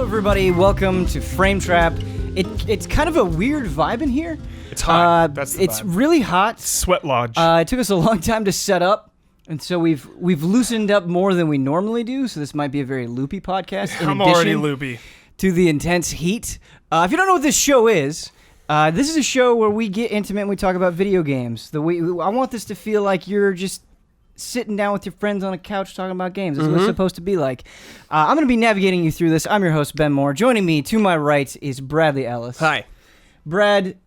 everybody. Welcome to Frame Trap. It's kind of a weird vibe in here. It's hot. That's the It's vibe. really hot. Sweat Lodge. It took us a long time to set up, and so we've loosened up more than we normally do. So this might be a very loopy podcast. I'm already loopy. To the intense heat. If you don't know what this show is, this is a show where we get intimate and we talk about video games. I want this to feel like you're just sitting down with your friends on a couch talking about games. That's what it's supposed to be like. I'm going to be navigating you through this. I'm your host, Ben Moore. Joining me to my right is Bradley Ellis. Hi. Brad,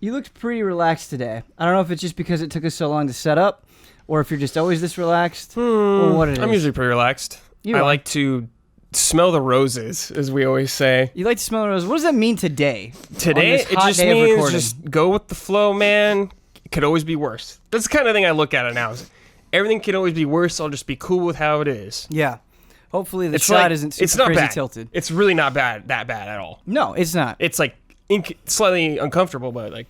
you looked pretty relaxed today. I don't know if it's just because it took us so long to set up, or if you're just always this relaxed, or what it is. I'm usually pretty relaxed. I like to smell the roses, as we always say. You like to smell the roses. What does that mean today? Today, it just means just go with the flow, man. It could always be worse. That's the kind of thing I look at it now. Everything can always be worse. I'll just be cool with how it is. Yeah. Hopefully the shot isn't super crazy bad. tilted. It's really not that bad at all. No, it's not. It's like slightly uncomfortable, but like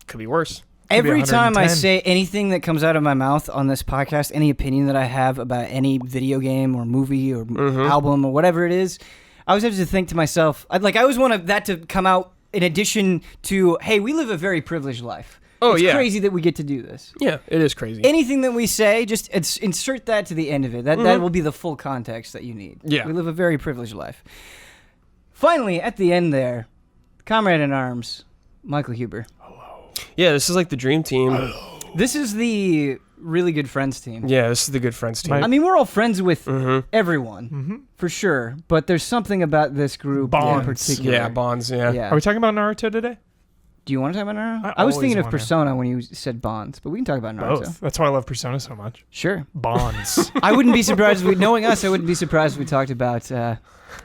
could be worse. Every time I say anything that comes out of my mouth on this podcast, any opinion that I have about any video game or movie or album or whatever it is, I always have to think to myself, I always want that to come out in addition to, hey, we live a very privileged life. It's crazy that we get to do this. Yeah, it is crazy. Anything that we say, just insert that to the end of it. That will be the full context that you need. Yeah. We live a very privileged life. Finally, at the end there, comrade in arms, Michael Huber. Hello. Yeah, this is like the dream team. Hello. This is the really good friends team. Yeah, this is the good friends team. I mean, we're all friends with everyone, for sure. But there's something about this group in particular. Yeah, bonds, yeah. Are we talking about Naruto today? Do you want to talk about Naruto? I was thinking of Persona when you said Bonds, but we can talk about Naruto. Both. That's why I love Persona so much. Sure. Bonds. I wouldn't be surprised knowing us, I wouldn't be surprised if we talked about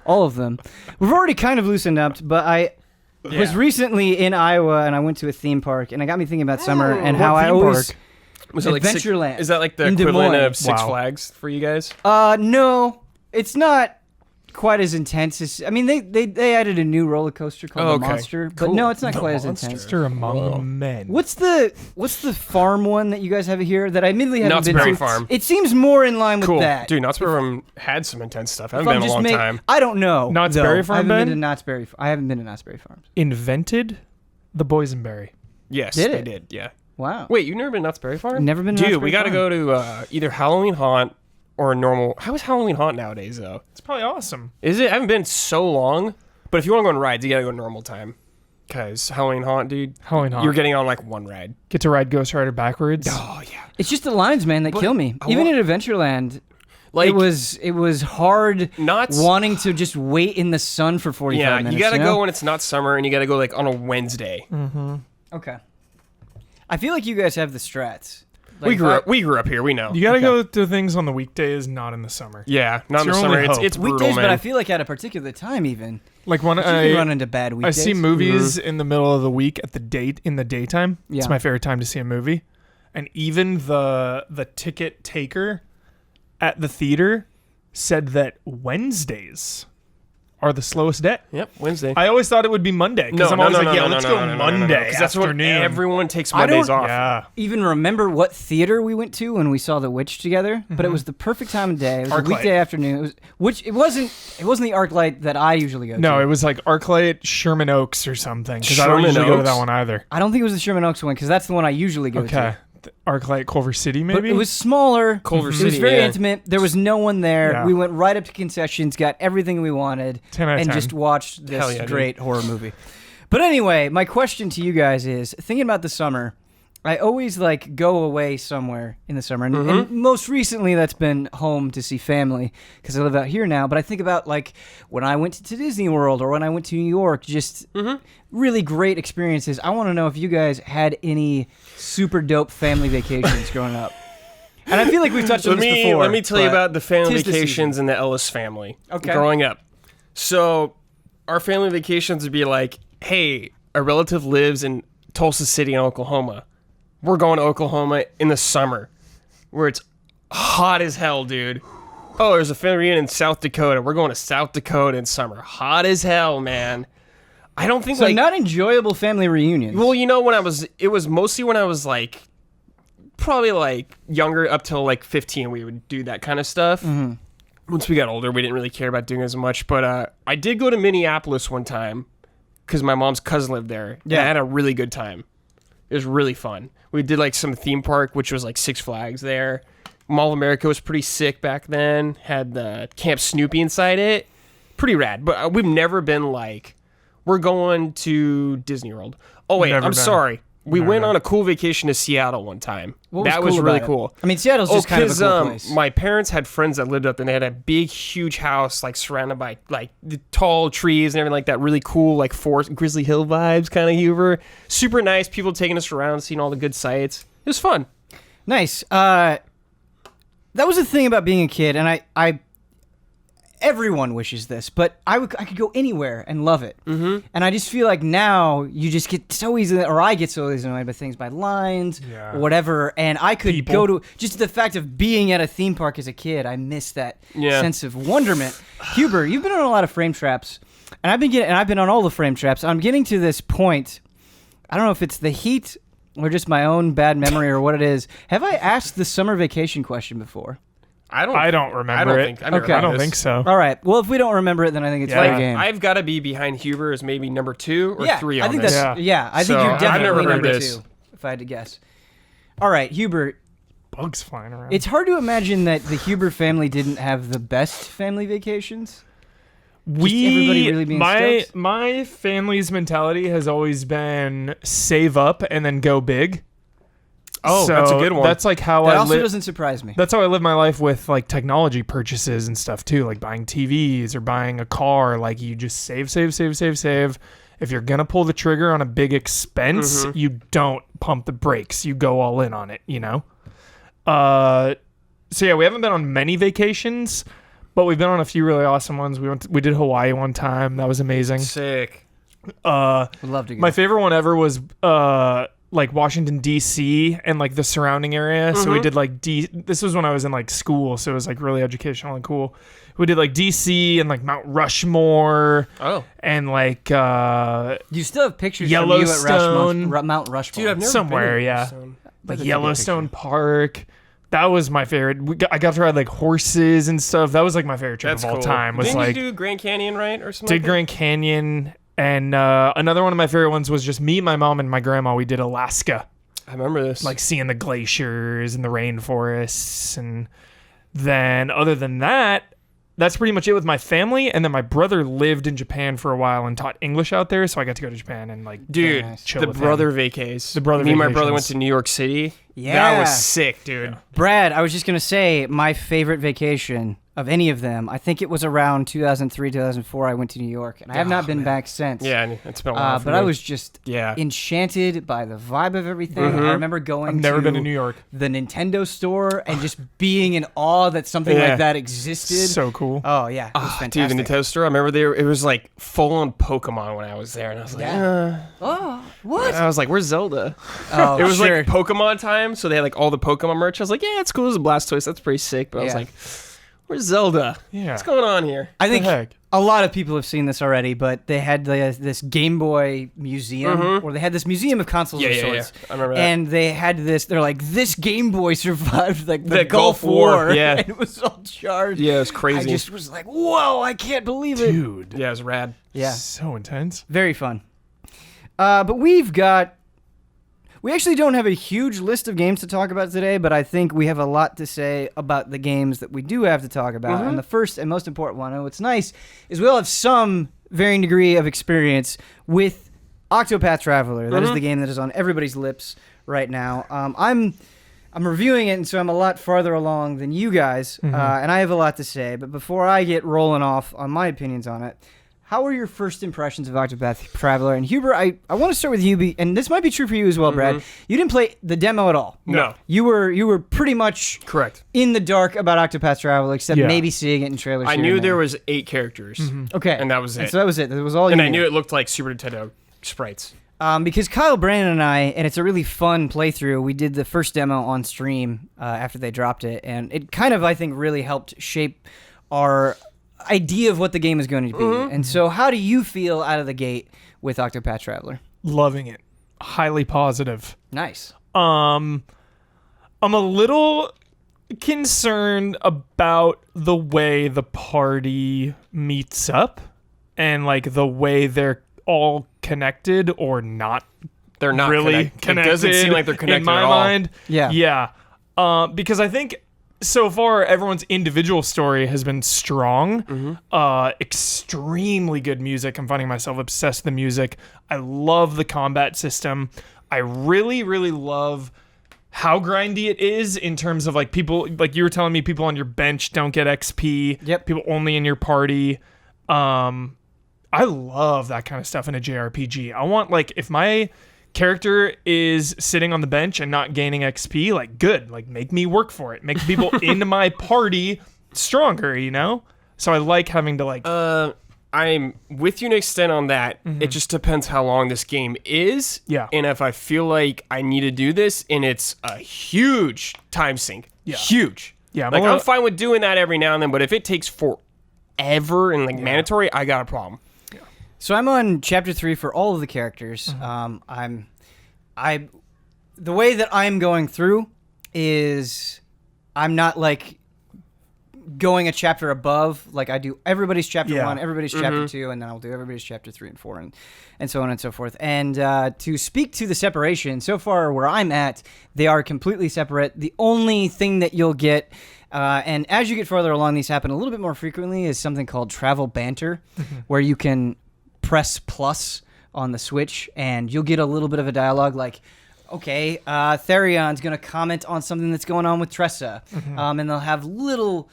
all of them. We've already kind of loosened up, but I was recently in Iowa and I went to a theme park, and it got me thinking about summer and how I always... Was it like Adventureland. Is that like the equivalent of Six Flags for you guys? No, it's not quite as intense as... I mean, they added a new roller coaster called the Monster, but no, it's not quite as intense. Monster among men. What's the farm one that you guys have here that I admittedly haven't been to? Knott's Berry Farm. It seems more in line with that. Dude, Knott's Berry Farm had some intense stuff. I haven't been in a long time. I don't know. Knott's Berry Farm, I haven't been to Knott's Berry Farms. Invented the boysenberry. Yes, Did they it? did, yeah. Wow. Wait, you've never been to Knott's Berry Farm? Never been to Knott's Dude, Berry we got to Farm. go to either Halloween Haunt or a normal... How is Halloween Haunt nowadays, though? It's probably awesome. Is it? I haven't been so long. But if you want to go on rides, you got to go normal time. Because Halloween Haunt, dude... Halloween Haunt. You're getting on, like, one ride. Get to ride Ghost Rider backwards. Oh, yeah. It's just the lines, man, that kill me. Even in Adventureland... Like, it was hard wanting to just wait in the sun for 45 minutes. Yeah, you got to go when it's not summer, and you got to go, like, on a Wednesday. Mm-hmm. Okay. I feel like you guys have the strats. Like, we grew up here. We know. You got to go to things on the weekdays, not in the summer. Yeah, not in the summer. It's brutal, weekdays, man. but I feel like at a particular time, even. Like when you can run into bad weekdays. I see movies in the middle of the week in the daytime. Yeah. It's my favorite time to see a movie, and even the ticket taker at the theater said that Wednesdays are the slowest day. Yep, Wednesday. I always thought it would be Monday because I'm always let's go Monday. Because that's when everyone takes Mondays off. Yeah. Even remember what theater we went to when we saw The Witch together, but it was the perfect time of day. It was a weekday afternoon. It wasn't the ArcLight that I usually go to. No, it was like ArcLight Sherman Oaks or something. Because I don't usually go to that one either. I don't think it was the Sherman Oaks one because that's the one I usually go to. Okay. ArcLight Culver City, maybe? But it was smaller. Culver City, it was very intimate. There was no one there. Yeah. We went right up to concessions, got everything we wanted, 10 out of and 10. just watched this great horror movie. But anyway, my question to you guys is, thinking about the summer, I always go away somewhere in the summer. And most recently, that's been home to see family because I live out here now. But I think about when I went to Disney World or when I went to New York, just really great experiences. I want to know if you guys had any super dope family vacations growing up. And I feel like we've touched on this before. Let me tell you about the family vacations in the Ellis family growing up. So our family vacations would be like, hey, a relative lives in Tulsa City in Oklahoma. We're going to Oklahoma in the summer where it's hot as hell, dude. Oh, there's a family reunion in South Dakota. We're going to South Dakota in summer. Hot as hell, man. I don't think not enjoyable family reunions. Well, it was mostly when I was probably younger up till 15 we would do that kind of stuff. once we got older, we didn't really care about doing as much. But I did go to Minneapolis one time because my mom's cousin lived there. Yeah. And I had a really good time. It was really fun. We did like some theme park, which was like Six Flags there. Mall of America was pretty sick back then. Had the Camp Snoopy inside it. Pretty rad. But we've never been like, we're going to Disney World. Oh, wait, I'm sorry. We went on a cool vacation to Seattle one time. That was really cool. I mean, Seattle's just kind of a cool place. My parents had friends that lived up there, and they had a big, huge house, like surrounded by like the tall trees and everything like that. Really cool, like forest, Grizzly Hill vibes, kind of Huber. Super nice. People taking us around, seeing all the good sights. It was fun. Nice. That was the thing about being a kid, and I everyone wishes this, but I could go anywhere and love it. Mm-hmm. And I just feel like now you just get so easily, or I get so easily annoyed by things, by lines or whatever. And I could go to just the fact of being at a theme park as a kid. I miss that sense of wonderment. Huber, you've been on a lot of frame traps, and I've been on all the frame traps. I'm getting to this point. I don't know if it's the heat or just my own bad memory or what it is. Have I asked the summer vacation question before? I don't remember it. I don't think so. All right. Well, if we don't remember it, then I think it's fair game. I've got to be behind Huber as maybe number 2 or 3 on I think this. I think you're definitely number 2, if I had to guess. All right, Huber. Bugs flying around. It's hard to imagine that the Huber family didn't have the best family vacations. Everybody really being stoked? My family's mentality has always been save up and then go big. Oh, so that's a good one. That's like how that also doesn't surprise me. That's how I live my life with like technology purchases and stuff too, like buying TVs or buying a car. Like you just save. If you're gonna pull the trigger on a big expense, you don't pump the brakes. You go all in on it. You know. So yeah, we haven't been on many vacations, but we've been on a few really awesome ones. We did Hawaii one time. That was amazing. Sick. Would love to go. My favorite one ever was like Washington D.C. and like the surrounding area. So we did like this was when I was in like school, so it was like really educational and cool. We did like D.C. and like Mount Rushmore. Oh, and like you still have pictures Yellowstone, from you at Mount Rushmore. Dude, I've never somewhere, been yeah, like Yellowstone Park. That was my favorite. I got to ride like horses and stuff. That was like my favorite trip of all time. Was Didn't like you do Grand Canyon, right, or something? Did Grand Canyon. And another one of my favorite ones was just me, my mom, and my grandma. We did Alaska. I remember this. Like seeing the glaciers and the rainforests. And then other than that, that's pretty much it with my family. And then my brother lived in Japan for a while and taught English out there. So I got to go to Japan and like chill with brother him. vacays. The brother Me and my vacations. brother went to New York City. Yeah. That was sick, dude. Yeah. Brad, I was just going to say my favorite vacation of any of them, I think it was around 2003, 2004, I went to New York, and I have not been back since. Yeah, it's been a while but I was just enchanted by the vibe of everything. I remember I've never been to New York. The Nintendo store and just being in awe that something like that existed. So cool. Oh, yeah. It was fantastic. Dude, the Nintendo store, I remember it was like full-on Pokemon when I was there, and I was like, oh, what? I was like, where's Zelda? Oh, it was like Pokemon time, so they had like all the Pokemon merch. I was like, yeah, it's cool. There's a Blastoise. That's pretty sick. But I was like, where's Zelda? Yeah. What's going on here? I think a lot of people have seen this already, but they had this Game Boy museum, or they had this museum of consoles of sorts. I remember that. And they had this, they're like, this Game Boy survived like the Gulf War. Yeah. And it was all charged. Yeah, it was crazy. I just was like, whoa, I can't believe it. Dude. Yeah, it was rad. Yeah. So intense. Very fun. But we actually don't have a huge list of games to talk about today, but I think we have a lot to say about the games that we do have to talk about. And the first and most important one, and what's nice, is we all have some varying degree of experience with Octopath Traveler. That is the game that is on everybody's lips right now. I'm reviewing it, and so I'm a lot farther along than you guys, and I have a lot to say. But before I get rolling off on my opinions on it, how were your first impressions of Octopath Traveler? And Huber, I want to start with you, and this might be true for you as well, Brad. You didn't play the demo at all. No. You were pretty much correct in the dark about Octopath Traveler, except maybe seeing it in trailers. I knew there was 8 characters. Okay. And that was it. And so that was it. That was all you knew. And I knew it looked like Super Nintendo sprites. Because Kyle Brandon and I, and it's a really fun playthrough, we did the first demo on stream after they dropped it, and it kind of, I think, really helped shape our idea of what the game is going to be. And so how do you feel out of the gate with Octopath Traveler? Loving it. Highly positive. Nice. I'm a little concerned about the way the party meets up and like the way they're all connected or not. They're not really connected. It doesn't seem like they're connected in my at all. mind. Yeah. Because I think so far everyone's individual story has been strong. Extremely good music. I'm finding myself obsessed with the music. I love the combat system. I really, really love how grindy it is in terms of like people, like you were telling me, people on your bench don't get XP. Yep. People only in your party. I love that kind of stuff in a JRPG. I want, like, if my character is sitting on the bench and not gaining XP, like, good. Like, make me work for it. Make people in my party stronger, you know? So I like having to, like... I'm with you to an extent on that. It just depends how long this game is. Yeah. And if I feel like I need to do this, and it's a huge time sink. Yeah. Huge. Yeah. I'm fine with doing that every now and then, but if it takes forever and, like, mandatory, I got a problem. So I'm on chapter 3 for all of the characters. The way that I'm going through is I'm not like going a chapter above. Like I do everybody's chapter 1, everybody's chapter 2, and then I'll do everybody's chapter 3 and 4, and so on and so forth. And to speak to the separation, so far where I'm at, they are completely separate. The only thing that you'll get, and as you get further along, these happen a little bit more frequently, is something called travel banter, where you can press plus on the Switch and you'll get a little bit of a dialogue like, okay, Therion's going to comment on something that's going on with Tressa, and they'll have little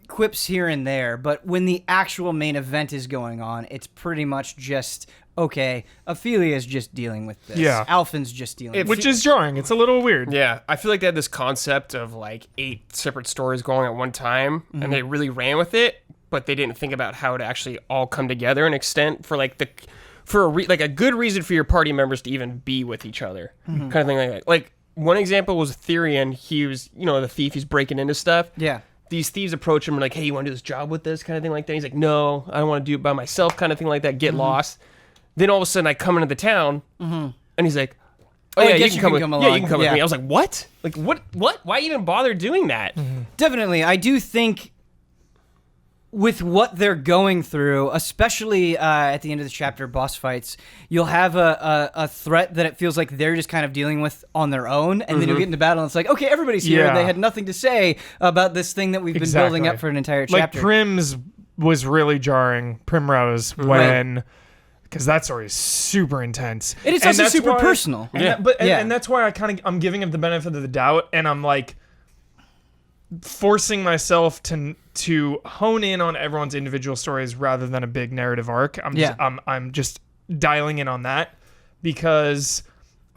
quips here and there, but when the actual main event is going on, it's pretty much just, okay, Ophelia's just dealing with this. Yeah. Alphen's just dealing with Which is jarring. It's a little weird. Yeah, I feel like they had this concept of like 8 separate stories going at one time, and they really ran with it, but they didn't think about how to actually all come together and extent for like a good reason for your party members to even be with each other, kind of thing like that. Like one example was Therion. He was, the thief. He's breaking into stuff. Yeah. These thieves approach him and like, hey, you want to do this job with this kind of thing like that? He's like, no, I don't want to do it by myself, kind of thing like that. Get lost. Then all of a sudden I come into the town, and he's like, oh yeah, you can come with me. Yeah, you can come with me. I was like, what? Like what? Why even bother doing that? Definitely. I do think with what they're going through, especially at the end of the chapter, boss fights, you'll have a threat that it feels like they're just kind of dealing with on their own, and then you'll get into battle, and it's like, okay, everybody's here. They had nothing to say about this thing that we've been building up for an entire chapter. Like Prim's was really jarring, Primrose, when... Because that story is super intense. It is also super personal. And that's why I'm giving him the benefit of the doubt, and I'm like forcing myself to hone in on everyone's individual stories rather than a big narrative arc. I'm just dialing in on that because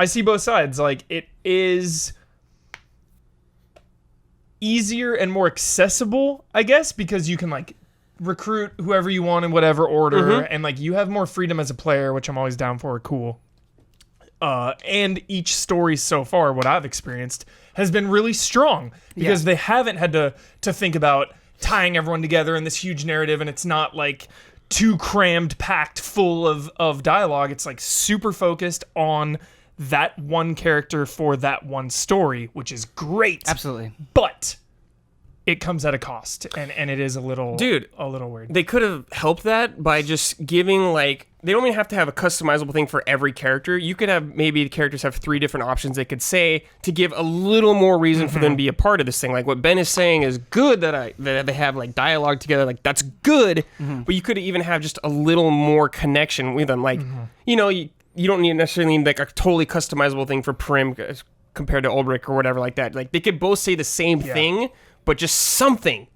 I see both sides. Like it is easier and more accessible, I guess, because you can like recruit whoever you want in whatever order, and like you have more freedom as a player, which I'm always down for. Cool. And each story so far, what I've experienced, has been really strong because they haven't had to think about tying everyone together in this huge narrative, and it's not like too crammed, packed full of dialogue. It's like super focused on that one character for that one story, which is great. Absolutely. But it comes at a cost, and it is a little weird. They could have helped that by just giving like, they don't even have to have a customizable thing for every character. You could have, maybe the characters have 3 different options they could say to give a little more reason for them to be a part of this thing. Like what Ben is saying is good, that they have like dialogue together, like that's good, but you could even have just a little more connection with them. Like, you don't necessarily need like a totally customizable thing for Prim compared to Ulrich or whatever like that. Like they could both say the same thing, but just something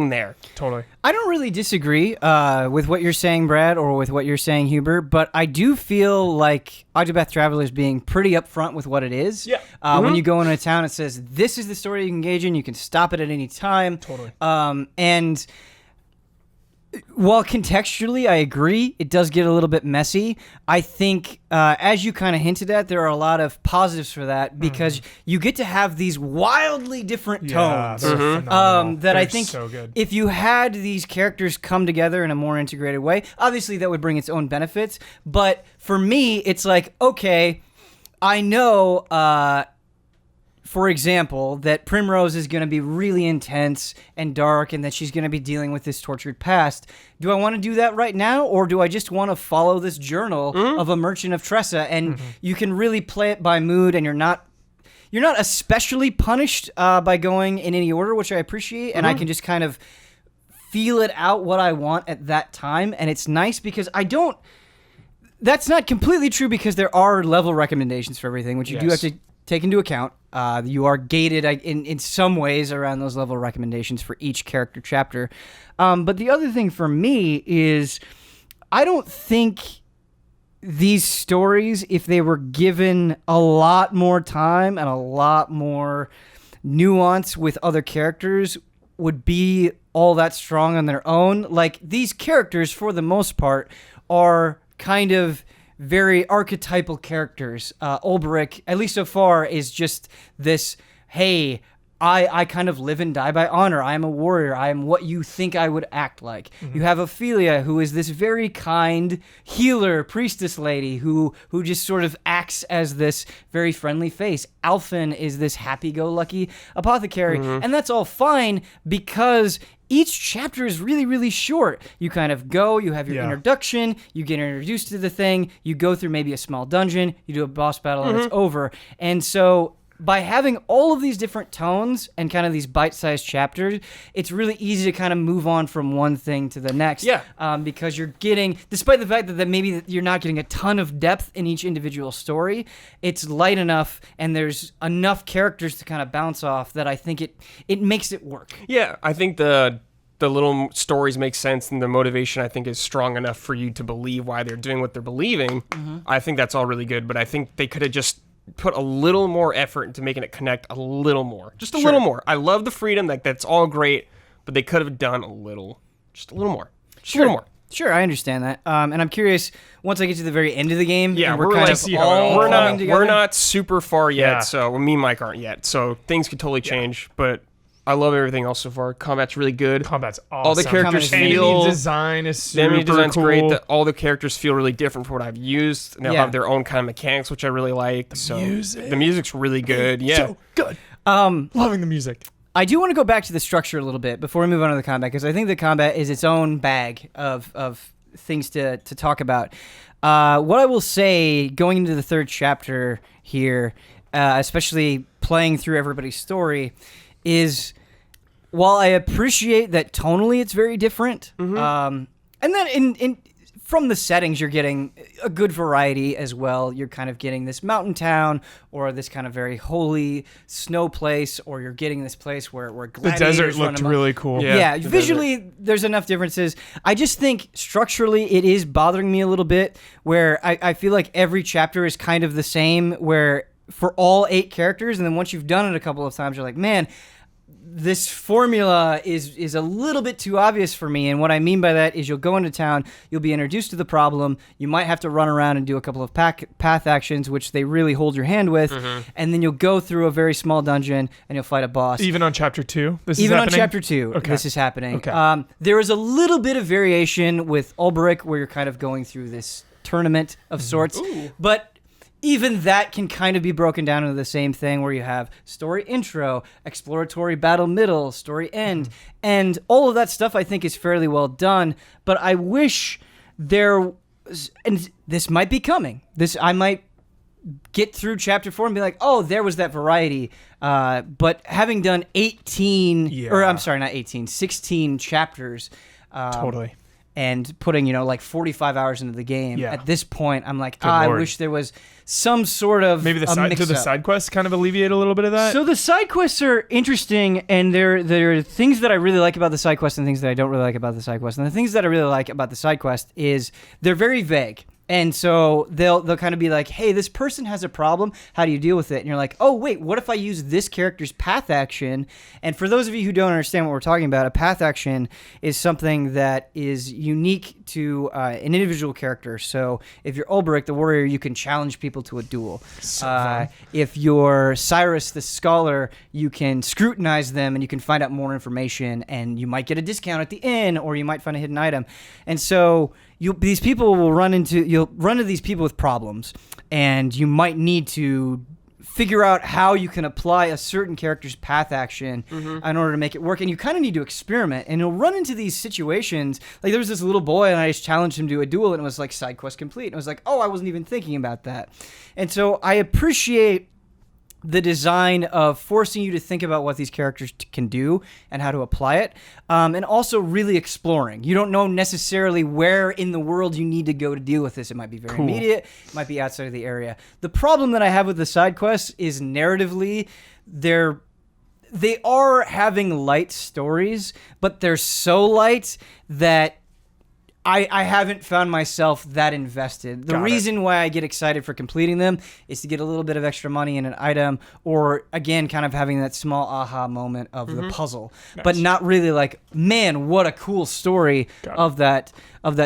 there. Totally. I don't really disagree with what you're saying, Brad, or with what you're saying, Huber, but I do feel like Octopath Traveler is being pretty upfront with what it is. Yeah. When you go into a town, it says, this is the story you can engage in. You can stop it at any time. Totally. And while contextually I agree, it does get a little bit messy. I think, as you kind of hinted at, there are a lot of positives for that because you get to have these wildly different tones that I think so good. If you had these characters come together in a more integrated way, obviously that would bring its own benefits. But for me, it's like, okay, I know for example, that Primrose is going to be really intense and dark and that she's going to be dealing with this tortured past. Do I want to do that right now, or do I just want to follow this journal of a merchant of Tressa? And you can really play it by mood, and you're not especially punished by going in any order, which I appreciate, and I can just kind of feel it out what I want at that time, and it's nice because that's not completely true because there are level recommendations for everything, which you do have to take into account. You are gated in some ways around those level recommendations for each character chapter. But the other thing for me is I don't think these stories, if they were given a lot more time and a lot more nuance with other characters, would be all that strong on their own. Like, these characters, for the most part, are kind of very archetypal characters. Ulbrich, at least so far, is just this, hey, I kind of live and die by honor. I am a warrior. I am what you think I would act like. You have Ophelia, who is this very kind healer, priestess lady who just sort of acts as this very friendly face. Alphen is this happy-go-lucky apothecary. And that's all fine because each chapter is really, really short. You kind of go, you have your introduction, you get introduced to the thing, you go through maybe a small dungeon, you do a boss battle, and it's over. And so by having all of these different tones and kind of these bite-sized chapters, it's really easy to kind of move on from one thing to the next. Because you're getting, despite the fact that maybe you're not getting a ton of depth in each individual story, it's light enough and there's enough characters to kind of bounce off that I think it makes it work. Yeah, I think the little stories make sense and the motivation, I think, is strong enough for you to believe why they're doing what they're believing. I think that's all really good, but I think they could have just put a little more effort into making it connect a little more. Just a little more. I love the freedom. That's all great, but they could have done just a little more. Just a little more. Sure, I understand that. And I'm curious, once I get to the very end of the game, and we're kind of all coming together. We're not super far yet, so me and Mike aren't yet, so things could totally change, but I love everything else so far. Combat's really good. Combat's awesome. All the characters feel... Enemy design is super enemy design's cool. great. All the characters feel really different from what I've used. And they'll have their own kind of mechanics, which I really like. The music's really good. So good. Loving the music. I do want to go back to the structure a little bit before we move on to the combat, because I think the combat is its own bag of things to talk about. What I will say, going into the third chapter here, especially playing through everybody's story, is while I appreciate that tonally it's very different, and then in from the settings you're getting a good variety as well. You're kind of getting this mountain town or this kind of very holy snow place, or you're getting this place where gladiators the desert looked really cool. Yeah, visually there's enough differences. I just think structurally it is bothering me a little bit, where I feel like every chapter is kind of the same, where for all 8 characters, and then once you've done it a couple of times, you're like, man, this formula is a little bit too obvious for me. And what I mean by that is you'll go into town, you'll be introduced to the problem, you might have to run around and do a couple of path actions, which they really hold your hand with, and then you'll go through a very small dungeon and you'll fight a boss. Even on Chapter 2? Even on Chapter 2, this is happening. Okay. There is a little bit of variation with Ulbrich, where you're kind of going through this tournament of sorts, but even that can kind of be broken down into the same thing, where you have story intro, exploratory battle middle, story end, and all of that stuff I think is fairly well done. But I wish there was, and this might be coming, I might get through Chapter 4 and be like, oh, there was that variety. But having done 16 chapters. Totally. And putting, like 45 hours into the game. At this point, I'm like, I wish there was some sort of maybe the side quests kind of alleviate a little bit of that. So the side quests are interesting, and there are things that I really like about the side quest and things that I don't really like about the side quest. And the things that I really like about the side quest is they're very vague. And so they'll kind of be like, hey, this person has a problem. How do you deal with it? And you're like, oh, wait, what if I use this character's path action? And for those of you who don't understand what we're talking about, a path action is something that is unique to an individual character. So if you're Ulbrich, the warrior, you can challenge people to a duel. If you're Cyrus, the scholar, you can scrutinize them and you can find out more information, and you might get a discount at the inn, or you might find a hidden item. And so you'll run into these people with problems, and you might need to figure out how you can apply a certain character's path action in order to make it work. And you kind of need to experiment. And you'll run into these situations. Like there was this little boy and I just challenged him to a duel and it was like side quest complete. And I was like, oh, I wasn't even thinking about that. And so I appreciate the design of forcing you to think about what these characters can do and how to apply it, and also really exploring. You don't know necessarily where in the world you need to go to deal with this. It might be very immediate, it might be outside of the area. The problem that I have with the side quests is narratively, they are having light stories, but they're so light that I haven't found myself that invested. The reason why I get excited for completing them is to get a little bit of extra money in an item, or again, kind of having that small aha moment of the puzzle, but not really like, man, what a cool story of that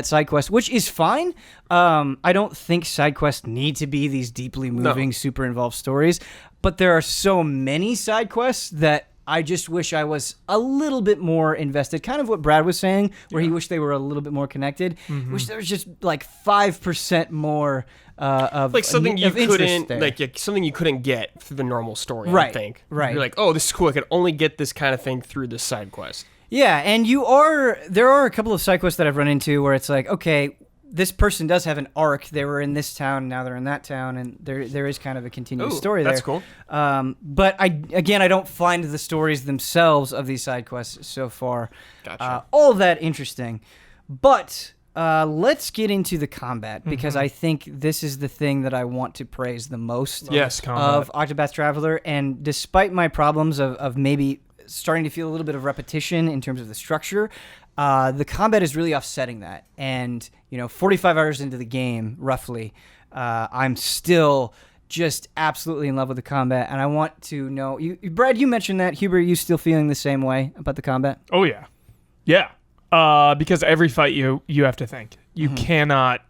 side quest, which is fine. I don't think side quests need to be these deeply moving, super involved stories, but there are so many side quests that I just wish I was a little bit more invested. Kind of what Brad was saying, where he wished they were a little bit more connected. Wish there was just like 5% more of like something you couldn't there. like something you couldn't get through the normal story. Right, I think. right. You're like, oh, this is cool. I could only get this kind of thing through this side quest. Yeah, and there are a couple of side quests that I've run into where it's like, okay, this person does have an arc. They were in this town, now they're in that town, and there is kind of a continuous story there. That's cool. But I don't find the stories themselves of these side quests so far all that interesting. But let's get into the combat, because I think this is the thing that I want to praise the most of Octopath Traveler. And despite my problems of maybe starting to feel a little bit of repetition in terms of the structure, the combat is really offsetting that. And 45 hours into the game, roughly, I'm still just absolutely in love with the combat. And I want to know, Brad, you mentioned that. Huber, are you still feeling the same way about the combat? Oh yeah, because every fight you have to think. You cannot,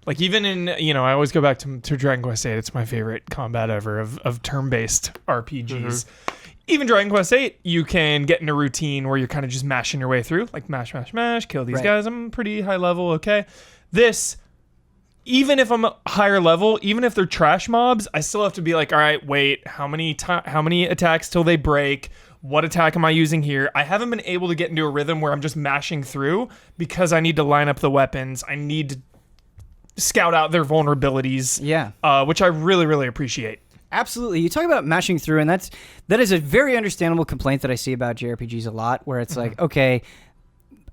like, even in I always go back to Dragon Quest VIII. It's my favorite combat ever of turn-based RPGs. Even Dragon Quest VIII, you can get in a routine where you're kind of just mashing your way through, like mash, kill these guys. I'm pretty high level, okay. This, even if I'm a higher level, even if they're trash mobs, I still have to be like, all right, wait, how many attacks till they break? What attack am I using here? I haven't been able to get into a rhythm where I'm just mashing through, because I need to line up the weapons. I need to scout out their vulnerabilities, which I really, really appreciate. Absolutely. You talk about mashing through, and that is a very understandable complaint that I see about JRPGs a lot, where it's like, okay,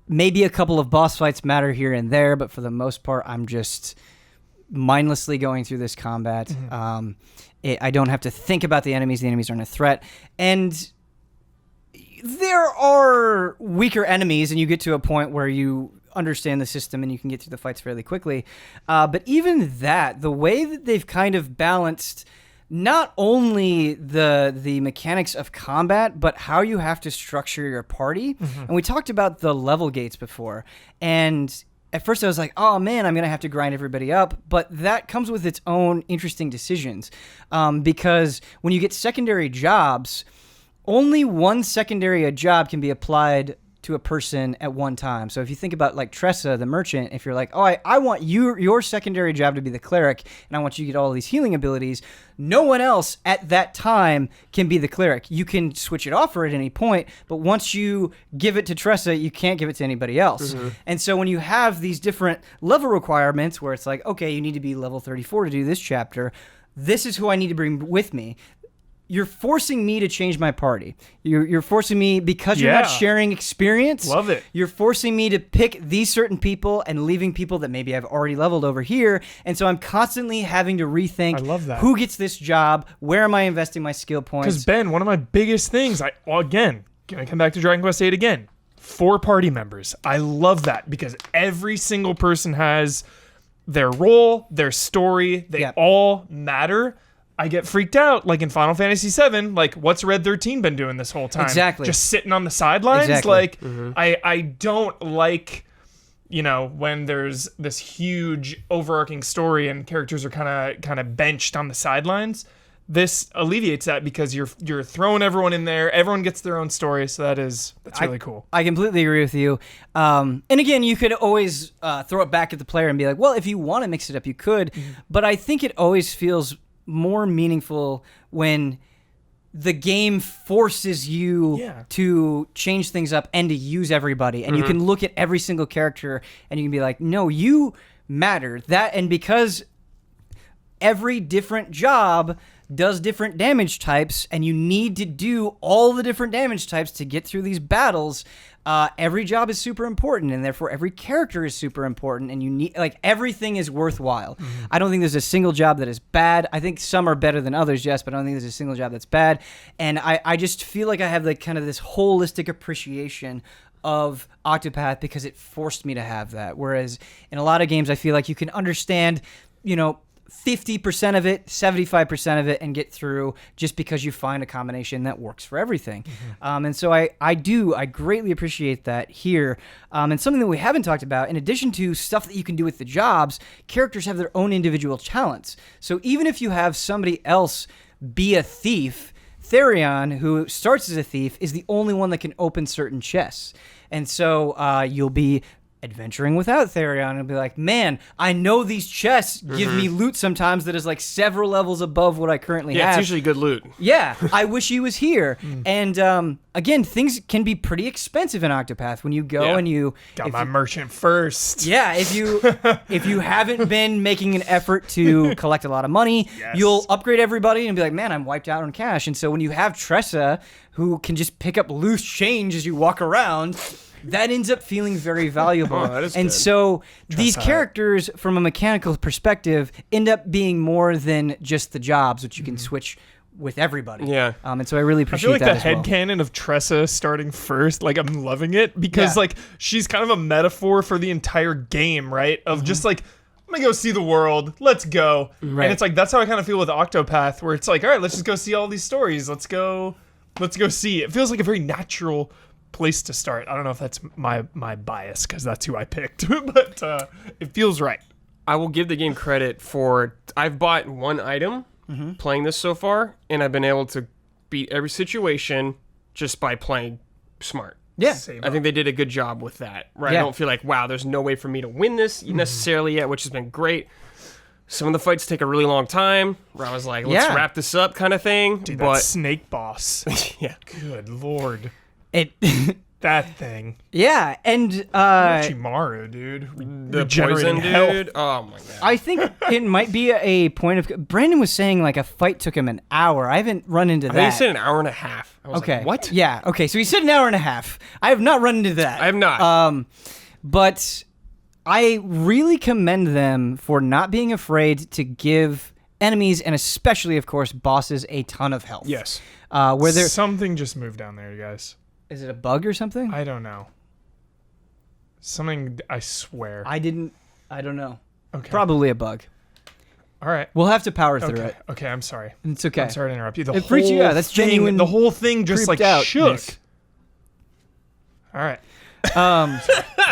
maybe a couple of boss fights matter here and there, but for the most part, I'm just mindlessly going through this combat. I don't have to think about the enemies. The enemies aren't a threat. And there are weaker enemies, and you get to a point where you understand the system and you can get through the fights fairly quickly. But even that, the way that they've kind of balanced not only the mechanics of combat, but how you have to structure your party. And we talked about the level gates before. And at first I was like, oh man, I'm going to have to grind everybody up. But that comes with its own interesting decisions. Because when you get secondary jobs, only one secondary job can be applied to a person at one time. So if you think about like Tressa, the merchant, if you're like, oh, I want your secondary job to be the cleric, and I want you to get all these healing abilities, no one else at that time can be the cleric. You can switch it off at any point, but once you give it to Tressa, you can't give it to anybody else. And so when you have these different level requirements where it's like, okay, you need to be level 34 to do this chapter, this is who I need to bring with me. You're forcing me to change my party. You're forcing me, because you're not sharing experience. Love it. You're forcing me to pick these certain people and leaving people that maybe I've already leveled over here. And so I'm constantly having to rethink, I love that. Who gets this job? Where am I investing my skill points? Because Ben, one of my biggest things, again, gonna come back to Dragon Quest VIII again. 4 party members. I love that, because every single person has their role, their story. They all matter. I get freaked out, like in Final Fantasy VII, like, what's Red 13 been doing this whole time? Exactly. Just sitting on the sidelines? Exactly. Like, I don't like, when there's this huge overarching story and characters are kind of benched on the sidelines. This alleviates that, because you're throwing everyone in there. Everyone gets their own story, so that's really cool. I completely agree with you. And again, you could always throw it back at the player and be like, well, if you want to mix it up, you could. But I think it always feels more meaningful when the game forces you to change things up and to use everybody. And you can look at every single character and you can be like, no, you matter. And because every different job does different damage types, and you need to do all the different damage types to get through these battles. Every job is super important, and therefore every character is super important, and you need everything is worthwhile. I don't think there's a single job that is bad. I think some are better than others, yes, but I don't think there's a single job that's bad. And I just feel like I have kind of this holistic appreciation of Octopath because it forced me to have that. Whereas in a lot of games, I feel like you can understand, 50% of it, 75% of it, and get through just because you find a combination that works for everything. And so I greatly appreciate that here. And something that we haven't talked about, in addition to stuff that you can do with the jobs, characters have their own individual talents. So even if you have somebody else be a thief, Therion, who starts as a thief, is the only one that can open certain chests. And so you'll be adventuring without Therion and be like, man, I know these chests give me loot sometimes that is several levels above what I currently have. Yeah, it's usually good loot. Yeah, I wish he was here. And again, things can be pretty expensive in Octopath when you go and you got my merchant first. Yeah, if you haven't been making an effort to collect a lot of money, you'll upgrade everybody and be like, man, I'm wiped out on cash. And so when you have Tressa, who can just pick up loose change as you walk around, that ends up feeling very valuable. And good. So these characters, from a mechanical perspective, end up being more than just the jobs, which you can switch with everybody. Yeah. And so I really appreciate that. I feel like the headcanon of Tressa starting first, I'm loving it because she's kind of a metaphor for the entire game, right? Of just I'm gonna go see the world. Let's go. Right. And it's that's how I kind of feel with Octopath, where it's all right, let's just go see all these stories. Let's go see. It feels like a very natural place to start. I don't know if that's my bias because that's who I picked, but it feels right. I will give the game credit for I've bought one item playing this so far, and I've been able to beat every situation just by playing smart. Yeah. I think they did a good job with that. Right? Yeah. I don't feel like, wow, there's no way for me to win this necessarily yet, which has been great. Some of the fights take a really long time, where I was like, let's wrap this up kind of thing. Dude, that snake boss. Yeah. Good Lord. That thing. Yeah, and Chimaru, dude. The poison dude. Oh my god. I think it might be a point of. Brandon was saying a fight took him an hour. I haven't run into that. I think he said an hour and a half. I was like, what? Yeah. Okay. So he said an hour and a half. I have not run into that. I have not. But I really commend them for not being afraid to give enemies, and especially, of course, bosses, a ton of health. Yes. Where something just moved down there, you guys. Is it a bug or something? I don't know. Something, I swear. I don't know. Okay. Probably a bug. All right. We'll have to power through it. Okay, I'm sorry. It's okay. I'm sorry to interrupt you. It freaks you out. That's genuine. The whole thing just shook. All right. I'm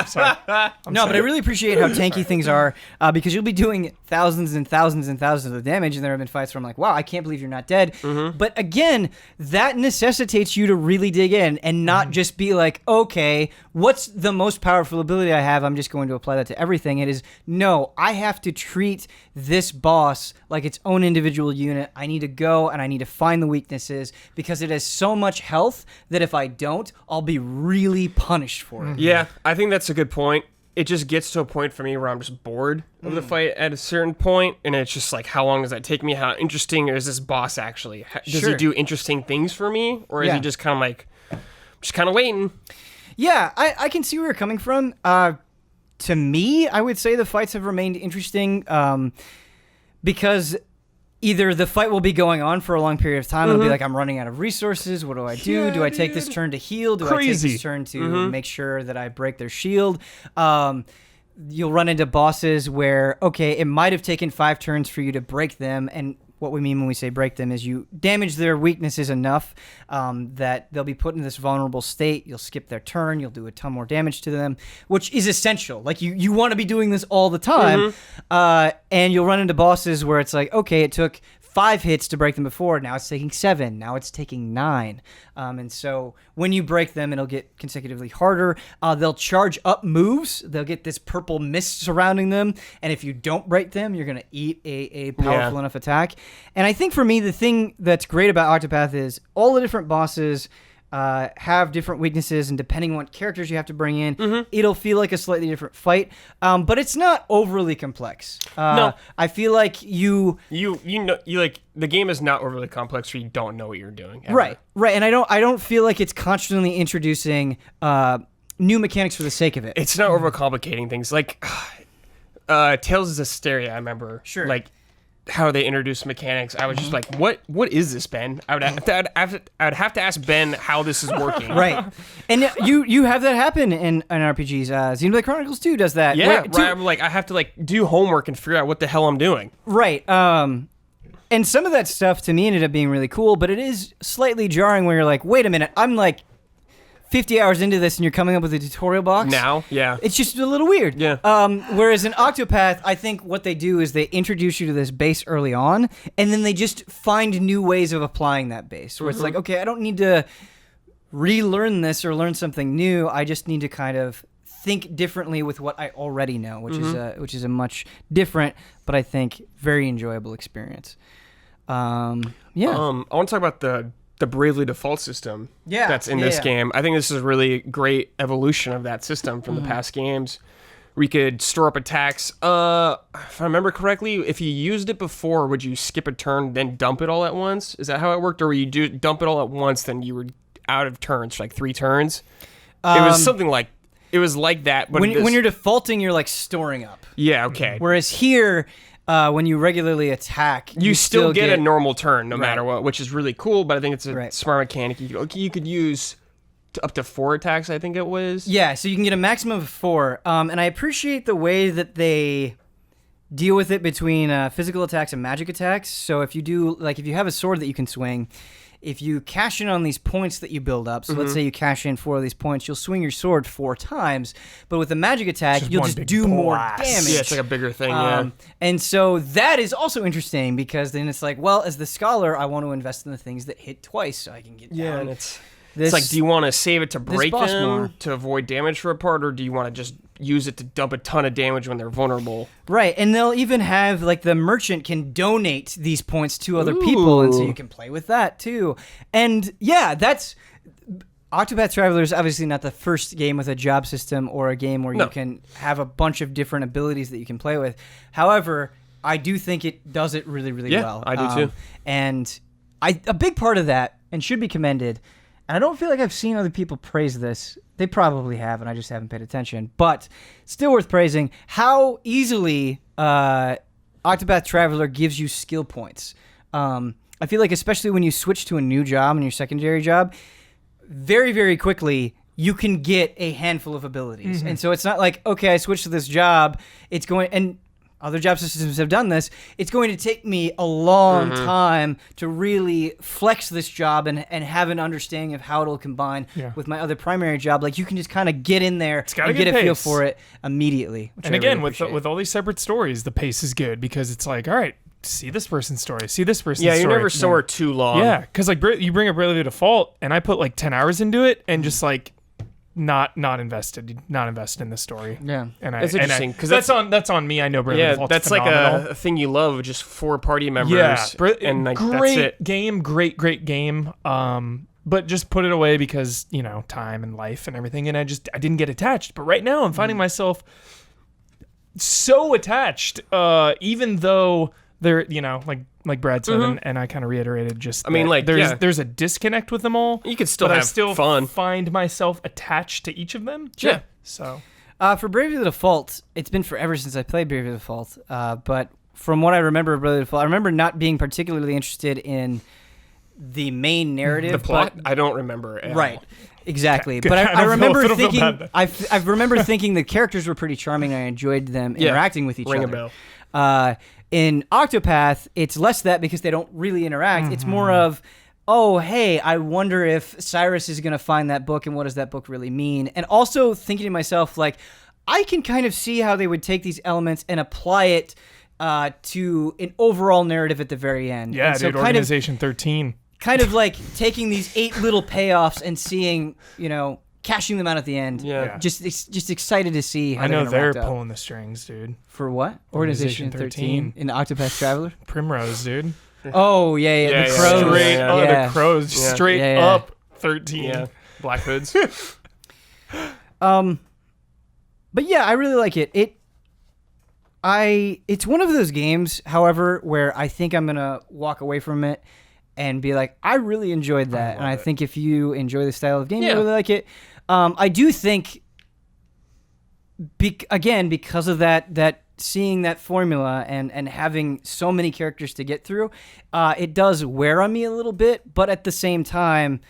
sorry. But I really appreciate how tanky things are because you'll be doing thousands and thousands and thousands of damage, and there have been fights where I'm like, wow, I can't believe you're not dead. But again, that necessitates you to really dig in and not just be like, okay, what's the most powerful ability I have? I'm just going to apply that to everything. It is, no, I have to treat this boss like its own individual unit. I need to go and I need to find the weaknesses because it has so much health that if I don't, I'll be really punished for it. Yeah, I think that's a good point. It just gets to a point for me where I'm just bored of the fight at a certain point, and it's just how long does that take me? How interesting is this boss actually? Does he do interesting things for me, or is he just kind of waiting? Yeah, I can see where you're coming from. To me, I would say the fights have remained interesting because either the fight will be going on for a long period of time. It'll be like, I'm running out of resources. What do I do? Yeah, do I take this turn to heal? Do I take this turn to make sure that I break their shield? You'll run into bosses where, okay, it might have taken 5 turns for you to break them. And what we mean when we say break them is you damage their weaknesses enough that they'll be put in this vulnerable state. You'll skip their turn. You'll do a ton more damage to them, which is essential. You want to be doing this all the time. And you'll run into bosses where it's like, okay, it took 5 hits to break them before. Now it's taking 7. Now it's taking 9. And so when you break them, it'll get consecutively harder. They'll charge up moves. They'll get this purple mist surrounding them. And if you don't break them, you're going to eat a powerful enough attack. And I think for me, the thing that's great about Octopath is all the different bosses have different weaknesses, and depending on what characters you have to bring in, it'll feel like a slightly different fight. But it's not overly complex. No, I feel like you like the game is not overly complex, where you don't know what you're doing. Ever. Right, and I don't feel like it's constantly introducing new mechanics for the sake of it. It's not overcomplicating things. Like Tales of Asteria, I remember. Sure. Like how they introduced mechanics. I was just like, what is this, Ben? I'd have to ask Ben how this is working. Right. And you have that happen in RPGs. Xenoblade Chronicles 2 does that. Yeah, right. I'm like, I have to do homework and figure out what the hell I'm doing. Right. And some of that stuff to me ended up being really cool, but it is slightly jarring when you're like, wait a minute, I'm like 50 hours into this and you're coming up with a tutorial box now. Yeah, it's just a little weird. Yeah. Whereas in Octopath, I think what they do is they introduce you to this base early on, and then they just find new ways of applying that base. Where it's like, okay, I don't need to relearn this or learn something new. I just need to kind of think differently with what I already know, which is a much different, but I think very enjoyable experience. I want to talk about the Bravely Default system that's in this game. I think this is a really great evolution of that system from the past games. We could store up attacks. If I remember correctly, if you used it before, would you skip a turn, then dump it all at once? Is that how it worked? Or would you dump it all at once, then you were out of turns for like 3 turns? It was something like, it was like that. But when you're defaulting, you're like storing up. Yeah, okay. Whereas here, when you regularly attack, you still get a normal turn no matter what, which is really cool, but I think it's a smart mechanic. You could use up to 4 attacks, I think it was. Yeah, so you can get a maximum of 4. And I appreciate the way that they deal with it between physical attacks and magic attacks. So if you have a sword that you can swing, if you cash in on these points that you build up, so let's say you cash in 4 of these points, you'll swing your sword 4 times, but with a magic attack, you'll just do more damage. Yeah, it's like a bigger thing, And so that is also interesting, because then it's like, well, as the scholar, I want to invest in the things that hit twice so I can get down. And it's like, do you want to save it to break them to avoid damage for a part, or do you want to just use it to dump a ton of damage when they're vulnerable? Right, and they'll even have, like, the merchant can donate these points to other people, and so you can play with that too. And yeah, that's Octopath Traveler is obviously not the first game with a job system or a game where you can have a bunch of different abilities that you can play with. However, I do think it does it really, really well. I do too. And a big part of that, and should be commended, and I don't feel like I've seen other people praise this. They probably have, and I just haven't paid attention. But still worth praising how easily Octopath Traveler gives you skill points. I feel like especially when you switch to a new job and your secondary job, very, very quickly you can get a handful of abilities. And so it's not like, okay, I switched to this job. It's going... and other job systems have done this. It's going to take me a long time to really flex this job and have an understanding of how it'll combine with my other primary job. Like, you can just kind of get in there and get a feel for it immediately. And again, with all these separate stories, the pace is good, because it's like, all right, see this person's story, see this person's story. Yeah, you're never somewhere too long. Yeah, because like you bring up Bravely Default, and I put like 10 hours into it, and just like not invested in the story. Yeah, and it's interesting because that's on me. I know Bravely Default's that's phenomenal. Like a thing you love, just 4 party members. Yeah, and like great that's it. Game, great game. But just put it away because time and life and everything, and I didn't get attached. But right now I'm finding myself so attached, even though they're like Brad said, and I kind of reiterated just. I mean, like there's a disconnect with them all. You could still but have I still fun. Find myself attached to each of them. Yeah. So. For Bravely Default, it's been forever since I played Bravely Default. But from what I remember of Bravely Default, I remember not being particularly interested in the main narrative. The plot, I don't remember. Right. Exactly, but I remember thinking I remember thinking the characters were pretty charming. I enjoyed them interacting with each other. Ring a bell. In Octopath, it's less that because they don't really interact. It's more of, oh, hey, I wonder if Cyrus is going to find that book and what does that book really mean? And also thinking to myself, like, I can kind of see how they would take these elements and apply it to an overall narrative at the very end. Yeah, and so dude, Organization 13. Kind of like taking these 8 little payoffs and seeing, cashing them out at the end. Yeah. Just excited to see how I know they're wrap pulling the strings, dude. For what? Organization 13 in the Octopath Traveler? Primrose, dude. Oh, yeah. The crows. The crows. Straight up 13. Yeah. Black Hoods. But yeah, I really like it. It's one of those games, however, where I think I'm gonna walk away from it and be like, I really enjoyed that. I think if you enjoy the style of game, you really like it. I do think, because of that seeing that formula and having so many characters to get through, it does wear on me a little bit. But at the same time,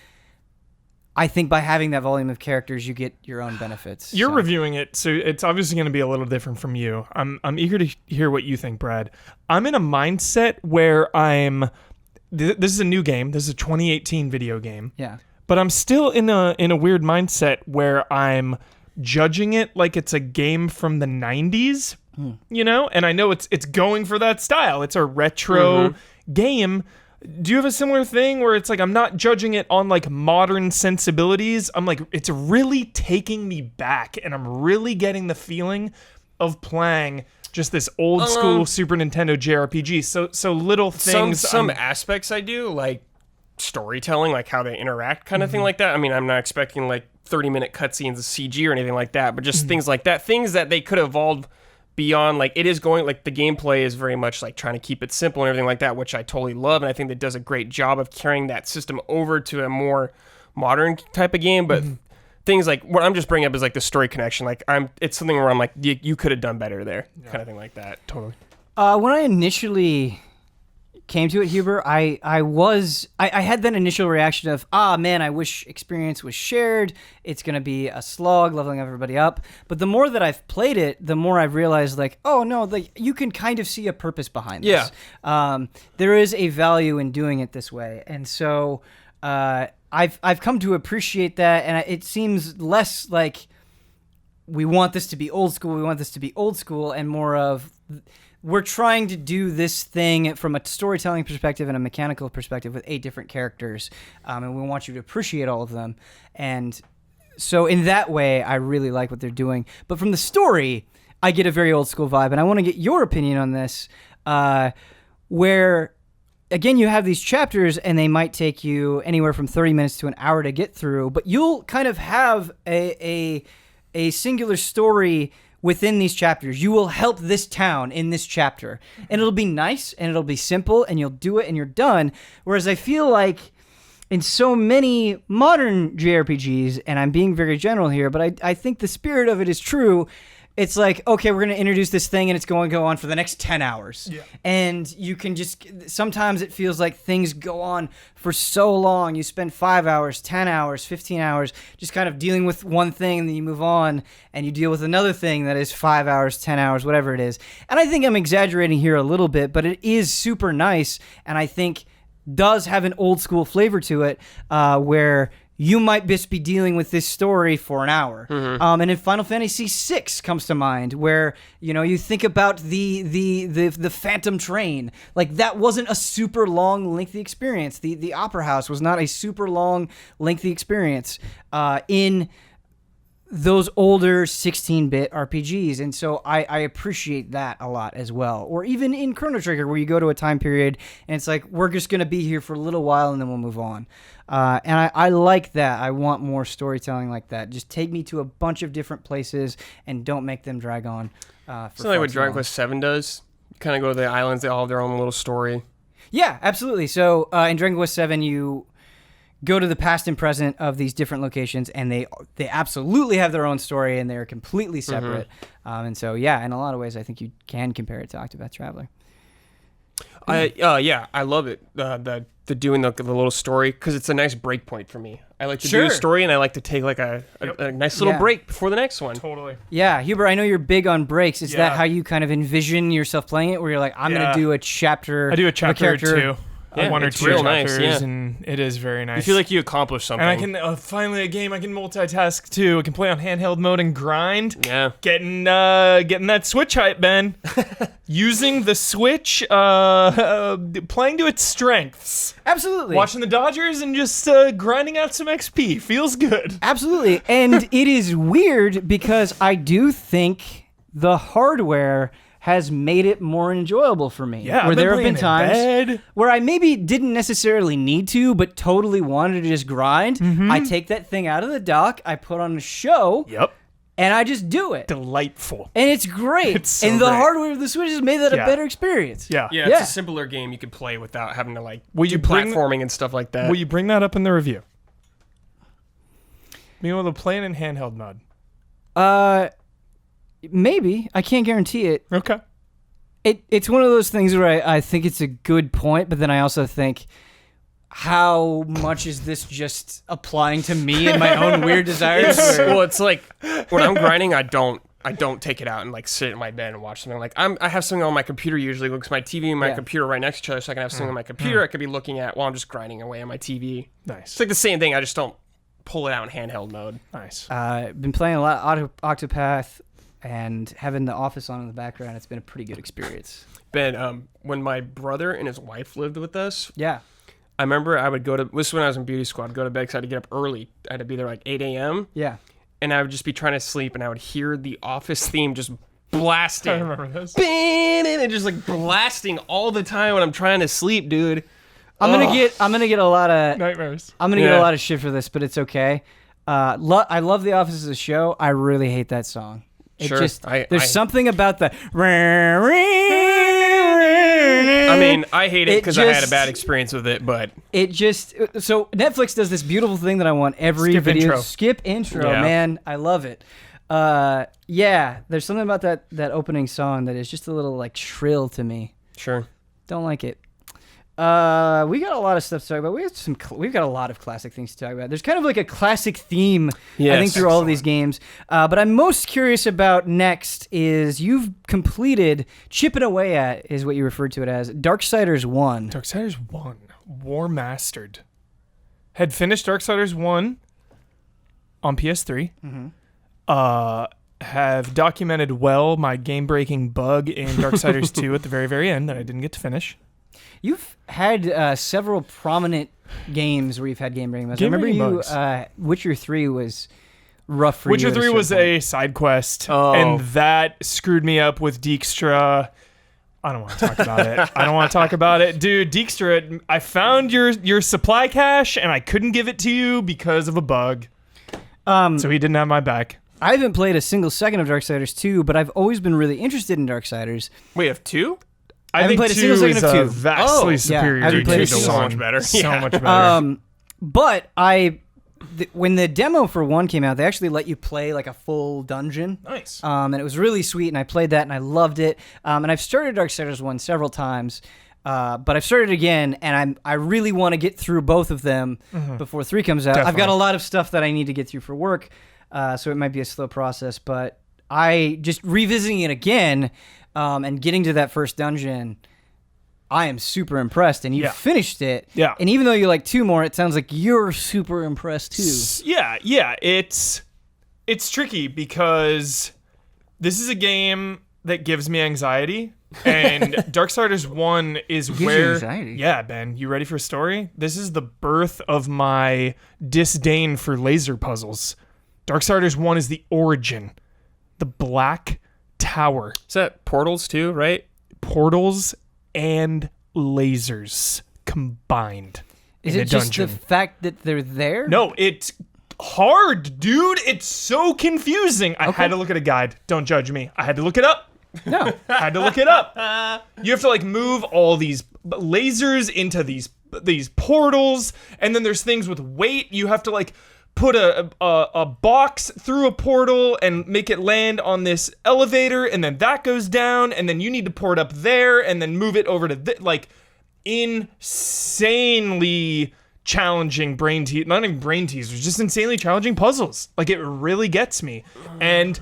I think by having that volume of characters, you get your own benefits. You're reviewing it, so it's obviously going to be a little different from you. I'm eager to hear what you think, Brad. I'm in a mindset where this is a new game. This is a 2018 video game. Yeah. But I'm still in a weird mindset where I'm judging it like it's a game from the 90s, And I know it's going for that style. It's a retro game. Do you have a similar thing where it's like I'm not judging it on like modern sensibilities? I'm like, it's really taking me back, and I'm really getting the feeling of playing just this old school Super Nintendo JRPG. So little things. Some aspects I do, like storytelling, like how they interact, kind of thing like that. I mean, I'm not expecting like 30-minute cutscenes of CG or anything like that, but just things like that, things that they could evolve beyond. Like, it is going, like, the gameplay is very much like trying to keep it simple and everything like that, which I totally love, and I think that does a great job of carrying that system over to a more modern type of game. But things like what I'm just bringing up is like the story connection. Like, it's something where I'm like, you could have done better there, kind of thing like that. Totally. When I initially came to it, Huber, I had that initial reaction of, man, I wish experience was shared. It's going to be a slog leveling everybody up. But the more that I've played it, the more I've realized, like, oh no, like, you can kind of see a purpose behind this. There is a value in doing it this way. And so I've come to appreciate that, and it seems less like we want this to be old school, and more of, we're trying to do this thing from a storytelling perspective and a mechanical perspective with 8 different characters, and we want you to appreciate all of them. And so in that way, I really like what they're doing. But from the story, I get a very old school vibe, and I want to get your opinion on this, where, again, you have these chapters, and they might take you anywhere from 30 minutes to an hour to get through, but you'll kind of have a singular story within these chapters. You will help this town in this chapter, and it'll be nice, and it'll be simple, and you'll do it, and you're done. Whereas I feel like in so many modern JRPGs, and I'm being very general here, but I think the spirit of it is true. It's like, okay, we're going to introduce this thing, and it's going to go on for the next 10 hours. Yeah. And you can sometimes it feels like things go on for so long. You spend 5 hours, 10 hours, 15 hours just kind of dealing with one thing, and then you move on, and you deal with another thing that is 5 hours, 10 hours, whatever it is. And I think I'm exaggerating here a little bit, but it is super nice, and I think does have an old school flavor to it, where you might just be dealing with this story for an hour. And in Final Fantasy VI comes to mind, where, you think about the Phantom Train. Like, that wasn't a super long, lengthy experience. The Opera House was not a super long, lengthy experience in those older 16-bit RPGs. And so I appreciate that a lot as well. Or even in Chrono Trigger, where you go to a time period, and it's like, we're just going to be here for a little while, and then we'll move on. And I like that. I want more storytelling like that. Just take me to a bunch of different places and don't make them drag on. It's like what Dragon Quest 7 does. You kind of go to the islands, they all have their own little story. Yeah, absolutely. So in Dragon Quest 7, you go to the past and present of these different locations, and they absolutely have their own story, and they're completely separate. And so, yeah, in a lot of ways, I think you can compare it to Octopath Traveler. I love it. The doing the little story, because it's a nice break point for me. I like to do a story, and I like to take like a nice little break before the next one. Totally. Yeah, Huber, I know you're big on breaks. Is that how you kind of envision yourself playing it, where you're like, I'm going to do a chapter? I do a chapter or two. one or it's two real chapters, nice, and it is very nice. You feel like you accomplished something. And I can finally a game I can multitask too. I can play on handheld mode and grind. Yeah. Getting that Switch hype, Ben. Using the Switch, playing to its strengths. Absolutely. Watching the Dodgers and just grinding out some XP feels good. Absolutely. And it is weird because I do think the hardware has made it more enjoyable for me. Yeah, where there have been in times bed. where I maybe didn't necessarily need to, but totally wanted to just grind. I take that thing out of the dock, I put on a show, Yep. and I just do it. Delightful. And it's great. It's so and the great. hardware of the Switch has made that a Yeah. better experience. Yeah. Yeah, Yeah. it's a simpler game you can play without having to like Will do you bring- platforming and stuff like that. Will you bring that up in the review? Being able to play it in handheld mode. Maybe. I can't guarantee it. Okay. It's one of those things where I think it's a good point, but then I also think, how much is this just applying to me and my own weird desires? Well, it's like when I'm grinding, I don't take it out and like sit in my bed and watch something. Like I have something on my computer usually, because my TV and my computer right next to each other, so I can have something on my computer I could be looking at while I'm just grinding away on my TV. Nice. It's like the same thing. I just don't pull it out in handheld mode. Nice. Been playing a lot of Octopath and having the Office on in the background. It's been a pretty good experience. Ben, when my brother and his wife lived with us, Yeah. I remember I would go to, this was when I was in beauty school, I'd go to bed because I had to get up early. I had to be there like 8 a.m. Yeah. And I would just be trying to sleep, and I would hear the Office theme just blasting. I remember this. And just like blasting all the time when I'm trying to sleep, dude. I'm gonna get a lot of Nightmares. I'm gonna get Yeah. a lot of shit for this, but it's okay. I love The Office as a show. I really hate that song. It Sure. just I something about the. I mean, I hate it because I had a just- bad experience with it, but It just so Netflix does this beautiful thing that I want every Skip video intro. skip intro. Yeah. Man, I love it. Yeah, there's something about that opening song that is just a little like shrill to me. sure. Don't like it. We got a lot of stuff to talk about. We've got a lot of classic things to talk about. There's kind of like a classic theme, I think, Yes. through all of these games. But I'm most curious about next is you've completed, chipping away at, is what you referred to it as, Darksiders 1. Darksiders 1. War Mastered. Had finished Darksiders 1 on PS3. Have documented well my game-breaking bug in Darksiders 2 at the very, very end that I didn't get to finish. You've had several prominent games where you've had game-breaking bugs. I remember Game-breaking you, bugs. Witcher 3 was rough for Witcher you. 3 was a side quest, Oh. and that screwed me up with Dijkstra. I don't want to talk about it. Dude, Dijkstra, I found your supply cache, and I couldn't give it to you because of a bug. So he didn't have my back. I haven't played a single second of Darksiders 2, but I've always been really interested in Darksiders. We have two? I haven't played a single second of 2. Vastly Oh, superior I haven't to played a the single- one. So much better. So Yeah. much better. But when the demo for 1 came out, they actually let you play like a full dungeon. Nice. And it was really sweet, and I played that, and I loved it. And I've started Darksiders 1 several times, but I've started again, and I really want to get through both of them before 3 comes out. I've got Definitely. a lot of stuff that I need to get through for work, so it might be a slow process, but I just revisiting it again and getting to that first dungeon, I am super impressed, and you Yeah. finished it. Yeah. And even though you like 2 more, it sounds like you're super impressed too. Yeah, it's tricky because this is a game that gives me anxiety, and Darksiders 1 is you where anxiety? Yeah, Ben, you ready for a story? This is the birth of my disdain for laser puzzles. Darksiders 1 is the origin. The Black Tower. Is that Portals too, right? Portals and lasers combined Is in it a just dungeon. the fact that they're there? No, it's hard, dude. It's so confusing. I had to look at a guide. Don't judge me. I had to look it up. No. I had to look it up. You have to like move all these lasers into these portals, and then there's things with weight. You have to like put a box through a portal and make it land on this elevator, and then that goes down, and then you need to pour it up there, and then move it over to like insanely challenging not even brain teasers, just insanely challenging puzzles. Like it really gets me, and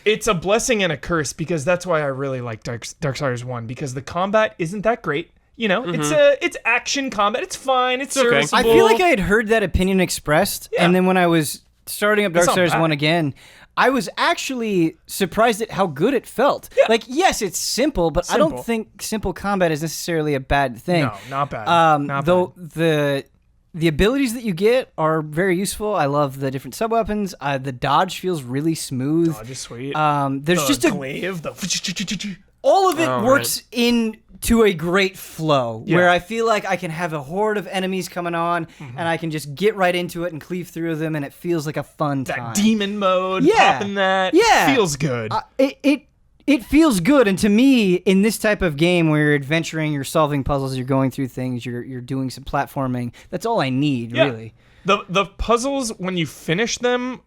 it's a blessing and a curse because that's why I really like Darksiders 1, because the combat isn't that great. You know, it's action combat. It's fine. It's serviceable. I feel like I had heard that opinion expressed, and then when I was starting up Darksiders 1 again, I was actually surprised at how good it felt. Yeah. Like, yes, it's simple, but I don't think simple combat is necessarily a bad thing. No, not bad. Though the abilities that you get are very useful. I love the different sub-weapons. The dodge feels really smooth. Dodge is sweet. There's just a glaive. all of it works into a great flow where I feel like I can have a horde of enemies coming on and I can just get right into it and cleave through them, and it feels like a fun time. That demon mode, popping that, feels good. It feels good, and to me, in this type of game where you're adventuring, you're solving puzzles, you're going through things, you're doing some platforming, that's all I need, really. The puzzles, when you finish them,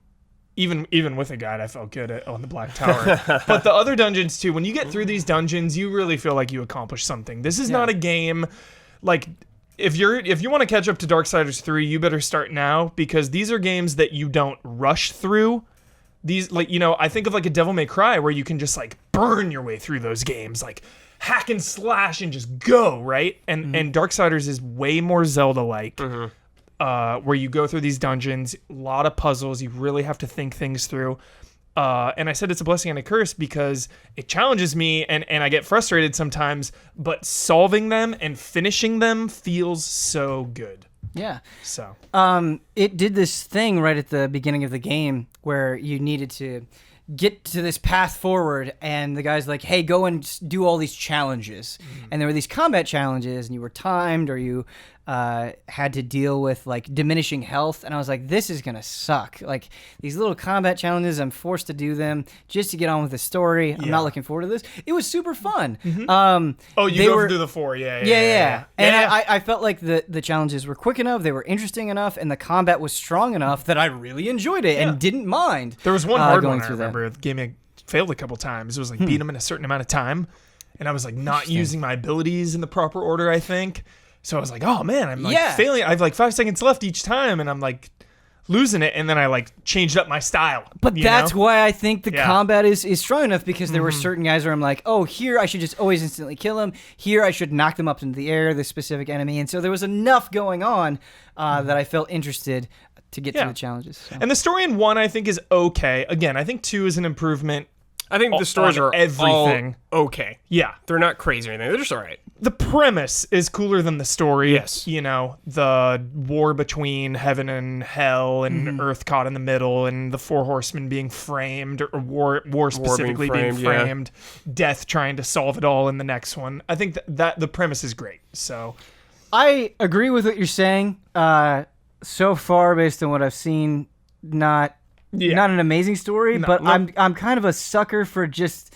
even with a guide, I felt good on the Black Tower. But the other dungeons too, when you get through these dungeons, you really feel like you accomplished something. This is not a game like if you want to catch up to Darksiders 3, you better start now, because these are games that you don't rush through. These, like, you know, I think of like a Devil May Cry where you can just like burn your way through those games, like hack and slash and just go, right? And Darksiders is way more Zelda-like. Where you go through these dungeons, a lot of puzzles, you really have to think things through. And I said it's a blessing and a curse because it challenges me and I get frustrated sometimes, but solving them and finishing them feels so good. Yeah. So it did this thing right at the beginning of the game where you needed to get to this path forward, and the guy's like, hey, go and do all these challenges. And there were these combat challenges, and you were timed, or you had to deal with like diminishing health, and I was like, this is gonna suck. Like, these little combat challenges, I'm forced to do them just to get on with the story. I'm not looking forward to this. It was super fun. You go through the 4. Yeah. And I felt like the challenges were quick enough, they were interesting enough, and the combat was strong enough that I really enjoyed it and didn't mind. There was one hard one I remember. The game failed a couple times. It was like beat him in a certain amount of time, and I was like not using my abilities in the proper order, I think. So I was like, oh man, I'm like failing. I have like 5 seconds left each time, and I'm like losing it. And then I like changed up my style. But that's why I think the combat is strong enough, because there were certain guys where I'm like, oh, here I should just always instantly kill him. Here I should knock them up into the air, this specific enemy. And so there was enough going on that I felt interested to get through the challenges. So. And the story in 1, I think, is okay. Again, I think 2 is an improvement. I think the stories are everything okay. Yeah. They're not crazy or anything. They're just all right. The premise is cooler than the story. Yes. You know, the war between heaven and hell and Earth caught in the middle, and the 4 horsemen being framed, or war specifically being framed, death trying to solve it all in the next one. I think that the premise is great. So I agree with what you're saying. So far, based on what I've seen, not an amazing story, but I'm kind of a sucker for just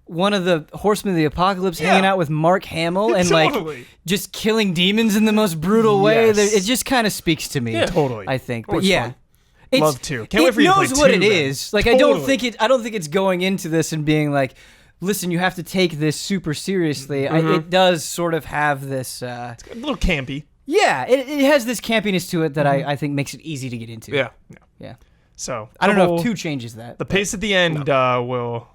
one of the Horsemen of the Apocalypse hanging out with Mark Hamill and like just killing demons in the most brutal way. It just kind of speaks to me. Yeah, totally. I think, but fun. Love to. Can't wait for you to play 2. It knows what it is. Like, totally. I don't think it's going into this and being like, listen, you have to take this super seriously. It does sort of have this it's a little campy. Yeah, it has this campiness to it that I think makes it easy to get into. Yeah. So I don't know if 2 changes that. The pace at the end will.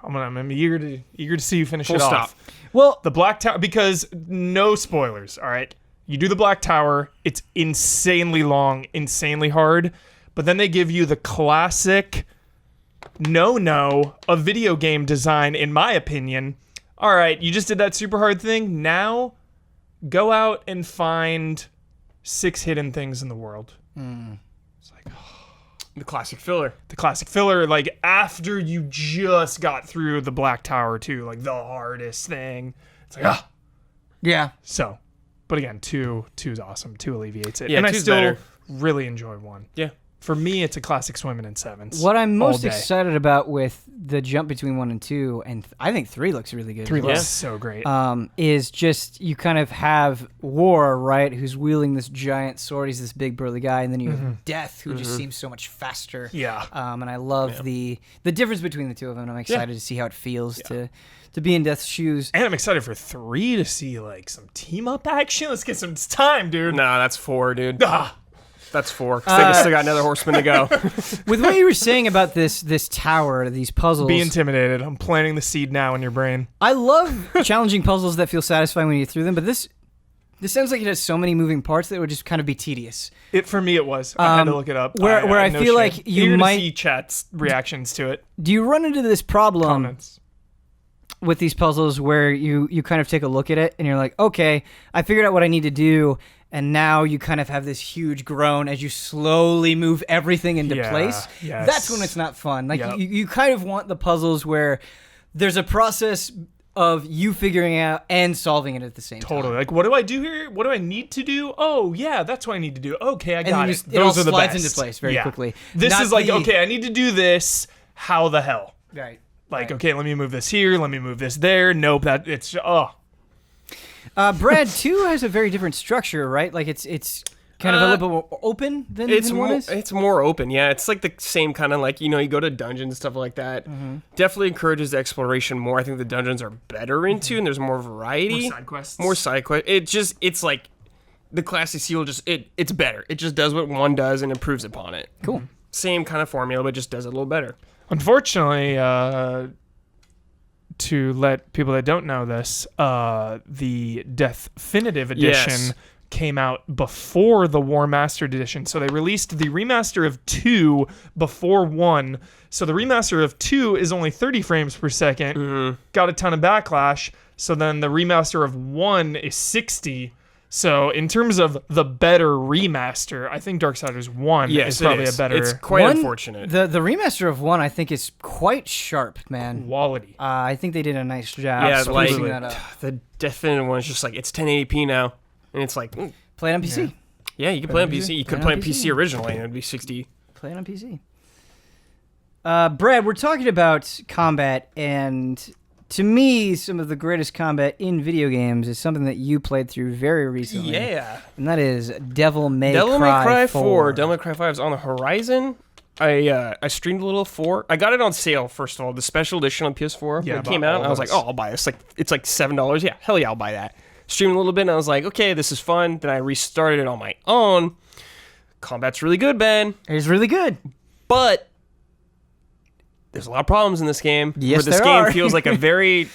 I'm eager to see you finish it off. Well, the Black Tower, because no spoilers. All right, you do the Black Tower. It's insanely long, insanely hard, but then they give you the classic no of video game design, in my opinion. All right, you just did that super hard thing. Now, go out and find 6 hidden things in the world. It's like, the classic filler. The classic filler, like after you just got through the Black Tower too, like the hardest thing. It's like, Yeah. So, but again, 2 is awesome. 2 alleviates it. Yeah, and I still better. really enjoy 1. Yeah. For me, it's a classic swimming in 7s. What I'm most excited about with the jump between 1 and 2, and I think 3 looks really good. 3 looks so great. Is just you kind of have War, right, who's wielding this giant sword. He's this big burly guy, and then you have Death, who just seems so much faster. Yeah. And I love the difference between the two of them. And I'm excited to see how it feels to be in Death's shoes. And I'm excited for 3 to see like some team up action. Let's get some time, dude. Nah, that's 4, dude. That's 4. Because they still got another horseman to go. With what you were saying about this tower, these puzzles. Be intimidated. I'm planting the seed now in your brain. I love challenging puzzles that feel satisfying when you get through them, but this sounds like it has so many moving parts that it would just kind of be tedious. For me, it was. I had to look it up. Where I feel like you might see chat's reactions to it. Do you run into this problem Comments. with these puzzles where you kind of take a look at it and you're like, okay, I figured out what I need to do, and now you kind of have this huge groan as you slowly move everything into place? Yes. That's when it's not fun. Like you kind of want the puzzles where there's a process of you figuring out and solving it at the same time. Totally. Like, what do I do here? What do I need to do? Oh, yeah, that's what I need to do. Okay, I got it. Those all slides into place very quickly. This is like, okay, I need to do this. How the hell? Right. Like, okay, let me move this here. Let me move this there. Nope, it's Brad 2 has a very different structure, right? Like it's kind of a little bit more open than one is? It's more open, yeah. It's like the same kind of like, you go to dungeons and stuff like that. Mm-hmm. Definitely encourages the exploration more. I think the dungeons are better into, and there's more variety. More side quests. It's like the classic seal, it's better. It just does what one does and improves upon it. Cool. Same kind of formula, but just does it a little better. Unfortunately, to let people that don't know this, the Definitive Edition came out before the War Mastered Edition. So they released the remaster of 2 before 1. So the remaster of 2 is only 30 frames per second. Mm-hmm. Got a ton of backlash. So then the remaster of 1 is 60. So in terms of the better remaster, I think Darksiders 1 is probably a better... It's quite unfortunate. The remaster of 1, I think, is quite sharp, man. Quality. I think they did a nice job. Yeah, like that up. The Definitive one is just like, it's 1080p now. And it's like... Play it on PC. Yeah, you can play on PC. You could play on PC originally, and it would be 60. Play it on PC. Brad, we're talking about combat, and to me, some of the greatest combat in video games is something that you played through very recently. Yeah. And that is Devil May Cry 4. Devil May Cry 5 is on the horizon. I streamed a little 4. I got it on sale, first of all. The special edition on PS4 when it came out. And I was like, oh, I'll buy this. It's like $7. Yeah, hell yeah, I'll buy that. Streamed a little bit, and I was like, okay, this is fun. Then I restarted it on my own. Combat's really good, Ben. It's really good. But there's a lot of problems in this game. Yes, this game feels like a very...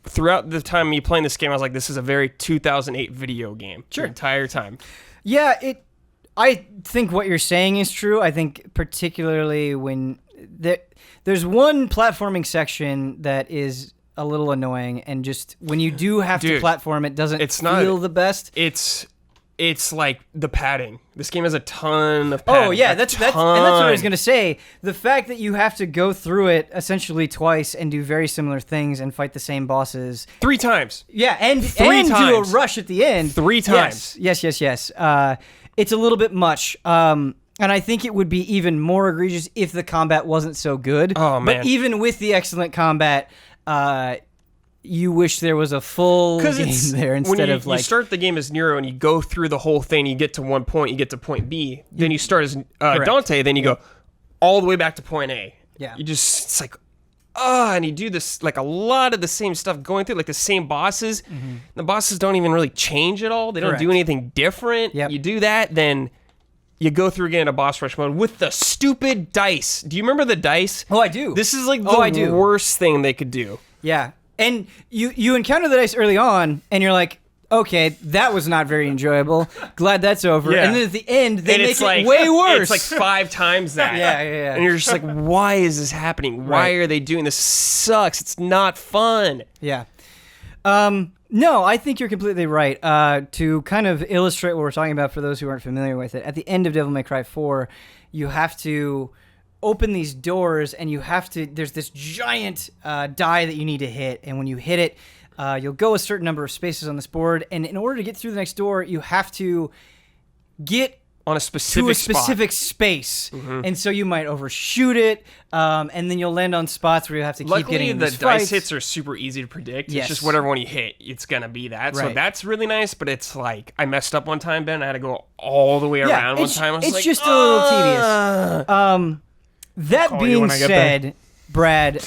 Throughout the time me playing this game, I was like, this is a very 2008 video game. Sure. The entire time. Yeah, I think what you're saying is true. I think particularly when... There's one platforming section that is... a little annoying, and just when you do have to platform, it doesn't feel the best. It's like the padding. This game has a ton of padding. Oh yeah, that's and that's what I was gonna say. The fact that you have to go through it essentially twice and do very similar things and fight the same bosses 3 times. Yeah, and do a rush at the end 3 times. Yes. It's a little bit much. And I think it would be even more egregious if the combat wasn't so good. Oh man! But even with the excellent combat. You wish there was a full game there instead of like... you start the game as Nero and you go through the whole thing, you get to one point, you get to point B, then you start as Dante, then you go all the way back to point A. Yeah. You just, it's like, and you do this, like a lot of the same stuff going through, like the same bosses. Mm-hmm. The bosses don't even really change at all. They don't do anything different. Yep. You do that, then... you go through again in a boss rush mode with the stupid dice. Do you remember the dice? Oh, I do. This is like the worst thing they could do. Yeah. And you encounter the dice early on, and you're like, okay, that was not very enjoyable. Glad that's over. Yeah. And then at the end, they make it way worse. It's like 5 times that. Yeah. And you're just like, why is this happening? Why are they doing this? Sucks. It's not fun. Yeah. No, I think you're completely right. To kind of illustrate what we're talking about for those who aren't familiar with it, at the end of Devil May Cry 4, you have to open these doors, and there's this giant die that you need to hit, and when you hit it, you'll go a certain number of spaces on this board, and in order to get through the next door, you have to get on a specific space, and so you might overshoot it, and then you'll land on spots where you have to keep getting in these dice hits are super easy to predict. Yes. It's just whatever one you hit, it's gonna be that. Right. So that's really nice. But it's like I messed up one time, Ben. I had to go all the way around one time. It's just a little tedious. That being said, Brad,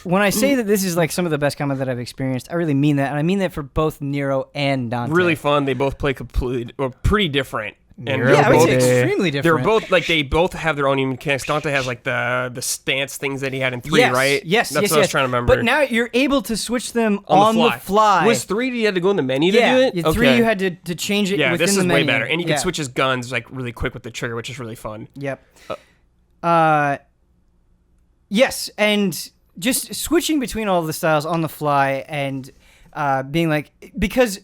when I say that this is like some of the best combat that I've experienced, I really mean that, and I mean that for both Nero and Dante. Really fun. They both play completely or pretty different. And Nero, Yeah, I would say both- extremely different. They're both like they both have their own unique mechanics. Dante has like the stance things that he had in 3, yes, right? Yes, That's yes, what I was yes. trying to remember. But now you're able to switch them on the fly. Was 3 you had to go in the menu to do it? Yeah, 3 you had to change it Yeah, within this the is menu. way better, and you can Yeah. switch his guns like really quick with the trigger, which is really fun. Yep. Yes, and just switching between all of the styles on the fly and being like, because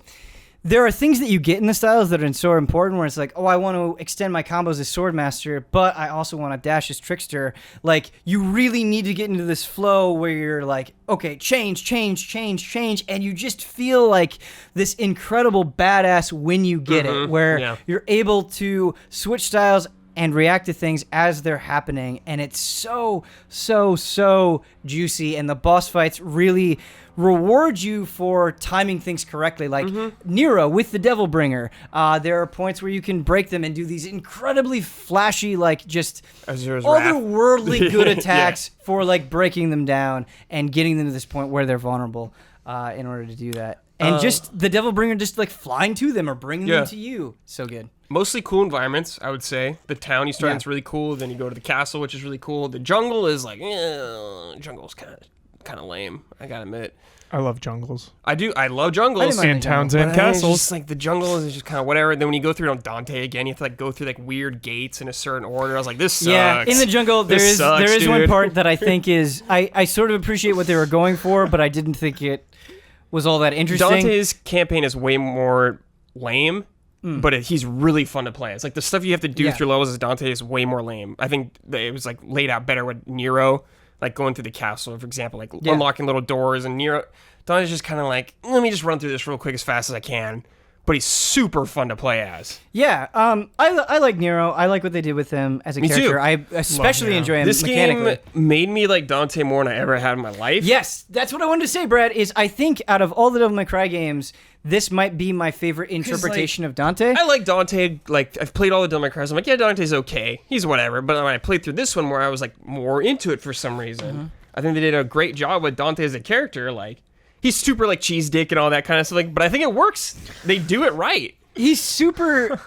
there are things that you get in the styles that are so important where it's like, oh, I want to extend my combos as Swordmaster, but I also want to dash as Trickster. Like, you really need to get into this flow where you're like, okay, change, and you just feel like this incredible badass when you get it, where you're able to switch styles and react to things as they're happening, and it's so juicy, and the boss fights really reward you for timing things correctly. Like Nero with the Devil Bringer, there are points where you can break them and do these incredibly flashy, like just otherworldly good attacks for like breaking them down and getting them to this point where they're vulnerable in order to do that. And just the Devil Bringer just like flying to them or bringing them to you. So good. Mostly cool environments, I would say. The town you start in is really cool. Then you go to the castle, which is really cool. The jungle is like, jungle's kind of lame, I gotta admit. I love jungles. I do. I love jungles. And towns and But castles. It's just like the jungle is just kind of whatever. Then when you go through on Dante again, you have to like go through like weird gates in a certain order. I was like, this sucks. Yeah, in the jungle, there is one part that I think is I sort of appreciate what they were going for, but I didn't think it was all that interesting. Dante's campaign is way more lame, but he's really fun to play. It's like the stuff you have to do through levels as Dante is way more lame. I think that it was like laid out better with Nero, like going through the castle, for example, like unlocking little doors, and Nero. Dante's just kind of like, let me just run through this real quick as fast as I can. But he's super fun to play as. Yeah, I like Nero. I like what they did with him as a character. Too. I especially enjoy him this mechanically. game made me like Dante more than I ever had in my life. Yes, that's what I wanted to say, Brad, is I think out of all the Devil May Cry games, this might be my favorite interpretation of Dante. I like Dante. Like, I've played all the Devil May Crys. I'm like, yeah, Dante's okay. He's whatever. But when I played through this one, where I was like more into it for some reason, I think they did a great job with Dante as a character. Like, he's super like cheese dick and all that kind of stuff. Like, but I think it works. They do it right. He's super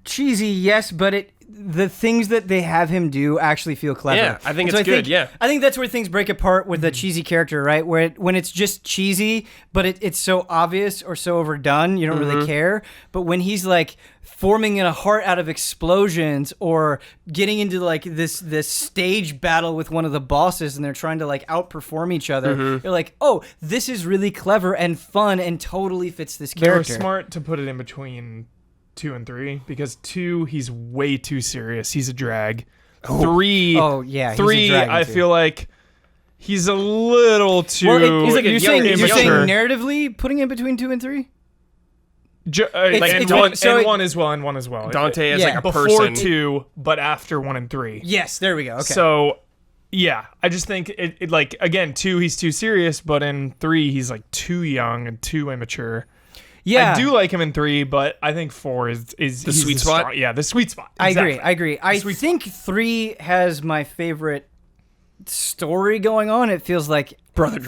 cheesy, yes, but the things that they have him do actually feel clever. Yeah, I think it's good. I think that's where things break apart with a cheesy character, right? Where when it's just cheesy, but it's so obvious or so overdone, you don't really care. But when he's like forming a heart out of explosions or getting into like this stage battle with one of the bosses and they're trying to like outperform each other, you're like, oh, this is really clever and fun and totally fits this character. They were smart to put it in between 2 and 3 because 2 he's way too serious. He's a drag. 3 he's a drag I feel like he's a little too. Well, he's like you're saying narratively putting it between 2 and 3. One as well. Dante is like a before person. 2, but after 1 and 3. Yes, there we go. Okay. So, yeah, I just think it like again 2 he's too serious, but in 3 he's like too young and too immature. Yeah, I do like him in 3, but I think 4 is the sweet spot. The sweet spot. Exactly. I agree. I think 3 has my favorite story going on. It feels like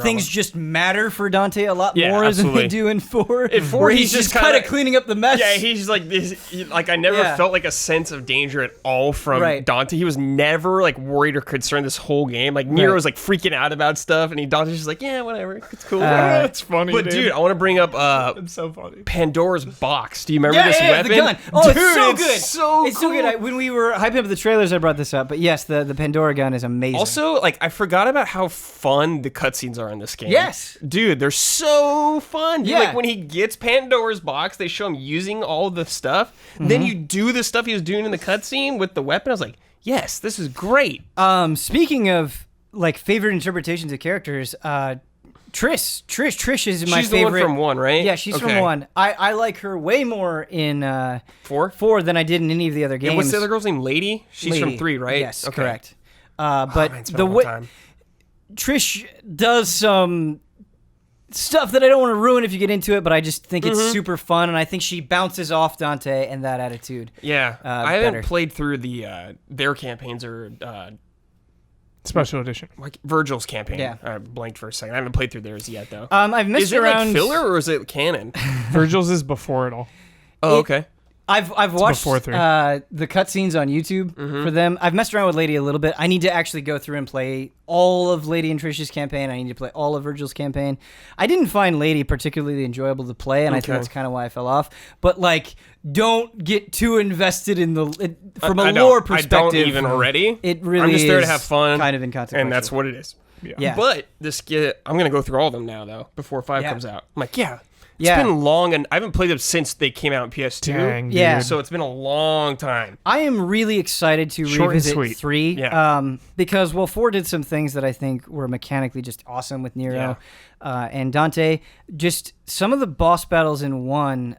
things just matter for Dante a lot more than they do in 4. In 4, he's just kind of cleaning up the mess. Yeah, he's like this. Like I never felt like a sense of danger at all from Dante. He was never like worried or concerned this whole game. Like Nero was like freaking out about stuff, and Dante's just like, yeah, whatever, it's cool. It's funny, but dude, I want to bring up it's so funny. Pandora's box. Do you remember this weapon? The gun. Oh, dude, it's so good. It's so cool. It's so good. When we were hyping up the trailers, I brought this up. But yes, the Pandora gun is amazing. Also, like I forgot about how fun the cutscenes are in this game. Yes. Dude, they're so fun. Dude, Yeah. like when he gets Pandora's box, they show him using all the stuff. Then you do the stuff he was doing in the cutscene with the weapon. I was like, yes, this is great. Speaking of like favorite interpretations of characters, Trish is my favorite. She's the one from 1, right? Yeah, she's from 1. I like her way more in 4 than I did in any of the other games. And what's the other girl's name? Lady? She's from 3, right? Yes, okay. correct. But man, it's been a long time. Trish does some stuff that I don't want to ruin if you get into it, but I just think it's super fun, and I think she bounces off Dante and that attitude. Yeah, I haven't played through their campaigns or special edition, like Virgil's campaign. Yeah, I blanked for a second. I haven't played through theirs yet though. I've messed around. Is it like filler or is it canon? Virgil's is before it all. Oh, okay. I've watched before 3. The cutscenes on YouTube for them. I've messed around with Lady a little bit. I need to actually go through and play all of Lady and Trish's campaign. I need to play all of Virgil's campaign. I didn't find Lady particularly enjoyable to play, and I think that's kind of why I fell off. But like, don't get too invested in from a lore perspective. I don't even already. It really I'm just there to is have fun, kind of inconsequential. and that's what it is. Yeah. But I'm gonna go through all of them now though before 5 comes out. I'm like, It's been long, and I haven't played them since they came out on PS2. Dang, Yeah. dude. So it's been a long time. I am really excited to Short and revisit sweet. 3 because 4 did some things that I think were mechanically just awesome with Nero and Dante. Just some of the boss battles in 1,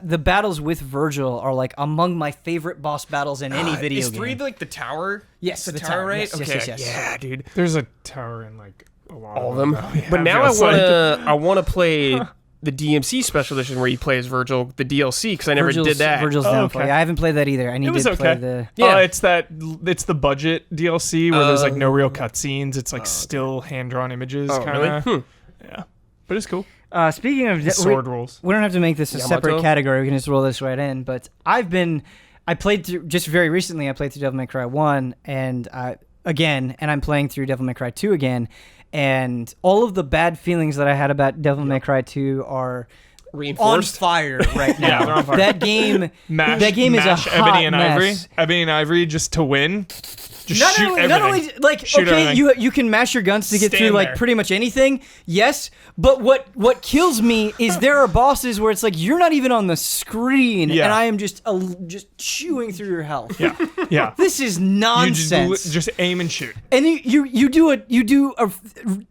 the battles with Virgil are like among my favorite boss battles in any video is game. 3 like the tower? Yes, the the tower, tower, right? yes, yes, yes. Yeah, dude. There's a tower in like a lot All of them. though. Yeah, But now feels like- I want to play the DMC special edition where you play as Virgil, the DLC, because I never did that. Virgil's Downfall. okay. Yeah, I haven't played that either. I need It was to play okay. the. Yeah. It's the budget DLC where there's like no real cutscenes. It's like still hand drawn images, Oh, kind of. really? Yeah, but it's cool. Speaking of Sword rules. we don't have to make this a separate Yamato? category. We can just roll this right in. But I played through just very recently. I played through Devil May Cry 1 and I'm playing through Devil May Cry 2 again. And all of the bad feelings that I had about Devil May Cry 2 are on Reinforced. fire right now. Yeah, they're on fire. That game is a Mash hot Ebony and Ivory. mess. Ebony and Ivory just to win. Just shoot everything. Not only like Shoot okay, everything. you can mash your guns to get Stand through like there. pretty much anything. Yes, but what kills me is there are bosses where it's like you're not even on the screen, Yeah. and I am just chewing through your health. Yeah. This is You nonsense. just aim and shoot. And you do a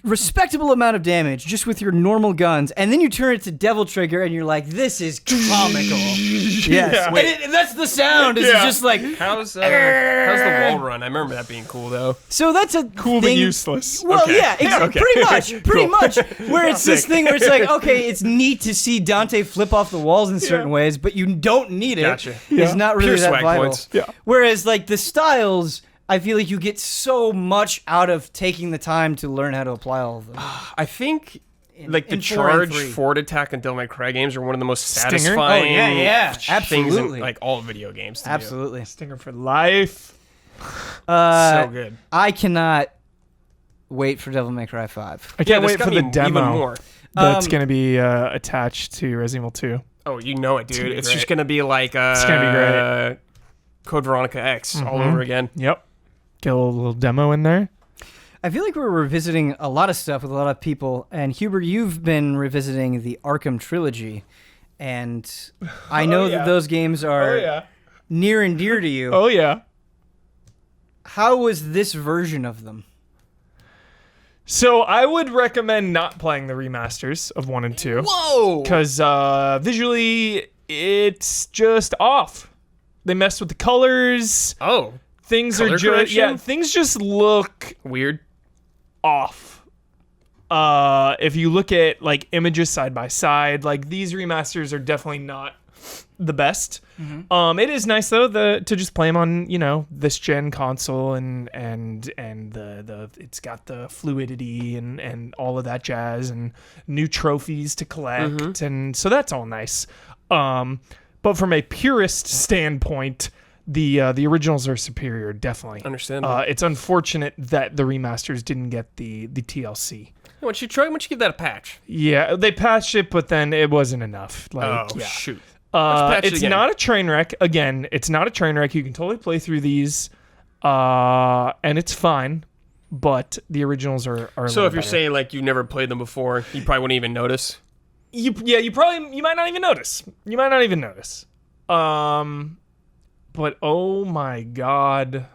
respectable amount of damage just with your normal guns, and then you turn it to Devil Trigger, and you're like, this is comical. Yes, Yeah. and that's the sound. It's Yeah. just like How's the wall run? I remember that being cool though. so. That's a Cool but thing, useless. Well, Okay. yeah, Okay. pretty much. Where it's this Sick. thing where it's like, okay, it's neat to see Dante flip off the walls in certain ways, but you don't need it. Gotcha. Yeah. It's not really Pure that swag vital. points. Yeah. Whereas like the styles, I feel like you get so much out of taking the time to learn how to apply all of them. I think like the in 4 and charge 3. forward attack and Devil May Cry games are one of the most Stinger? satisfying Oh, yeah, things absolutely. in like all video games. To do. Absolutely. Stinger for life. So good. I cannot wait for Devil May Cry 5. I can't this wait got for the me demo Even more. that's going to be attached to Resident Evil 2. Oh, you know it, dude. gonna be It's great. just gonna be like gonna be great. Code Veronica X all over again. Yep. Get a little demo in there. I feel like we're revisiting a lot of stuff with a lot of people. And Huber, you've been revisiting the Arkham Trilogy. And I know that those games are near and dear to you. Oh, yeah. How was this version of them? So I would recommend not playing the remasters of 1 and 2. Whoa! Because visually, it's just off. They messed with the colors. Oh, Things Color are just correction? things just look weird. off. If you look at like images side by side, like these remasters are definitely not the best. It is nice though to just play them on this gen console and the it's got the fluidity and all of that jazz and new trophies to collect and so that's all nice. But from a purist standpoint, the originals are superior, definitely. Understandable. It's unfortunate that the remasters didn't get the TLC. Why don't you give that a patch? Yeah, they patched it, but then it wasn't enough. Shoot. patch it It's again. not a train wreck. Again, it's not a train wreck. You can totally play through these, and it's fine. But the originals are. A So little if you're better. saying like you've never played them before, you probably wouldn't even notice. you might not even notice. You might not even notice. But oh my god,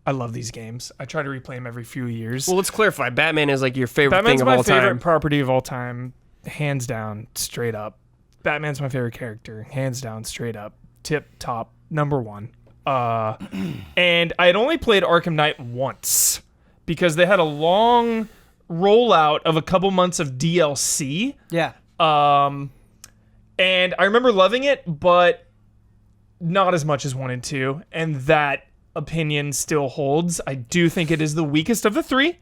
I love these games. I try to replay them every few years. Well, let's clarify. Batman is like your favorite Batman's thing of my all favorite time. property of all time, hands down, straight up. Batman's my favorite character, hands down, straight up, tip top, number one. And I had only played Arkham Knight once because they had a long rollout of a couple months of DLC. Yeah. And I remember loving it, but not as much as 1 and 2. And that opinion still holds. I do think it is the weakest of the three.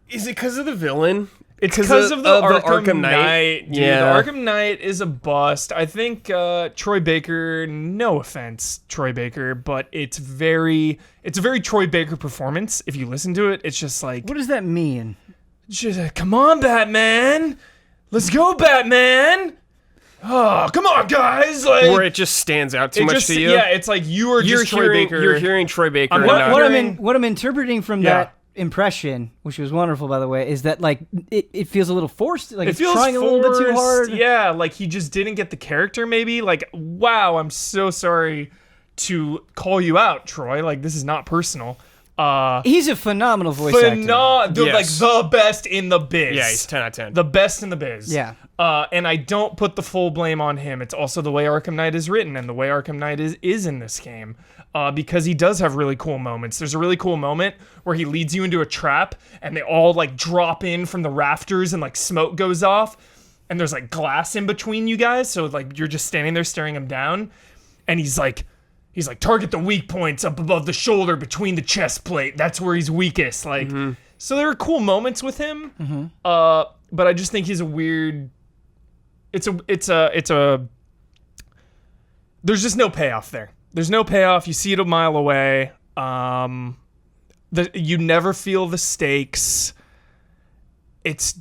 Is it because of the villain? It's because of the Arkham Knight. Dude. Yeah. The Arkham Knight is a bust. I think Troy Baker, no offense, Troy Baker, but it's a very Troy Baker performance. If you listen to it, it's just like... What does that mean? Just, come on, Batman. Let's go, Batman. Oh, come on, guys! Like, where it just stands out too much to you. Yeah, it's like you're Troy Baker. You're hearing Troy Baker. What I'm interpreting from that impression, which was wonderful, by the way, is that like it feels a little forced. Like it's trying forced, a little bit too hard. Yeah, like he just didn't get the character. Maybe like, wow, I'm so sorry to call you out, Troy. Like this is not personal. He's a phenomenal voice actor. Dude, like the best in the biz. Yeah, he's 10 out of 10. The best in the biz. Yeah. And I don't put the full blame on him. It's also the way Arkham Knight is written and the way Arkham Knight is in this game. Because he does have really cool moments. There's a really cool moment where he leads you into a trap and they all like drop in from the rafters and like smoke goes off. And there's like glass in between you guys. So like you're just standing there staring him down. And he's like, target the weak points up above the shoulder between the chest plate. That's where he's weakest. Like, so there are cool moments with him. But I just think he's a weird. It's a. There's just no payoff there. There's no payoff. You see it a mile away. You never feel the stakes. It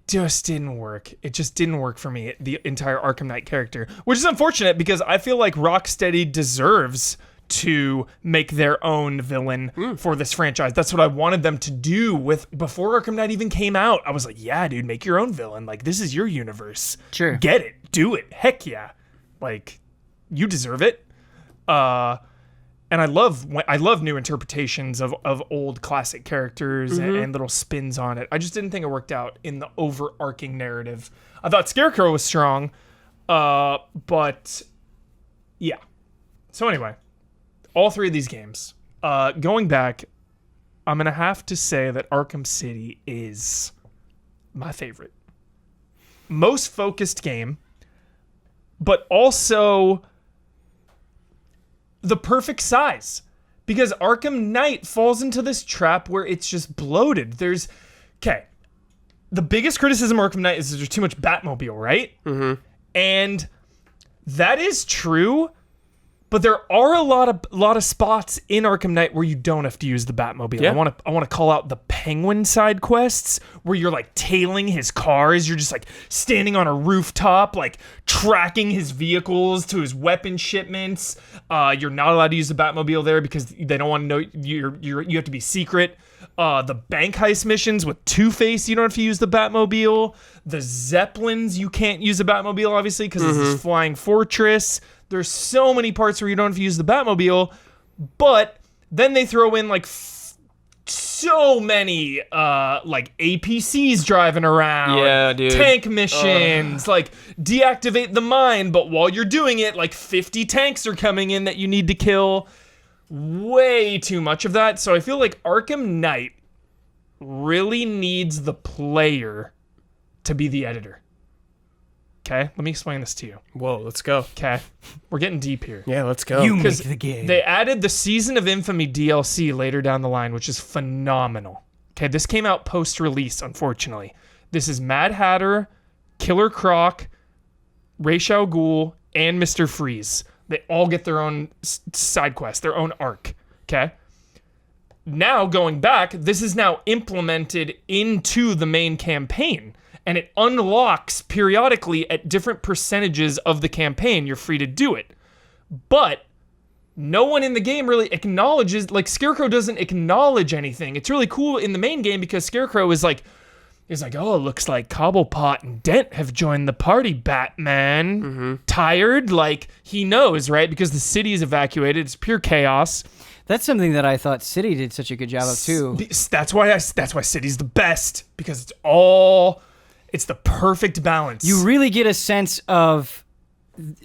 just didn't work. It just didn't work for me, the entire Arkham Knight character, which is unfortunate because I feel like Rocksteady deserves to make their own villain for this franchise. That's what I wanted them to do before Arkham Knight even came out. I was like, yeah, dude, make your own villain. Like, this is your universe. Sure. Get it. Do it. Heck yeah. Like, you deserve it. And I love new interpretations of old classic characters and little spins on it. I just didn't think it worked out in the overarching narrative. I thought Scarecrow was strong, but yeah. So anyway, all three of these games. Going back, I'm going to have to say that Arkham City is my favorite. Most focused game, but also the perfect size, because Arkham Knight falls into this trap where it's just bloated. The biggest criticism of Arkham Knight is there's too much Batmobile, right? Mm-hmm. And that is true, but there are a lot of spots in Arkham Knight where you don't have to use the Batmobile. Yeah. I want to call out the Penguin side quests where you're like tailing his cars. You're just like standing on a rooftop, like tracking his vehicles to his weapon shipments. You're not allowed to use the Batmobile there because they don't want to know you have to be secret. The bank heist missions with Two-Face, you don't have to use the Batmobile. The Zeppelins, you can't use the Batmobile, obviously, because it's this flying fortress. There's so many parts where you don't have to use the Batmobile, but then they throw in like so many like APCs driving around. Yeah, dude. Tank missions, like deactivate the mine, but while you're doing it, like 50 tanks are coming in that you need to kill. Way too much of that. So I feel like Arkham Knight really needs the player to be the editor. Okay, let me explain this to you. Whoa, let's go. Okay, we're getting deep here. Yeah, let's go. You make the game. They added the Season of Infamy DLC later down the line, which is phenomenal. Okay, this came out post-release, unfortunately. This is Mad Hatter, Killer Croc, Ra's al Ghul, and Mr. Freeze. They all get their own side quest, their own arc. Okay? Now, going back, this is now implemented into the main campaign. And it unlocks periodically at different percentages of the campaign. You're free to do it. But no one in the game really acknowledges, like Scarecrow doesn't acknowledge anything. It's really cool in the main game because Scarecrow is like, oh, it looks like Cobblepot and Dent have joined the party, Batman. Mm-hmm. Tired? Like, he knows, right? Because the city is evacuated. It's pure chaos. That's something that I thought City did such a good job of, too. That's why City's the best. Because it's the perfect balance. You really get a sense of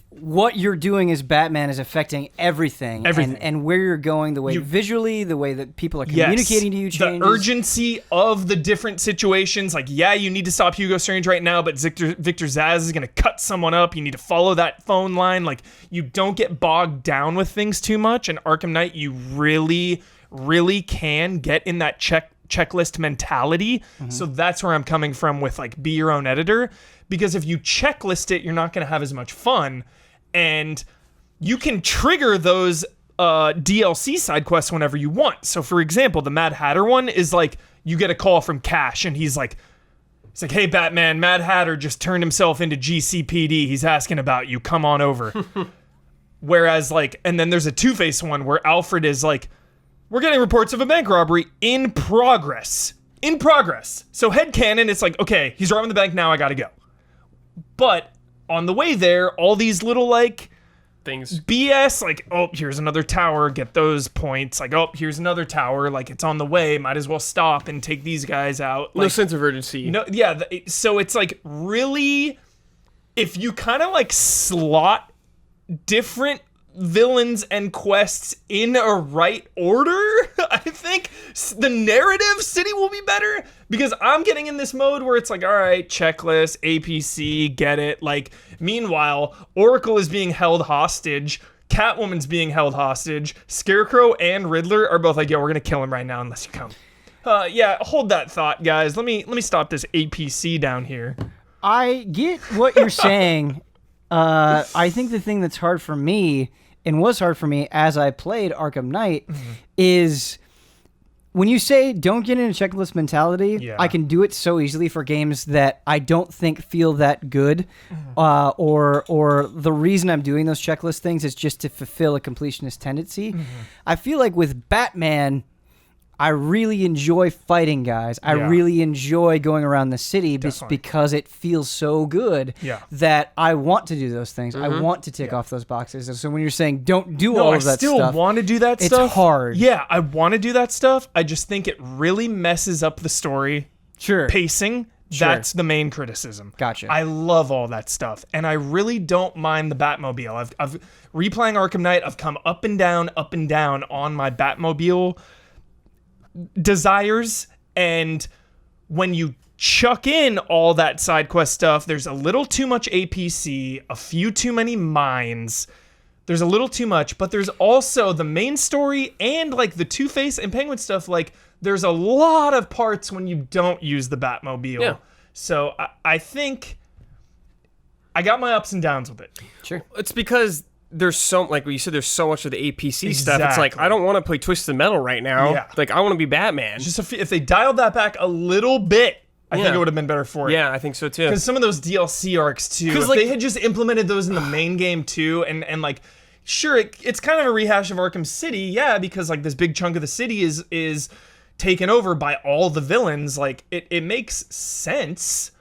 what you're doing as Batman is affecting everything. And where you're going, the way visually, the way that people are communicating to you changes. The urgency of the different situations. Like, yeah, you need to stop Hugo Strange right now, but Victor Zsasz is going to cut someone up. You need to follow that phone line. Like, you don't get bogged down with things too much. And Arkham Knight, you really, really can get in that checklist mentality. So that's where I'm coming from with like be your own editor, because if you checklist it, you're not going to have as much fun, and you can trigger those DLC side quests whenever you want. So for example, the Mad Hatter one is like you get a call from Cash and he's like, hey, Batman, Mad Hatter just turned himself into GCPD. He's asking about you. Come on over. Whereas, like, and then there's a Two-Face one where Alfred is like, we're getting reports of a bank robbery in progress. In progress. So headcanon, it's like, okay, he's robbing the bank now, I gotta go. But on the way there, all these little, like, things. BS, like, oh, here's another tower, get those points. Like, oh, here's another tower, like, it's on the way, might as well stop and take these guys out. Like, no sense of urgency. No, yeah, so it's, like, really, if you kind of, like, slot different villains and quests in a right order, I think the narrative city will be better, because I'm getting in this mode where it's like, all right, checklist, APC, get it. Like, meanwhile, Oracle is being held hostage, Catwoman's being held hostage, Scarecrow and Riddler are both like, yo, we're gonna kill him right now unless you come. Yeah, hold that thought, guys. Let me stop this APC down here. I get what you're saying. I think the thing that's hard for me, and was hard for me as I played Arkham Knight, is when you say don't get in a checklist mentality, I can do it so easily for games that I don't think feel that good, or the reason I'm doing those checklist things is just to fulfill a completionist tendency. I feel like with Batman, I really enjoy fighting guys. I really enjoy going around the city just because it feels so good that I want to do those things. I want to tick off those boxes. And so when you're saying don't do all of that stuff, I still want to do that stuff. It's hard. Yeah, I want to do that stuff. I just think it really messes up the story. Pacing. That's the main criticism. Gotcha. I love all that stuff, and I really don't mind the Batmobile. I've replaying Arkham Knight. I've come up and down on my Batmobile desires, and when you chuck in all that side quest stuff, there's a little too much APC, a few too many mines. There's a little too much, but there's also the main story and like the Two-Face and Penguin stuff. Like, there's a lot of parts when you don't use the Batmobile. Yeah. So I think I got my ups and downs with it. Sure. It's because there's so, like you said, there's so much of the APC stuff. It's like, I don't want to play Twisted Metal right now. Yeah. Like, I want to be Batman. Just if they dialed that back a little bit, I think it would have been better for it. Yeah, I think so too. Because some of those DLC arcs too, if they had just implemented those in the main game too, and like, sure, it's kind of a rehash of Arkham City, because like this big chunk of the city is taken over by all the villains. Like, it makes sense.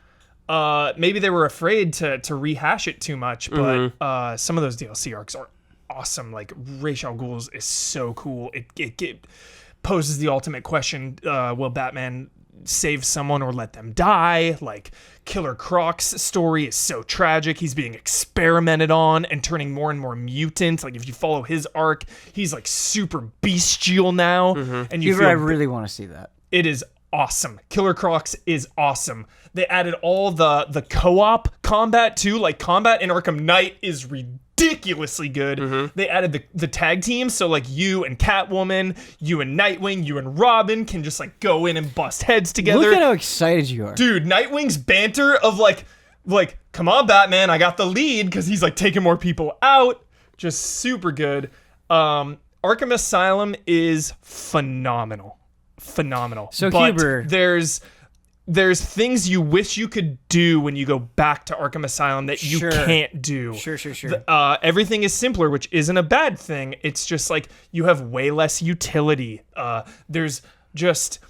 Maybe they were afraid to rehash it too much, but some of those DLC arcs are awesome. Like, Ra's al Ghul is so cool. It poses the ultimate question: will Batman save someone or let them die? Like, Killer Croc's story is so tragic. He's being experimented on and turning more and more mutant. Like, if you follow his arc, he's like super bestial now. And I really want to see that. It is awesome. Killer Croc's is awesome. They added all the co-op combat too. Like, combat in Arkham Knight is ridiculously good. They added the tag team, so like you and Catwoman, you and Nightwing, you and Robin can just like go in and bust heads together. Look at how excited you are. Dude, Nightwing's banter of like come on Batman, I got the lead, because he's like taking more people out. Just super good. Arkham Asylum is phenomenal. So but Huber, there's things you wish you could do when you go back to Arkham Asylum that you can't do. Sure. Everything is simpler, which isn't a bad thing. It's just like you have way less utility. There's just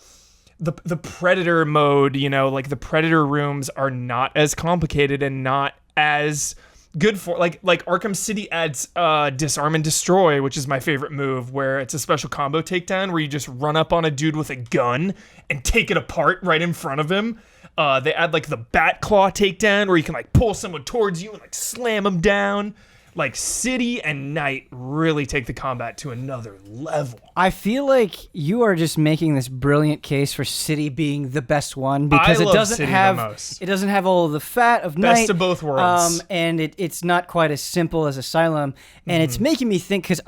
the Predator mode, like the Predator rooms are not as complicated and not as good for, like Arkham City adds Disarm and Destroy, which is my favorite move, where it's a special combo takedown where you just run up on a dude with a gun and take it apart right in front of him. They add like the Bat Claw takedown where you can like pull someone towards you and like slam them down. Like, City and Night really take the combat to another level. I feel like you are just making this brilliant case for City being the best one, because it doesn't have all of the fat of Night. Best of both worlds. And it's not quite as simple as Asylum, and it's making me think, because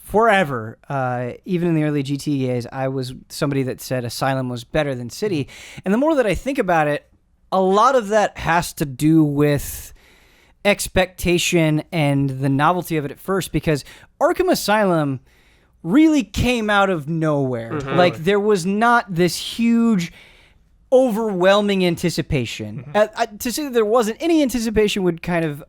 forever, even in the early GT days, I was somebody that said Asylum was better than City. And the more that I think about it, a lot of that has to do with expectation and the novelty of it at first, because Arkham Asylum really came out of nowhere. Mm-hmm. Like, there was not this huge, overwhelming anticipation. To say that there wasn't any anticipation would kind of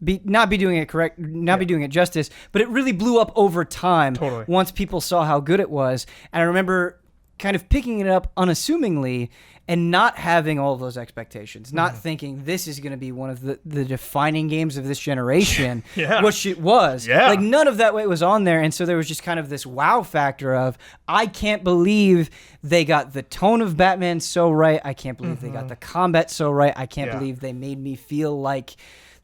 not be doing it justice, but it really blew up over time. Totally. Once people saw how good it was. And I remember kind of picking it up unassumingly and not having all of those expectations, not thinking this is going to be one of the defining games of this generation, which it was. Yeah. Like, none of that weight was on there, and so there was just kind of this wow factor of, I can't believe they got the tone of Batman so right, I can't believe they got the combat so right, I can't believe they made me feel like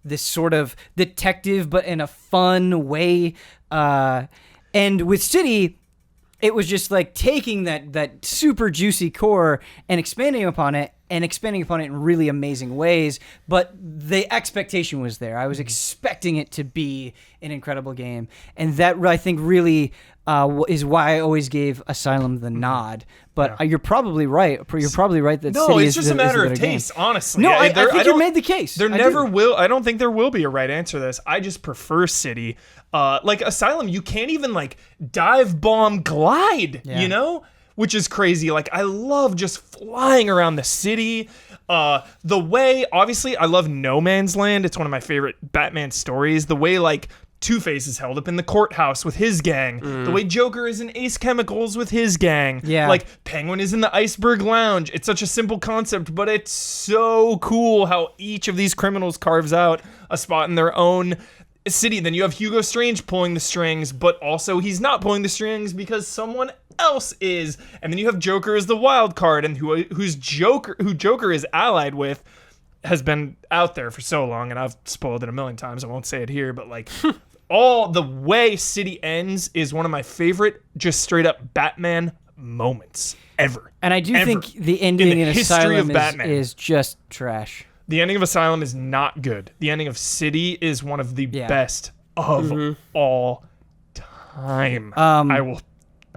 this sort of detective, but in a fun way. And with City, it was just like taking that super juicy core and expanding upon it in really amazing ways. But the expectation was there. I was expecting it to be an incredible game. And that, I think, really is why I always gave Asylum the nod. But you're probably right. You're probably right that City it's just a matter of taste, honestly. No, I think you made the case. I don't think there will be a right answer to this. I just prefer City. Like Asylum, you can't even like dive bomb glide, you know? Which is crazy. Like, I love just flying around the city. The way, obviously, I love No Man's Land. It's one of my favorite Batman stories. The way, like, Two-Face is held up in the courthouse with his gang. The way Joker is in Ace Chemicals with his gang. Yeah. Like, Penguin is in the Iceberg Lounge. It's such a simple concept, but it's so cool how each of these criminals carves out a spot in their own city. Then you have Hugo Strange pulling the strings, but also he's not pulling the strings because someone else is. And then you have Joker as the wild card, and who Joker is allied with has been out there for so long, and I've spoiled it a million times. I won't say it here, but like all the way City ends is one of my favorite just straight up Batman moments ever. And I do think the ending in Asylum is just trash. The ending of Asylum is not good. The ending of City is one of the best of all time. I will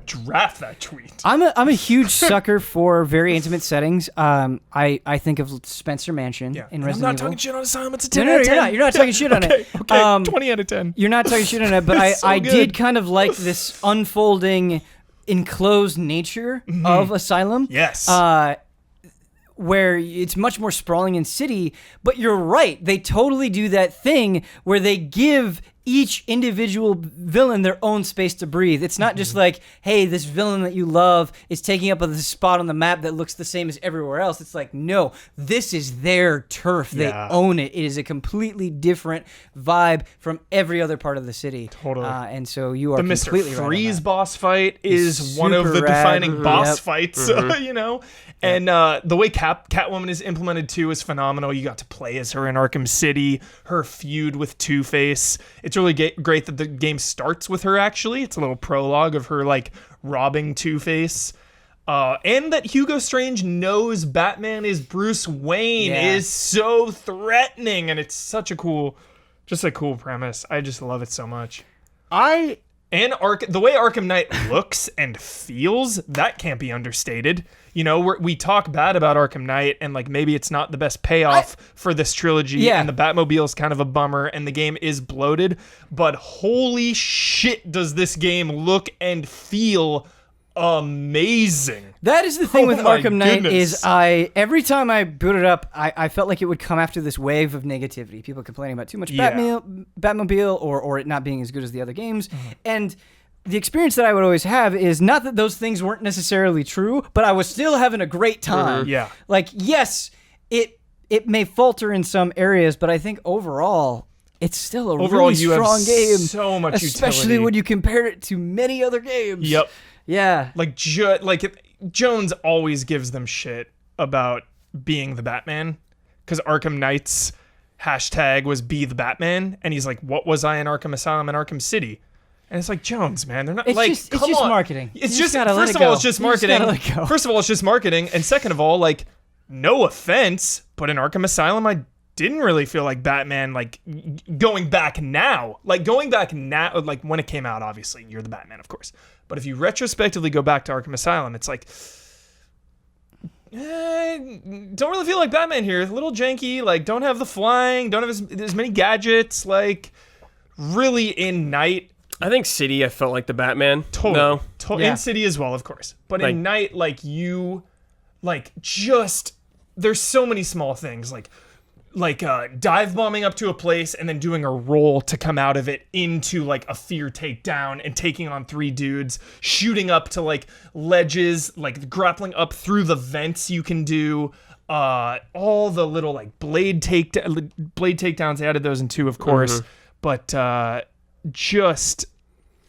draft that tweet. I'm a huge sucker for very intimate settings. I think of Spencer Mansion in Resident Evil. I'm not talking shit on Asylum. It's a 10 No, out of 10. you're not talking shit on it. Okay, 20 out of 10. You're not talking shit on it, but I did kind of like this unfolding, enclosed nature of Asylum. Yes. Where it's much more sprawling in City, but you're right. They totally do that thing where they give each individual villain their own space to breathe. It's not just like, hey, this villain that you love is taking up a spot on the map that looks the same as everywhere else. It's like, no, this is their turf. They own it. It is a completely different vibe from every other part of the city. Totally. And so you are the completely Mr. right. Freeze boss fight is one of the super rad. defining boss fights, you know? And the way Catwoman is implemented too is phenomenal. You got to play as her in Arkham City, her feud with Two-Face. It's really great that the game starts with her, actually. It's a little prologue of her, like, robbing Two-Face. And that Hugo Strange knows Batman is Bruce Wayne is so threatening. And it's such a cool premise. I just love it so much. The way Arkham Knight looks and feels, that can't be understated. You know, we talk bad about Arkham Knight, and like maybe it's not the best payoff for this trilogy, and the Batmobile is kind of a bummer, and the game is bloated. But holy shit, does this game look and feel amazing. That is the thing with Arkham Knight is every time I boot it up, I felt like it would come after this wave of negativity. People complaining about too much Batmobile or it not being as good as the other games. And the experience that I would always have is not that those things weren't necessarily true, but I was still having a great time. Yeah. Like, yes, it may falter in some areas, but I think overall it's still a really strong game. So much especially utility. when you compare it to many other games. Yep. Yeah. Like Jones always gives them shit about being the Batman, because Arkham Knight's hashtag was be the Batman, and he's like, what was I in Arkham Asylum and Arkham City? And it's like, Jones, man, they're not it's just marketing. It's just first of all, it's just marketing. And second of all, like, no offense, but in Arkham Asylum, I didn't really feel like Batman, like going back now, like when it came out, obviously you're the Batman, of course. But if you retrospectively go back to Arkham Asylum, it's like, don't really feel like Batman here. A little janky, like don't have the flying, don't have as many gadgets, like really in Night. I think City, I felt like the Batman. Totally. No. In City as well, of course. But in Night, like you, like just, there's so many small things, like dive bombing up to a place and then doing a roll to come out of it into like a fear takedown and taking on 3 dudes, shooting up to like ledges, like grappling up through the vents you can do, all the little like blade takedowns. They added those in 2, of course, but just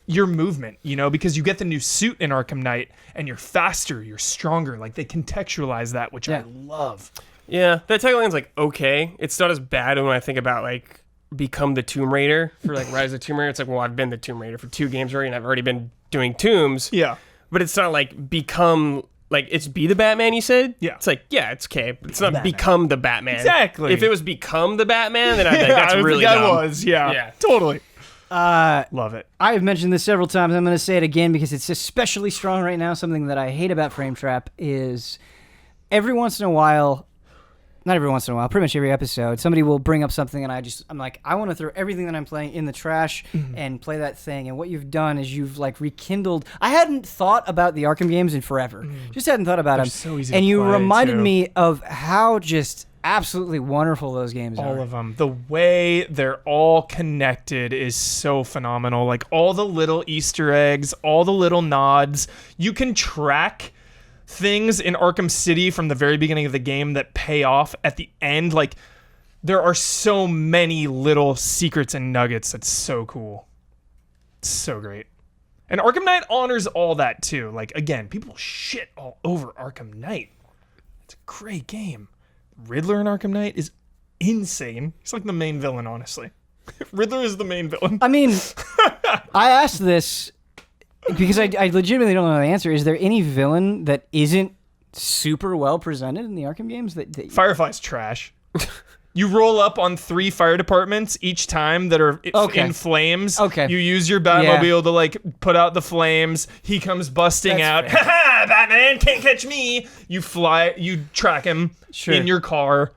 your movement, you know, because you get the new suit in Arkham Knight and you're faster, you're stronger. Like they contextualize that, which I love. Yeah, that tagline's like okay. It's not as bad when I think about like become the Tomb Raider for like Rise of the Tomb Raider. It's like, well, I've been the Tomb Raider for 2 games already, and I've already been doing tombs. Yeah, but it's not like become like it's be the Batman. You said, yeah. It's like it's okay, but it's not Batman. Become the Batman. Exactly. If it was become the Batman, then I'd be like, that's really dumb. Yeah, totally. Love it. I have mentioned this several times. I'm going to say it again because it's especially strong right now. Something that I hate about Frame Trap is every once in a while. Not every once in a while, pretty much every episode, somebody will bring up something and I'm like, I want to throw everything that I'm playing in the trash and play that thing. And what you've done is you've like rekindled. I hadn't thought about the Arkham games in forever. Just hadn't thought about them. So easy and to you play, reminded too. me of how just absolutely wonderful those games are. All of them. The way they're all connected is so phenomenal. Like all the little Easter eggs, all the little nods. You can track things in Arkham City from the very beginning of the game that pay off at the end. Like there are so many little secrets and nuggets. That's so cool. It's so great. And Arkham Knight honors all that too. Like again, people shit all over Arkham Knight. It's a great game. Riddler in Arkham Knight is insane. He's like the main villain, honestly. Riddler is the main villain. I mean, I asked this because I legitimately don't know the answer. Is there any villain that isn't super well presented in the Arkham games? That Firefly's trash. You roll up on 3 fire departments each time that are in flames. Okay. You use your Batmobile to like put out the flames. He comes busting out. Ha ha! Batman can't catch me. You fly. You track him in your car.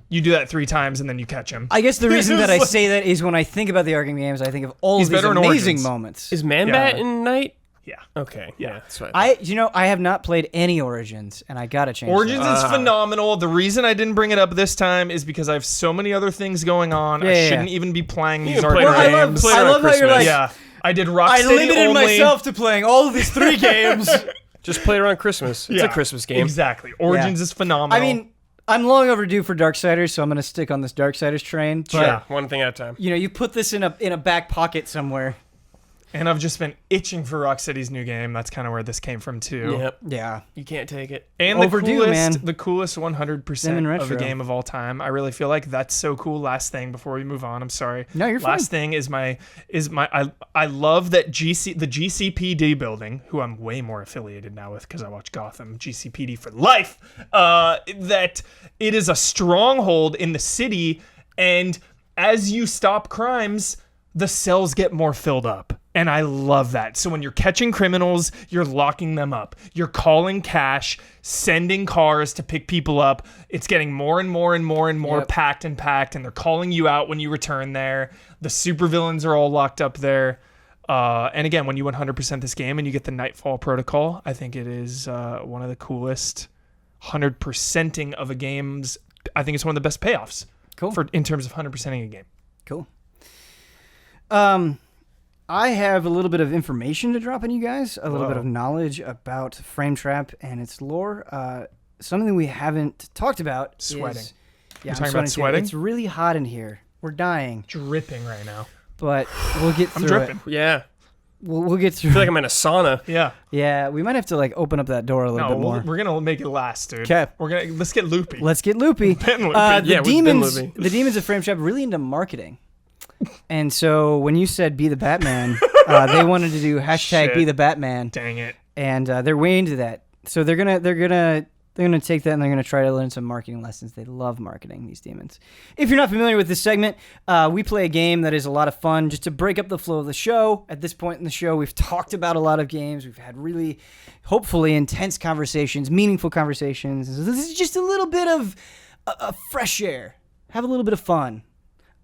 You do that 3 times and then you catch him. I guess the reason that I say that is when I think about the Arkham games, I think of all of these amazing moments. Is Man-Bat in Night? Yeah. Okay. Yeah. That's right. I have not played any Origins, and I gotta change. Origins that. is phenomenal. The reason I didn't bring it up this time is because I have so many other things going on. I shouldn't even be playing these Arkham games. I love how you're like, I did Rocksteady I limited only. myself to playing all of these 3 games. Just play it around Christmas. It's a Christmas game. Exactly. Origins is phenomenal. I mean, I'm long overdue for Darksiders, so I'm gonna stick on this Darksiders train. But, one thing at a time. You know, you put this in a back pocket somewhere. And I've just been itching for Rocksteady's new game. That's kind of where this came from too. Yep. Yeah. You can't take it. And overdue, the coolest 100% of a game of all time. I really feel like that's so cool. Last thing before we move on, I'm sorry. No, you're fine. Last thing is I love that the GCPD building, who I'm way more affiliated now with because I watch Gotham, GCPD for life, that it is a stronghold in the city, and as you stop crimes, the cells get more filled up. And I love that. So when you're catching criminals, you're locking them up. You're calling cash, sending cars to pick people up. It's getting more and more and more and more packed, and they're calling you out when you return there. The supervillains are all locked up there. And again, when you 100% this game and you get the Nightfall Protocol, I think it is one of the coolest 100%ing of a game's. I think it's one of the best payoffs. Cool. In terms of 100%ing a game. Cool. I have a little bit of information to drop on you guys, a little bit of knowledge about Frame Trap and its lore. Something we haven't talked about Sweating. Is... Yeah, You're talking about sweating? It's really hot in here. We're dying. Dripping right now. But we'll get through I'm dripping. it. Yeah. We'll get through I feel like I'm in a sauna. Yeah. Yeah, we might have to like open up that door a little bit more. We're gonna make it last, dude. Okay. Let's get loopy. Let's get loopy. The demons of Frame Trap are really into marketing. And so when you said be the Batman, they wanted to do hashtag be the Batman. Dang it. And they're way into that. So they're gonna They're going to take that and they're going to try to learn some marketing lessons. They love marketing, these demons. If you're not familiar with this segment, we play a game that is a lot of fun just to break up the flow of the show. At this point in the show, we've talked about a lot of games. We've had really, hopefully, intense conversations, meaningful conversations. So this is just a little bit of a fresh air. Have a little bit of fun.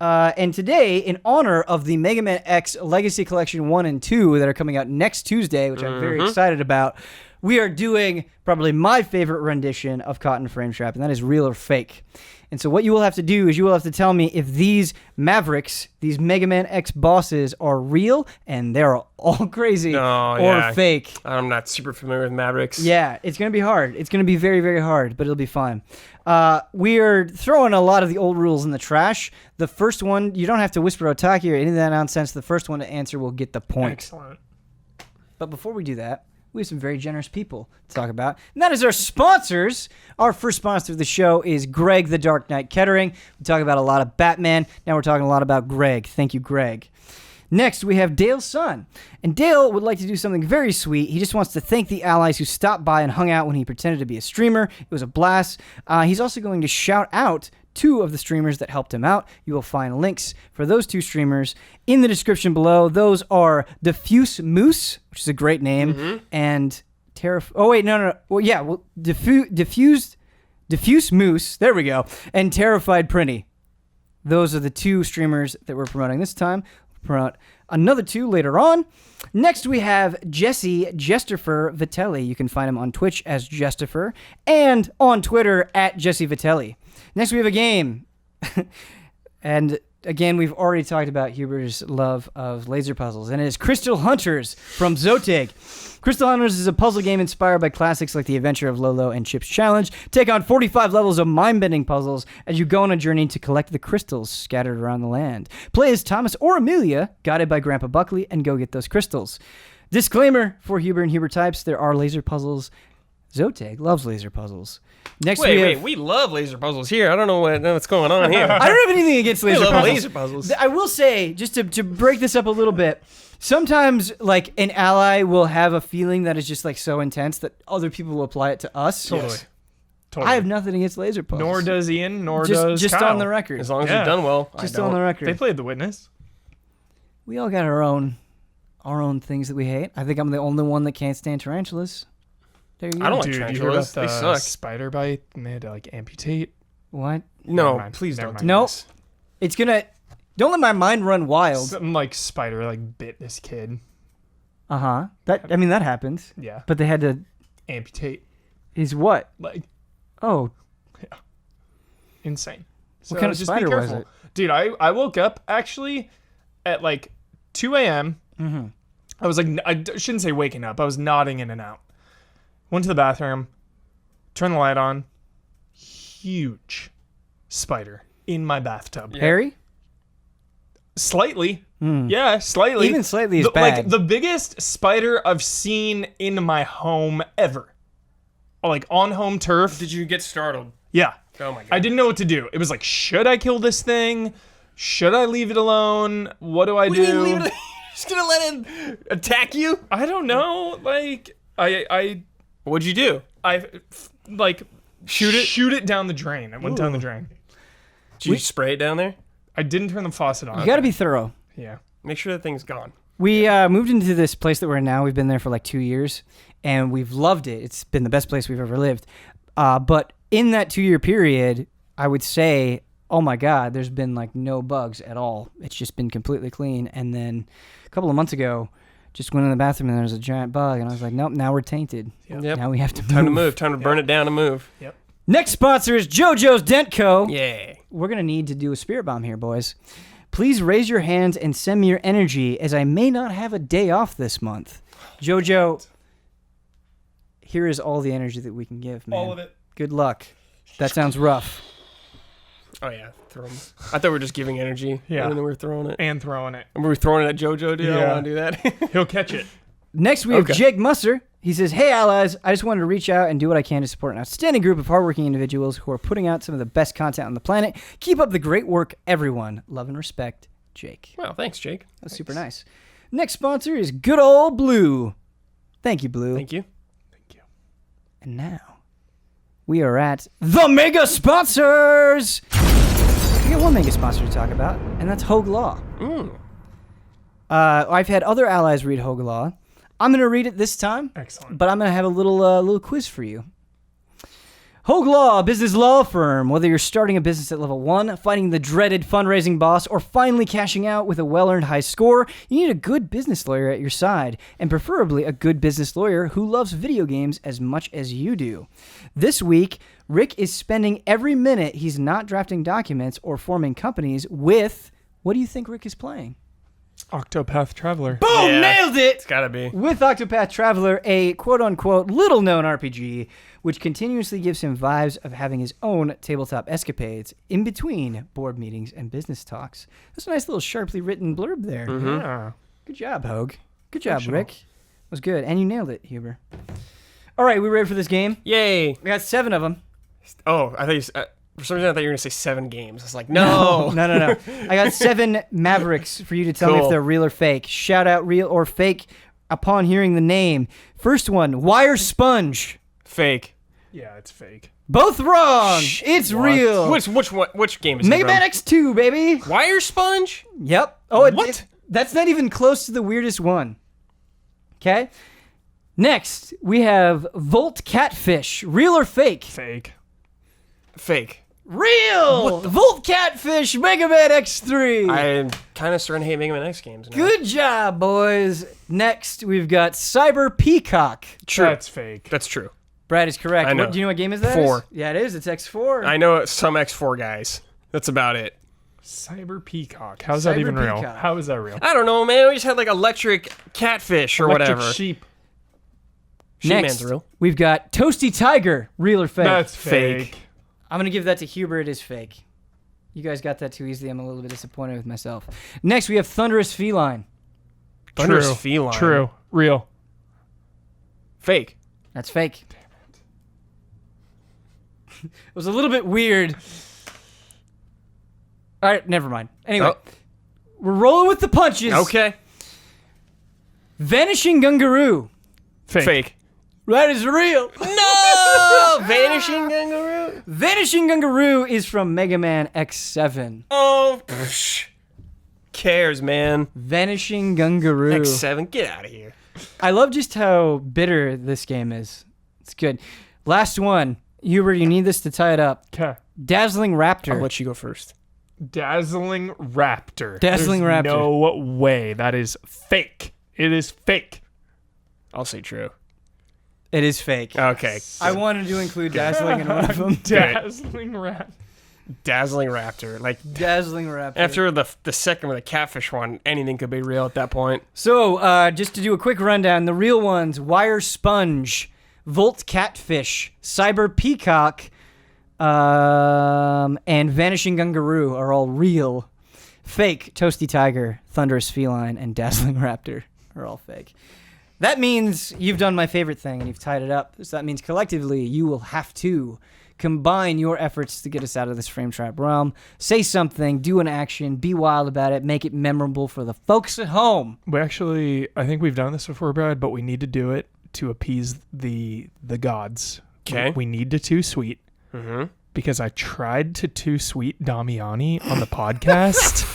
And today, in honor of the Mega Man X Legacy Collection 1 and 2 that are coming out next Tuesday, which I'm very excited about, we are doing probably my favorite rendition of Cotton Frame Trap, and that is Real or Fake. And so what you will have to do is you will have to tell me if these Mavericks, these Mega Man X bosses, are real and they're all crazy or fake. I'm not super familiar with Mavericks. Yeah, it's going to be hard. It's going to be very, very hard, but it'll be fun. We are throwing a lot of the old rules in the trash. The first one, you don't have to whisper HOTTAKE or any of that nonsense. The first one to answer will get the point. Excellent. But before we do that, we have some very generous people to talk about. And that is our sponsors. Our first sponsor of the show is Greg the TheDarkKnight Kettering. We talk about a lot of Batman. Now we're talking a lot about Greg. Thank you, Greg. Next, we have Dale's son. And Dale would like to do something very sweet. He just wants to thank the allies who stopped by and hung out when he pretended to be a streamer. It was a blast. He's also going to shout out 2 of the streamers that helped him out. You will find links for those 2 streamers in the description below. Those are Diffuse Moose, which is a great name, and Diffuse Moose. There we go. And Terrified Prinny. Those are the 2 streamers that we're promoting this time. We'll promote another 2 later on. Next, we have Jesse Jesterfer Vitelli. You can find him on Twitch as Jesterfer and on Twitter at Jesse Vitelli. Next, we have a game. And again, we've already talked about Huber's love of laser puzzles, and it is Crystal Hunters from HOTTAKE. Crystal Hunters is a puzzle game inspired by classics like The Adventure of Lolo and Chip's Challenge. Take on 45 levels of mind-bending puzzles as you go on a journey to collect the crystals scattered around the land. Play as Thomas or Amelia, guided by Grandpa Buckley, and go get those crystals. Disclaimer for Huber and Huber types, there are laser puzzles. HOTTAKE loves laser puzzles. Next, we love laser puzzles here. I don't know what's going on here. I don't have anything against laser puzzles. Laser puzzles. I will say, just to break this up a little bit, sometimes like an ally will have a feeling that is just like so intense that other people will apply it to us. Totally. I have nothing against laser puzzles. Nor does Ian, does just Kyle. On the record. As long as you've done well. Just on the record. They played The Witness. We all got our own things that we hate. I think I'm the only one that can't stand tarantulas. There you go. I don't like Dude, tarantulas. you heard about they the suck. spider bite and they had to like amputate? What? No, mind. please Never don't. mind. Nope. It's gonna. Don't let my mind run wild. Something like spider like bit this kid. That happened. Yeah. But they had to Amputate. He's what? Like, Oh, insane. what kind of just be spider was careful. it? Dude, I woke up actually at like 2 a.m. Mm-hmm. I was like, I shouldn't say waking up. I was nodding in and out. Went to the bathroom, turned the light on. Huge spider in my bathtub. Harry? Slightly. Yeah, slightly. Even slightly is bad. Like the biggest spider I've seen in my home ever. Like on home turf. Did you get startled? Yeah. Oh my god. I didn't know what to do. It was like, should I kill this thing? Should I leave it alone? What do I do? What do you mean leave it? Just gonna let him attack you? I don't know. Like What'd you do? Shoot it down the drain. It went down the drain. Did you spray it down there? I didn't turn the faucet on. You got to be thorough. Yeah. Make sure that thing's gone. We moved into this place that we're in now. We've been there for like 2 years, and we've loved it. It's been the best place we've ever lived. But in that 2-year period, I would say, oh my God, there's been like no bugs at all. It's just been completely clean. And then a couple of months ago, just went in the bathroom and there was a giant bug, and I was like, nope, now we're tainted. Yep. Now we have to move. Time to move. Time to burn it down and move. Yep. Next sponsor is JoJo's Dent Co. Yeah. We're going to need to do a spirit bomb here, boys. Please raise your hands and send me your energy, as I may not have a day off this month. JoJo, here is all the energy that we can give, man. All of it. Good luck. That sounds rough. Oh yeah, throw 'em. I thought we were just giving energy. Yeah. And then we were throwing it. And throwing it. And we were throwing it at JoJo, dude. I Yeah. don't want to do that. He'll catch it. Next, we have Okay. Jake Musser. He says, hey, allies, I just wanted to reach out and do what I can to support an outstanding group of hardworking individuals who are putting out some of the best content on the planet. Keep up the great work, everyone. Love and respect, Jake. Well, thanks, Jake. That's super nice. Next sponsor is good old Blue. Thank you, Blue. Thank you. Thank you. And now, we are at the mega sponsors. We got one mega sponsor to talk about, and that's Hogue Law. I've had other allies read Hogue Law. I'm going to read it this time. Excellent. But I'm going to have a little quiz for you. Hogue Law, a business law firm. Whether you're starting a business at level 1, fighting the dreaded fundraising boss, or finally cashing out with a well-earned high score, you need a good business lawyer at your side, and preferably a good business lawyer who loves video games as much as you do. This week, Rick is spending every minute he's not drafting documents or forming companies with... What do you think Rick is playing? Octopath Traveler. Boom! Yeah, nailed it! It's gotta be. With Octopath Traveler, a quote-unquote little-known RPG, which continuously gives him vibes of having his own tabletop escapades in between board meetings and business talks. That's a nice little sharply written blurb there. Yeah. Good job, Hogue. Good job, Rick. That was good. And you nailed it, Huber. All right, we ready for this game? Yay. We got 7 of them. Oh, I thought you for some reason I thought you were going to say 7 games. I was like, no. No. I got 7 Mavericks for you to tell me if they're real or fake. Shout out real or fake upon hearing the name. First one, Wire Sponge. Fake. Yeah, it's fake. Both wrong. It's real. Which game is it? Mega Man X2, baby. Wire Sponge? Yep. Oh, what? That's not even close to the weirdest one. Okay. Next, we have Volt Catfish. Real or fake? Fake. Fake. Real! Volt Catfish, Mega Man X3. I'm kind of starting to hate Mega Man X games now. Good job, boys. Next, we've got Cyber Peacock. True. That's fake. That's true. Brad is correct. I know. Do you know what game is that? 4. Yeah, it is. It's X4. I know some X4 guys. That's about it. Cyber Peacock. How's that even real? Peacock. How is that real? I don't know, man. We just had like electric catfish or Electric whatever. sheep. Next, Sheepman's real. we've got Toasty Tiger. Real or fake? That's fake. I'm going to give that to Huber. It is fake. You guys got that too easily. I'm a little bit disappointed with myself. Next, we have Thunderous Feline. Thunderous Feline. True. Real. Fake. That's fake. Damn it. It was a little bit weird. All right, never mind. Anyway, we're rolling with the punches. Okay. Vanishing Gungaroo. Fake. That is real. No! Vanishing Gungaroo? Vanishing Gungaroo is from Mega Man X7. Oh, psh. Cares, man. Vanishing Gungaroo. X7, get out of here. I love just how bitter this game is. It's good. Last one. Hubert, you need this to tie it up. Okay. Dazzling Raptor. I'll let you go first. Dazzling Raptor. Dazzling There's Raptor. No way. That is fake. It is fake. I'll say true. It is fake. Okay. I wanted to include Dazzling in one of them. Dazzling Raptor. Dazzling Raptor. Like, Dazzling Raptor. after the second with the catfish one, anything could be real at that point. So, just to do a quick rundown, the real ones, Wire Sponge, Volt Catfish, Cyber Peacock, and Vanishing Gungaroo are all real. Fake, Toasty Tiger, Thunderous Feline, and Dazzling Raptor are all fake. That means you've done my favorite thing and you've tied it up. So that means collectively you will have to combine your efforts to get us out of this frame trap realm. Say something, do an action, be wild about it, make it memorable for the folks at home. I think we've done this before, Brad, but we need to do it to appease the gods. Okay. We need to too sweet. Mm-hmm. Because I tried to too sweet Damiani on the podcast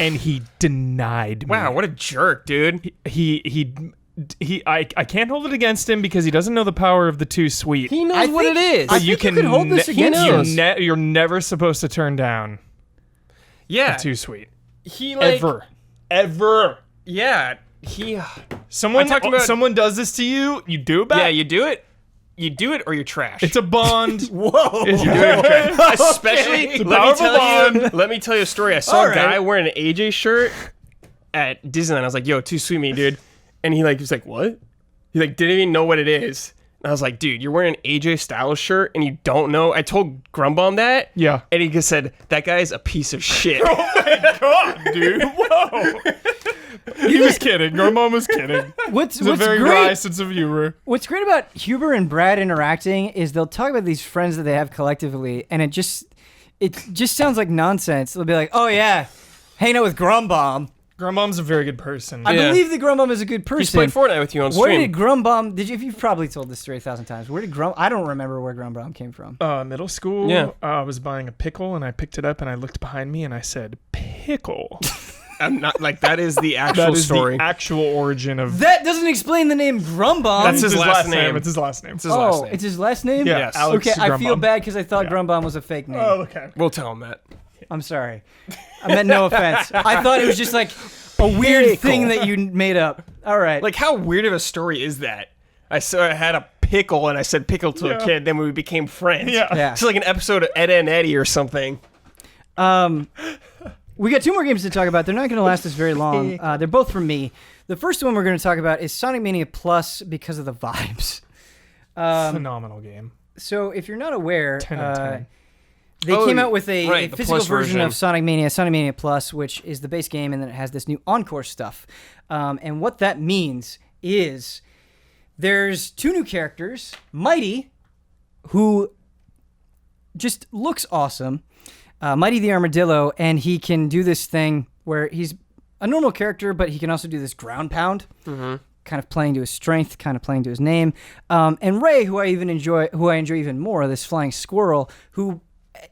and he denied me. Wow, what a jerk, dude. I can't hold it against him because he doesn't know the power of the too sweet. He knows what it is. I think you can hold this against him. You're never supposed to turn down Yeah. a too sweet. He like Ever. Yeah. Someone does this to you, you do it back. Yeah, you do it. You do it or you're trash. It's a bond. Whoa. You do it, you're trash. Especially, let me tell you a story. I saw a guy wearing an AJ shirt at Disneyland. I was like, yo, too sweet me, dude. And he was like, what? He didn't even know what it is. And I was like, dude, you're wearing an AJ Styles shirt and you don't know. I told Grumbomb that. Yeah. And he just said, that guy's a piece of shit. Oh my God, dude. Whoa. He was kidding. Your mom was kidding. What's a very great, wry sense of humor. What's great about Huber and Brad interacting is they'll talk about these friends that they have collectively, and it just sounds like nonsense. They'll be like, "Oh yeah, hanging out with Grumbomb," Grumbomb's a very good person. I believe that Grumbomb is a good person. He's played Fortnite with you on stream. Where did Grumbomb? You've probably told this story 1,000 times. Where did I don't remember where Grumbomb came from. Middle school. Yeah. I was buying a pickle and I picked it up and I looked behind me and I said, "Pickle." I'm not like that is the actual That is story. the actual origin of. That doesn't explain the name Grumbomb. That's his last name. It's his last name. It's his last name. It's his last name? Yeah. Yes. Alex Okay, I feel Grumbomb. bad because I thought Grumbomb was a fake name. Oh, okay. We'll tell him that. I'm sorry. I meant no offense. I thought it was just like a weird thing that you made up. All right. Like, how weird of a story is that? I had a pickle and I said pickle to a kid, then we became friends. Yeah. It's like an episode of Ed and Eddie or something. We got 2 more games to talk about. They're not going to last us very long. They're both from me. The first one we're going to talk about is Sonic Mania Plus because of the vibes. Phenomenal game. So if you're not aware, 10 out of 10. they came out with a the physical Plus version of version. Sonic Mania Plus, which is the base game, and then it has this new Encore stuff. And what that means is there's 2 new characters, Mighty, who just looks awesome, Mighty the Armadillo, and he can do this thing where he's a normal character, but he can also do this ground pound, kind of playing to his strength, kind of playing to his name. And Ray, who I enjoy even more, this flying squirrel, who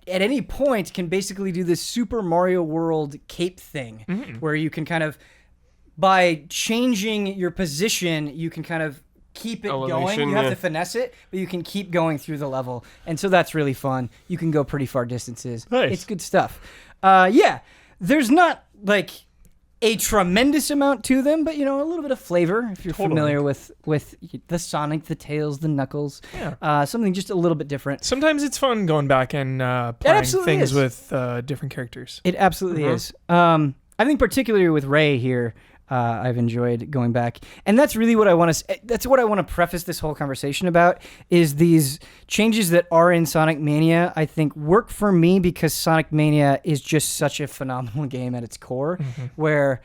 at any point can basically do this Super Mario World cape thing, where you can kind of, by changing your position, you can kind of keep it going. You have to finesse it, but you can keep going through the level. And so that's really fun. You can go pretty far distances. Nice. It's good stuff. There's not like a tremendous amount to them, but a little bit of flavor if you're familiar with the Sonic, the Tails, the Knuckles. Yeah. Something just a little bit different. Sometimes it's fun going back and playing things is. with different characters. It absolutely is. I think particularly with Ray here, I've enjoyed going back, and that's really what I want to. That's what I want to preface this whole conversation about. Is these changes that are in Sonic Mania? I think work for me because Sonic Mania is just such a phenomenal game at its core. Where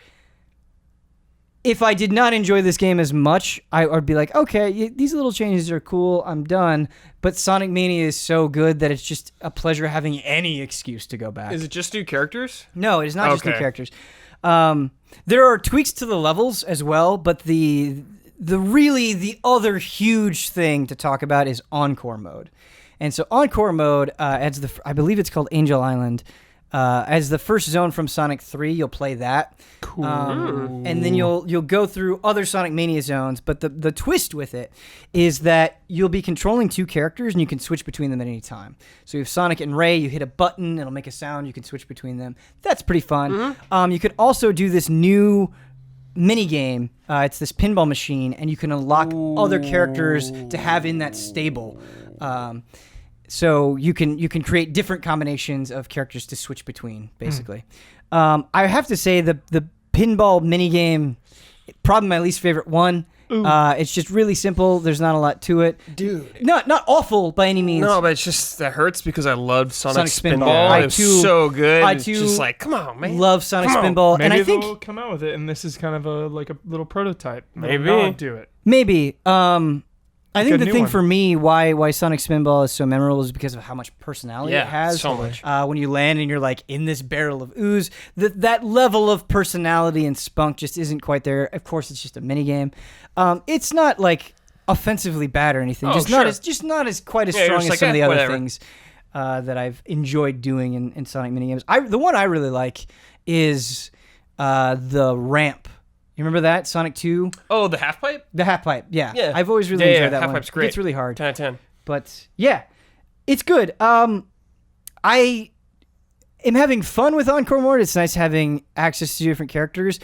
if I did not enjoy this game as much, I would be like, okay, these little changes are cool. I'm done. But Sonic Mania is so good that it's just a pleasure having any excuse to go back. Is it just new characters? No, it is not just new characters. There are tweaks to the levels as well, but the other huge thing to talk about is Encore mode. And so Encore mode adds I believe it's called Angel Island. As the first zone from Sonic 3, you'll play that. Cool. And then you'll go through other Sonic Mania zones, but the twist with it is that you'll be controlling 2 characters and you can switch between them at any time. So you have Sonic and Ray, you hit a button, it'll make a sound, you can switch between them. That's pretty fun. You could also do this new mini game. It's this pinball machine, and you can unlock other characters to have in that stable. So you can create different combinations of characters to switch between, basically. I have to say the pinball minigame, probably my least favorite one. It's just really simple. There's not a lot to it. Dude. Not awful by any means. No, but it's just, that hurts because I loved Sonic Spinball. Spinball. It was so good. I It's too just like, come on, man. love Sonic Come on. Spinball. Maybe And I they'll think come out with it, and this is kind of a little prototype. Maybe. Not do it. maybe. I think a the new thing one. for me, why Sonic Spinball is so memorable is because of how much personality it has. so much. When you land and you're like in this barrel of ooze, that level of personality and spunk just isn't quite there. Of course, it's just a mini game. It's not like offensively bad or anything. Oh, Just not as quite as Yeah, you're strong just as some of like, the other whatever. things that I've enjoyed doing in Sonic mini games. The one I really like is the ramp. You remember that Sonic 2? Oh, the half pipe? The half pipe, yeah. Yeah. I've always really enjoyed that half one. pipe's great. It's really hard. 10 out of 10. But yeah, it's good. I am having fun with Encore mode. It's nice having access to different characters.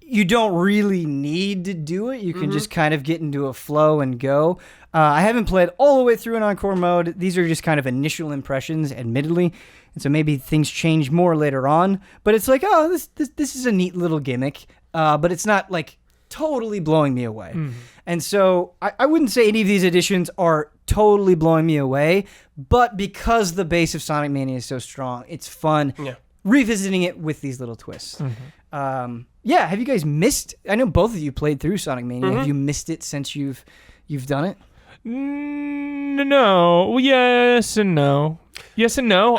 You don't really need to do it. You can just kind of get into a flow and go. I haven't played all the way through in Encore mode. These are just kind of initial impressions, admittedly. And so maybe things change more later on. But it's like, oh, this is a neat little gimmick. But it's not like totally blowing me away. And so I wouldn't say any of these additions are totally blowing me away. But because the base of Sonic Mania is so strong, it's fun revisiting it with these little twists. Have you guys missed? I know both of you played through Sonic Mania. Have you missed it since you've done it? No. Well, yes and no. Yes and no.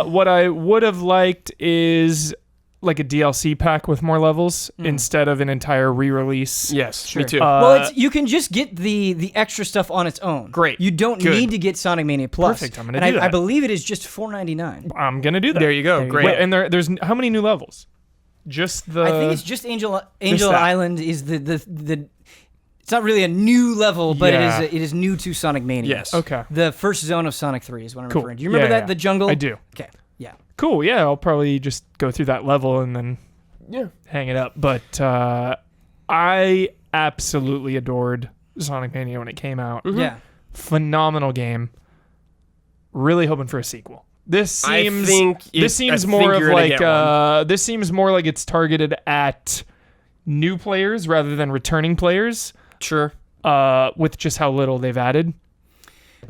What I would have liked is like a DLC pack with more levels instead of an entire re-release. Yes, me too. Well, you can just get the extra stuff on its own. Great. You don't need to get Sonic Mania Plus. Perfect. I'm gonna do that. I believe it is just $4.99. I'm gonna do that. There you go. Great. Wait, and there's how many new levels? Just the. I think it's just Angel Island is the. It's not really a new level, but it is new to Sonic Mania. Yes. Okay. The first zone of Sonic 3 is what I'm Cool. referring to. You remember that the jungle? I do. Okay. Yeah. Cool. Yeah, I'll probably just go through that level and then hang it up. But I absolutely adored Sonic Mania when it came out. Mm-hmm. Yeah. Phenomenal game. Really hoping for a sequel. This seems more like it's targeted at new players rather than returning players. Sure. With just how little they've added.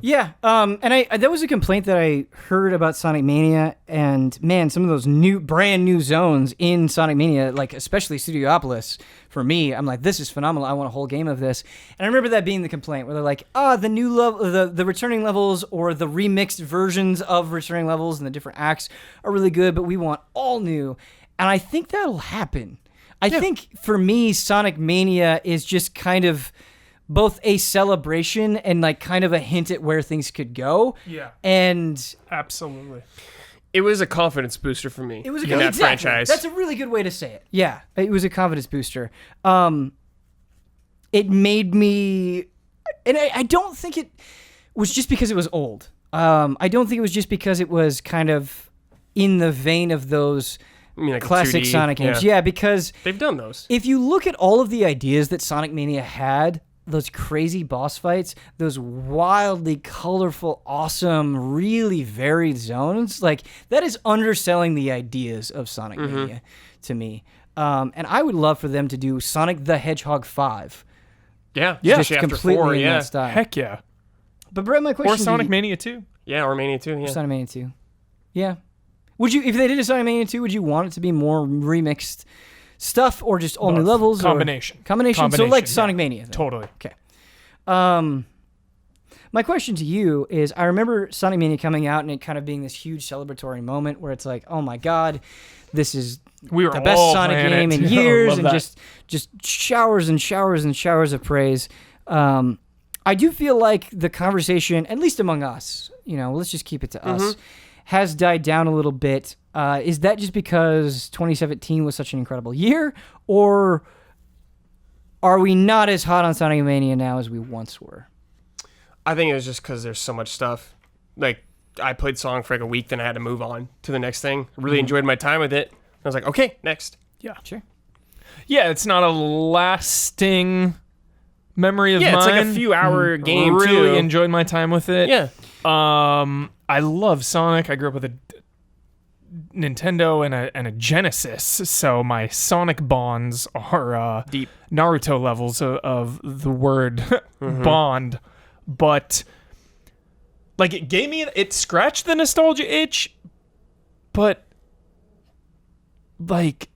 Yeah, and that was a complaint that I heard about Sonic Mania, and man, some of those brand new zones in Sonic Mania, like especially Studiopolis, for me, I'm like, this is phenomenal. I want a whole game of this. And I remember that being the complaint, where they're like, the new level, the returning levels or the remixed versions of returning levels and the different acts are really good, but we want all new. And I think that'll happen. I think for me, Sonic Mania is just kind of both a celebration and like kind of a hint at where things could go. Yeah. And absolutely. It was a confidence booster for me. It was that franchise. That's a really good way to say it. Yeah. It was a confidence booster. It made me, and I don't think it was just because it was old. I don't think it was just because it was kind of in the vein of those like classic 2D, Sonic games. Yeah, because they've done those. If you look at all of the ideas that Sonic Mania had, those crazy boss fights, those wildly colorful, awesome, really varied zones, like that is underselling the ideas of Sonic Mania to me. And I would love for them to do Sonic the Hedgehog 5. Yeah, just completely 4, in that style. Heck yeah. But Brett, my question or Sonic Mania 2. Yeah, or Mania 2. Yeah, Sonic Mania 2. Yeah. Would you, if they did a Sonic Mania 2, would you want it to be more remixed stuff or just all new levels? Combination. Combination. So like Sonic Mania. Then. Totally. Okay. My question to you is, I remember Sonic Mania coming out and it kind of being this huge celebratory moment where it's like, oh my God, this is the best Sonic game in years, and just showers and showers and showers of praise. I do feel like the conversation, at least among us, let's just keep it to us, has died down a little bit. Is that just because 2017 was such an incredible year, or are we not as hot on Sonic Mania now as we once were? I think it was just because there's so much stuff. Like, I played Sonic for like a week, then I had to move on to the next thing. Really enjoyed my time with it. I was like, okay, next. Yeah. Sure. Yeah, it's not a lasting memory of mine. Yeah, it's like a few hour game, really too. enjoyed my time with it. Yeah. I love Sonic. I grew up with a Nintendo and a Genesis, so my Sonic bonds are deep Naruto levels of the word bond. But like it scratched the nostalgia itch, but like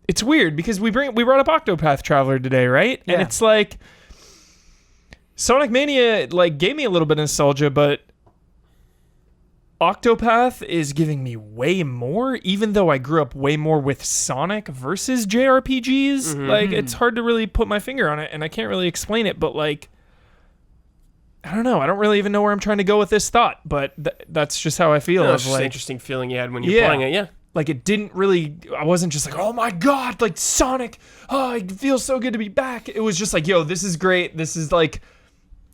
it's weird because we brought up Octopath Traveler today, right? Yeah. And it's like Sonic Mania like gave me a little bit of nostalgia, but Octopath is giving me way more, even though I grew up way more with Sonic versus JRPGs. Like, it's hard to really put my finger on it, and I can't really explain it, but, like, I don't know. I don't really even know where I'm trying to go with this thought, but that's just how I feel. It's just an interesting feeling you had when you're playing it, yeah. Like, it didn't really, I wasn't just like, oh my God, like, Sonic, it feels so good to be back. It was just like, yo, this is great. This is, like,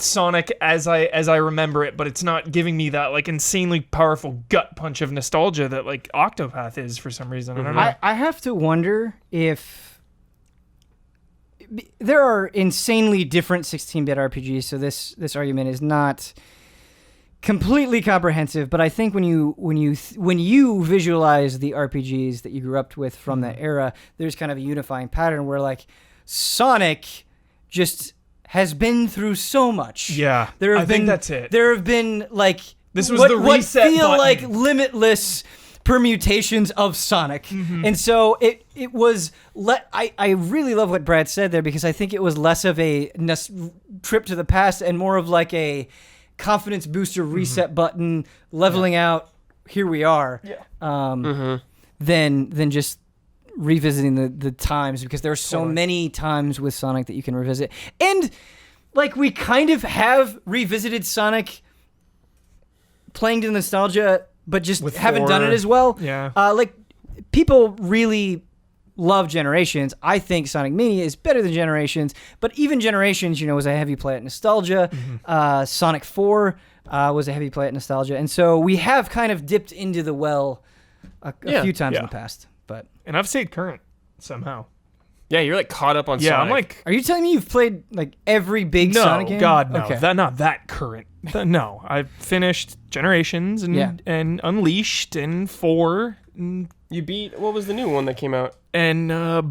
Sonic as I remember it, but it's not giving me that like insanely powerful gut punch of nostalgia that like Octopath is for some reason. I don't know. I have to wonder if there are insanely different 16-bit RPGs, so this argument is not completely comprehensive, but I think when you visualize the RPGs that you grew up with from that era, there's kind of a unifying pattern where like Sonic just has been through so much. Yeah, I think that's it. There have been like this was the reset what feel button. like limitless permutations of Sonic, and so it was. I really love what Brad said there because I think it was less of a trip to the past and more of like a confidence booster, reset button, leveling out. Here we are. Yeah. Than just revisiting the times because there are so many times with Sonic that you can revisit. And like we kind of have revisited Sonic playing to nostalgia, but just haven't done it as well. Yeah. Like people really love Generations. I think Sonic Mania is better than Generations, but even Generations, was a heavy play at nostalgia. Sonic 4 was a heavy play at nostalgia. And so we have kind of dipped into the well a few times in the past. And I've stayed current somehow. Yeah, you're like caught up on Sonic. I'm like... Are you telling me you've played like every big Sonic game? No, God, no. Okay. Not that current. No, I finished Generations and Unleashed and 4. And you beat, what was the new one that came out? And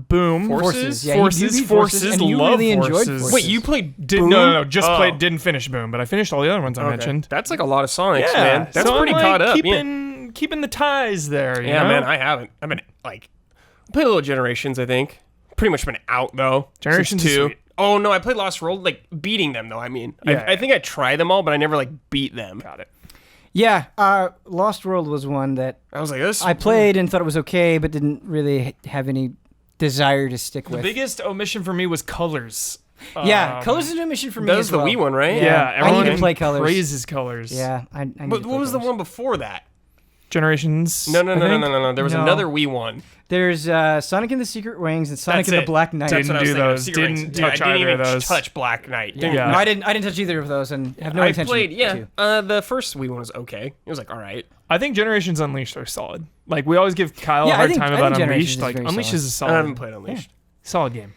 Boom. Forces. Yeah, Forces. And you love really enjoyed Forces. Wait, you played Boom? No. Didn't finish Boom, but I finished all the other ones I mentioned. That's like a lot of Sonics, man. That's so pretty I'm caught up. Keeping the ties there. You know? Man, I haven't. I've been like, I played a little Generations, I think. Pretty much been out though. Generations since 2. Sweet. Oh no, I played Lost World, like beating them though. I mean, I think I tried them all, but I never like beat them. Got it. Yeah, Lost World was one that I was like, this. I played and thought it was okay, but didn't really have any desire to stick with. The biggest omission for me was Colors. Yeah, Colors is an omission for me. That was as well. the Wii one, right? Yeah, I need to play Colors. Praises Colors. Yeah, I need But to what play was the Colors. one before that? Generations. No. There was another Wii one. There's Sonic and the Secret Rings and Sonic That's and the it. Black Knight. That's what I was Didn't do thinking of, those. Secret Rings. Didn't Dude, touch I didn't either even of those. touch Black Knight. Yeah. Yeah. No, I didn't touch either of those and have no I intention played, to. the first Wii one was okay. It was like, all right. I think Generations Unleashed are solid. Like we always give Kyle a Yeah, I hard think- time I about think Generations Unleashed. is Like very Unleashed solid. is a I solid, haven't played Unleashed. solid game.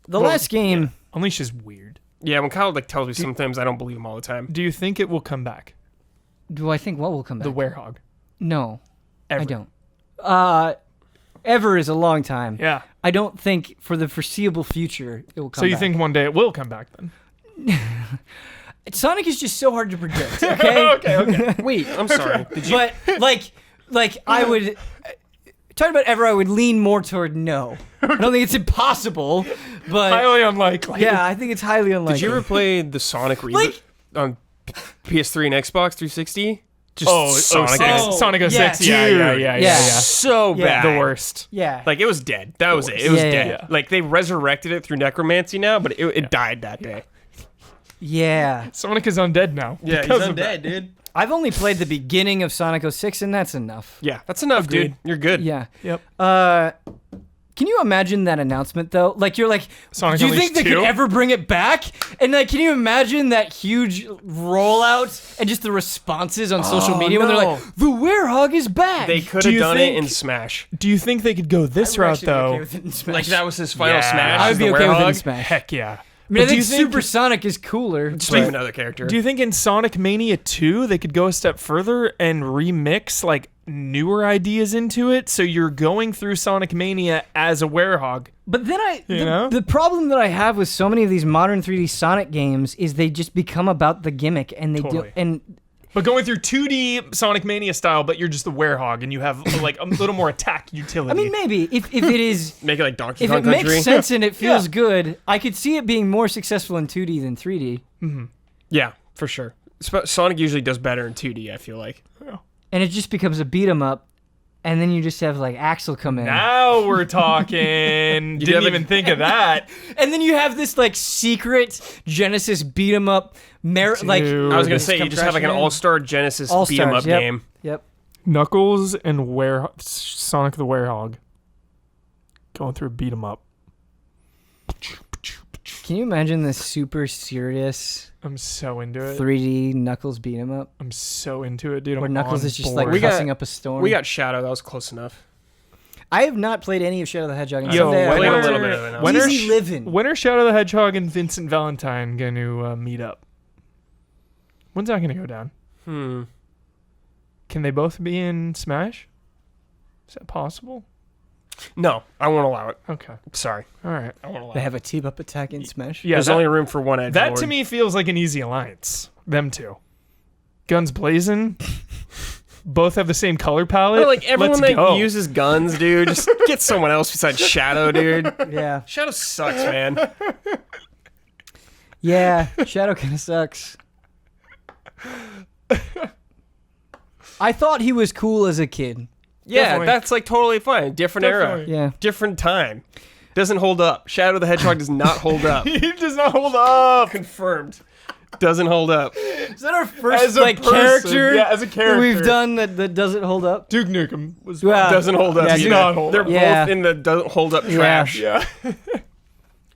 The last game. Unleashed is weird. Yeah, when Kyle like tells me sometimes I don't believe him all the time. Do you think it will come back? Do I think what will come back? The Werehog. No, Ever. I don't. Ever is a long time. Yeah. I don't think for the foreseeable future it will come So you back. think one day it will come back then? Sonic is just so hard to predict, okay? Okay. Wait, I'm sorry. Did you? But like I would talking about ever, I would lean more toward no. I don't think it's impossible, but Highly unlikely. yeah, I think it's highly unlikely. Did you ever play the Sonic reboot Like- on PS3 and Xbox 360? Just Sonic. Sonic 06. yes. Yeah. So Yeah. bad. The worst. Yeah. Like it was dead. That was it. It was Yeah, dead. yeah. Like they resurrected it through necromancy now, but it died that day. yeah. Sonic is undead now. because of that. dude. I've only played the beginning of Sonic 06, and that's enough. Yeah, that's enough, Agreed. dude. You're good. Yeah. Yep. Can you imagine that announcement though? Like you're like, Sonic do you think Unleashed they could 2? ever bring it back? And like, can you imagine that huge rollout and just the responses on social media when they're no. like, the Werehog is back? They could Do have you done it think- in Smash. Do you think they could go this route though? Like that was his final Yeah. Smash. I is would be the okay with it in Werehog. Smash. Heck yeah. I mean, I But do think you think- Super Sonic is cooler. Just but- leave another character. Do you think in Sonic Mania 2 they could go a step further and remix like newer ideas into it so you're going through Sonic Mania as a Werehog? But then know? the problem that I have with so many of these modern 3D Sonic games is they just become about the gimmick and they Totally. do and But going through 2D Sonic Mania style, but you're just the Werehog and you have like a little more attack utility. I mean maybe if it is Make it like Donkey if Kong it Country? makes sense and it feels good, I could see it being more successful in 2D than 3D. Yeah, for sure. Sonic usually does better in 2D, I feel like. And it just becomes a beat 'em up, and then you just have like Axel come in. Now we're talking. Didn't have a- even think of that. And then you have this like secret Genesis beat 'em up like Dude. I was going to Just say, you come just have like an crashing in. all-star Genesis All beat 'em Stars, up yep. game. Yep. Knuckles and Sonic the Werehog going through a beat 'em up. Can you imagine this super serious I'm so into it. 3D Knuckles beat 'em up? I'm so into it, dude. Where I'm Knuckles on is just board. like We got- cussing up a storm. We got Shadow. That was close enough. I have not played any of Shadow the Hedgehog. And Yo, someday I played a want little to- bit of it now. When are Easy living. When are Shadow the Hedgehog and Vincent Valentine going to meet up? When's that going to go down? Can they both be in Smash? Is that possible? No, I won't allow it. Okay. Sorp All right. I won't allow They it. have a team up attack in Smash. Yeah, There's only room for one edge. that to me feels like an easy alliance. Them two. Guns blazing. Both have the same color palette. But like everyone Let's that go. uses guns, dude, just get someone else besides Shadow, dude. Yeah. Shadow sucks, man. Yeah. Shadow kind of sucks. I thought he was cool as a kid. Yeah, Definitely. that's like totally fine. Different era. Definitely. Yeah. Different time. Doesn't hold up. Shadow the Hedgehog does not hold up. He does not hold up. Confirmed. Doesn't hold up. Is that our first As a person, character? yeah, as a character. we've done that doesn't hold up. Duke Nukem was Well, Doesn't hold up. Yeah, does either. not hold They're up. Yeah. both in the doesn't hold up trash. Yeah.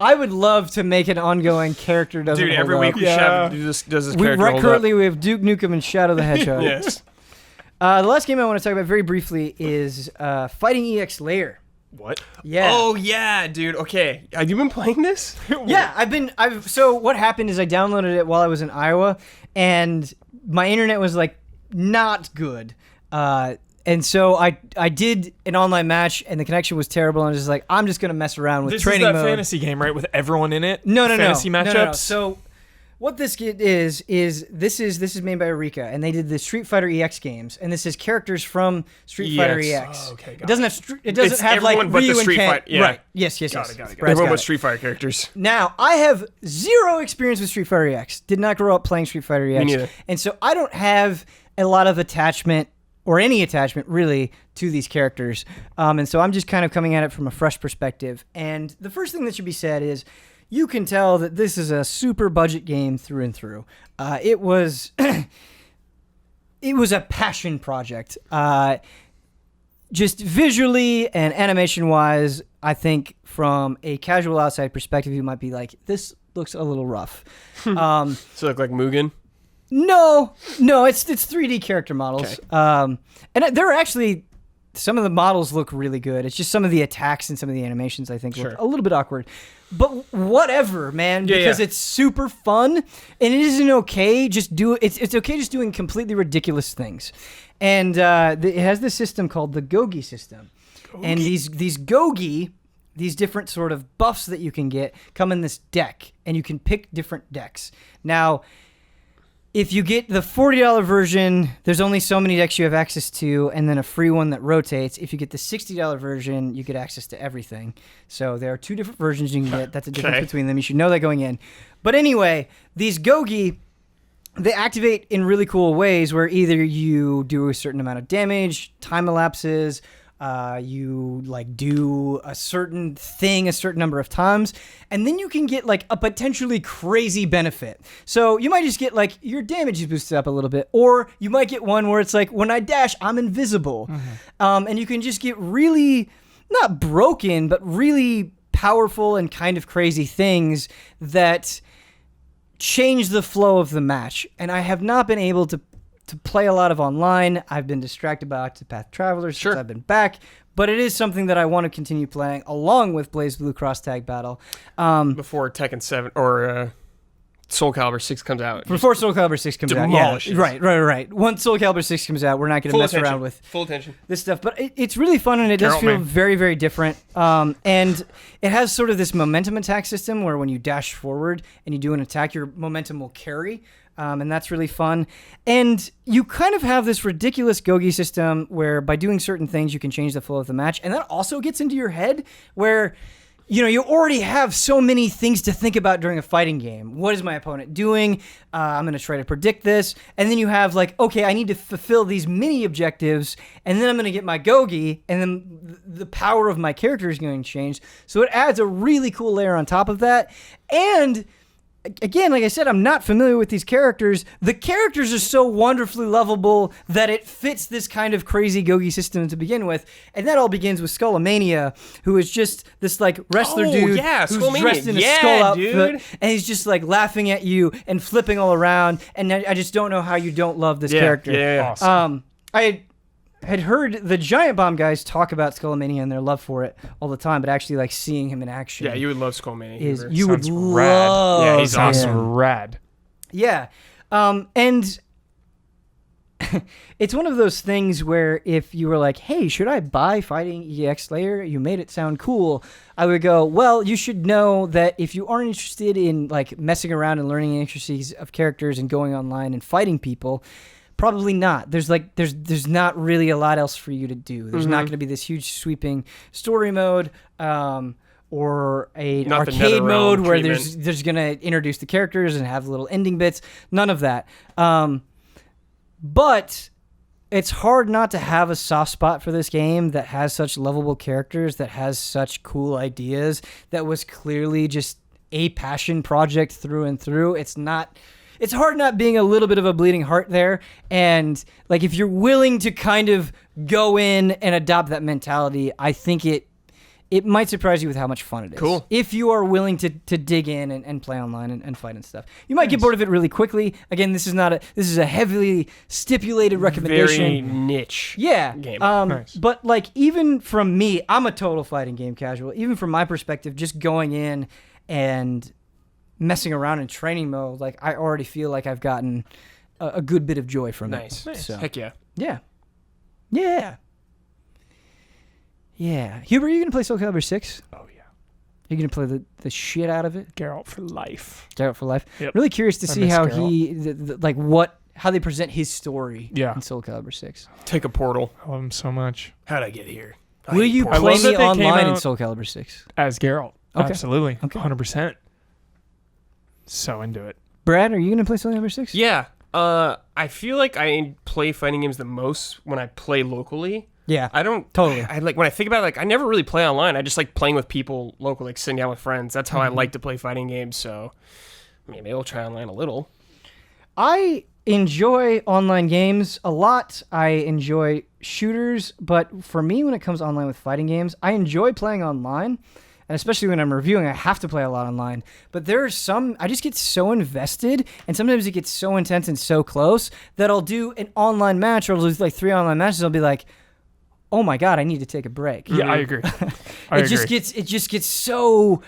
I would love to make an ongoing character doesn't Dude, hold every up. week we Yeah. does this We character hold currently we have Duke Nukem and Shadow the Hedgehog. up? Yes. The last game I want to talk about very briefly is Fighting EX Layer. What? Yeah. Oh yeah, dude. Okay, have you been playing this? Yeah, so what happened is I downloaded it while I was in Iowa, and my internet was like not good. And so I did an online match, and the connection was terrible. And I was just like, I'm just gonna mess around with This training is that mode. fantasy game, right? With everyone in it? No. Fantasy matchups? No. So what this is this is made by Eureka, and they did the Street Fighter EX games, and this is characters from Street Fighter EX. Oh, okay, got It doesn't have it doesn't It's have like everyone but the Ryu and Street Ken. Fighter- yeah. Right. Yes. Got it. Brad's Everyone got with it. Street Fighter characters. Now, I have zero experience with Street Fighter EX. Did not grow up playing Street Fighter EX. Me neither. And so I don't have a lot of attachment or any attachment really to these characters. And so I'm just kind of coming at it from a fresh perspective. And the first thing that should be said is you can tell that this is a super budget game through and through. It was it was a passion project. Just visually and animation-wise, I think from a casual outside perspective, you might be like, this looks a little rough. So look like Mugen. No, it's 3D character models. Okay. And they're actually, some of the models look really good. It's just some of the attacks and some of the animations, I think, Sure. look a little bit awkward. But whatever, man, Yeah, because yeah. it's super fun, and it isn't okay. It's okay just doing completely ridiculous things. And it has this system called the Gogi system. And these Gogi, these different sort of buffs that you can get, come in this deck, and you can pick different decks. Now, if you get the $40 version, there's only so many decks you have access to, and then a free one that rotates. If you get the $60 version, you get access to everything. So there are two different versions you can get. That's a difference Okay. between them. You should know that going in. But anyway, these Gogi, they activate in really cool ways where either you do a certain amount of damage, time elapses, you like do a certain thing a certain number of times, and then you can get like a potentially crazy benefit. So you might just get like your damage is boosted up a little bit, or you might get one where it's like when I dash, I'm invisible, and you can just get really not broken, but really powerful and kind of crazy things that change the flow of the match. And I have not been able to play a lot of online. I've been distracted by Octopath Traveler since I've been back, but it is something that I want to continue playing along with Blaze Blue Cross Tag Battle. Before Tekken 7 or Soul Calibur 6 comes out. Before Soul Calibur 6 comes out. Demolishes. Yeah, right. Once Soul Calibur 6 comes out, we're not going to mess around with full attention. this stuff, but it's really fun, and it does feel very, very different. And it has sort of this momentum attack system where when you dash forward and you do an attack, your momentum will carry. And that's really fun. And you kind of have this ridiculous Gogi system where by doing certain things, you can change the flow of the match. And that also gets into your head where, you know, you already have so many things to think about during a fighting game. What is my opponent doing? I'm going to try to predict this. And then you have like, okay, I need to fulfill these mini objectives. And then I'm going to get my Gogi. And then the power of my character is going to change. So it adds a really cool layer on top of that. And again, like I said, I'm not familiar with these characters. The characters are so wonderfully lovable that it fits this kind of crazy Gogi system to begin with. And that all begins with Skullomania, who is just this like wrestler dude who's Skullomania. dressed in a skull outfit, and he's just like laughing at you and flipping all around. And I just don't know how you don't love this character. Yeah. Awesome. I had heard the Giant Bomb guys talk about Skullomania and their love for it all the time, but actually like seeing him in action. Yeah, you would love Skullmania. You would Sounds love. rad. Yeah, he's awesome. him. Rad. Yeah. And it's one of those things where if you were like, hey, should I buy Fighting EX Layer? You made it sound cool. I would go, well, you should know that if you aren't interested in like messing around and learning the intricacies of characters and going online and fighting people, probably not. There's not really a lot else for you to do. There's not going to be this huge sweeping story mode. Or an Not the arcade mode NetherRealm where treatment. there's gonna introduce the characters and have little ending bits. None of that. But it's hard not to have a soft spot for this game that has such lovable characters, that has such cool ideas, that was clearly just a passion project through and through. It's hard not being a little bit of a bleeding heart there. And like, if you're willing to kind of go in and adopt that mentality, I think it might surprise you with how much fun it is. Cool. If you are willing to dig in and play online and fight and stuff. You might get bored of it really quickly. Again, this is a heavily stipulated recommendation. Very niche game. Nice. But like, even from me, I'm a total fighting game casual. Even from my perspective, just going in and messing around in training mode, like, I already feel like I've gotten a good bit of joy from it. Nice. So, Heck yeah. Yeah. Yeah. Yeah. Hubert, are you going to play Soul Calibur 6? Oh, yeah. Are you going to play the shit out of it? Geralt for life. Geralt for life? Yep. Really curious to see miss how Geralt. how they present his story Yeah. in Soul Calibur 6. Take a portal. I love him so much. How'd I get here? Will you I play love that me they came online in out- Soul Calibur 6? As Geralt. Okay. Absolutely. Okay. 100%. So into it. Brad, are you going to play Soul Calibur 6? Yeah. I feel like I play fighting games the most when I play locally. Yeah. I don't Totally. I like when I think about it, like, I never really play online. I just like playing with people local, like sitting down with friends. That's how I like to play fighting games. So maybe I'll try online a little. I enjoy online games a lot. I enjoy shooters, but for me, when it comes online with fighting games, I enjoy playing online, and especially when I'm reviewing, I have to play a lot online. But there are some, I just get so invested, and sometimes it gets so intense and so close that I'll do an online match, or I'll do like 3 online matches. I'll be like, oh my God, I need to take a break. Yeah, I agree. It just gets so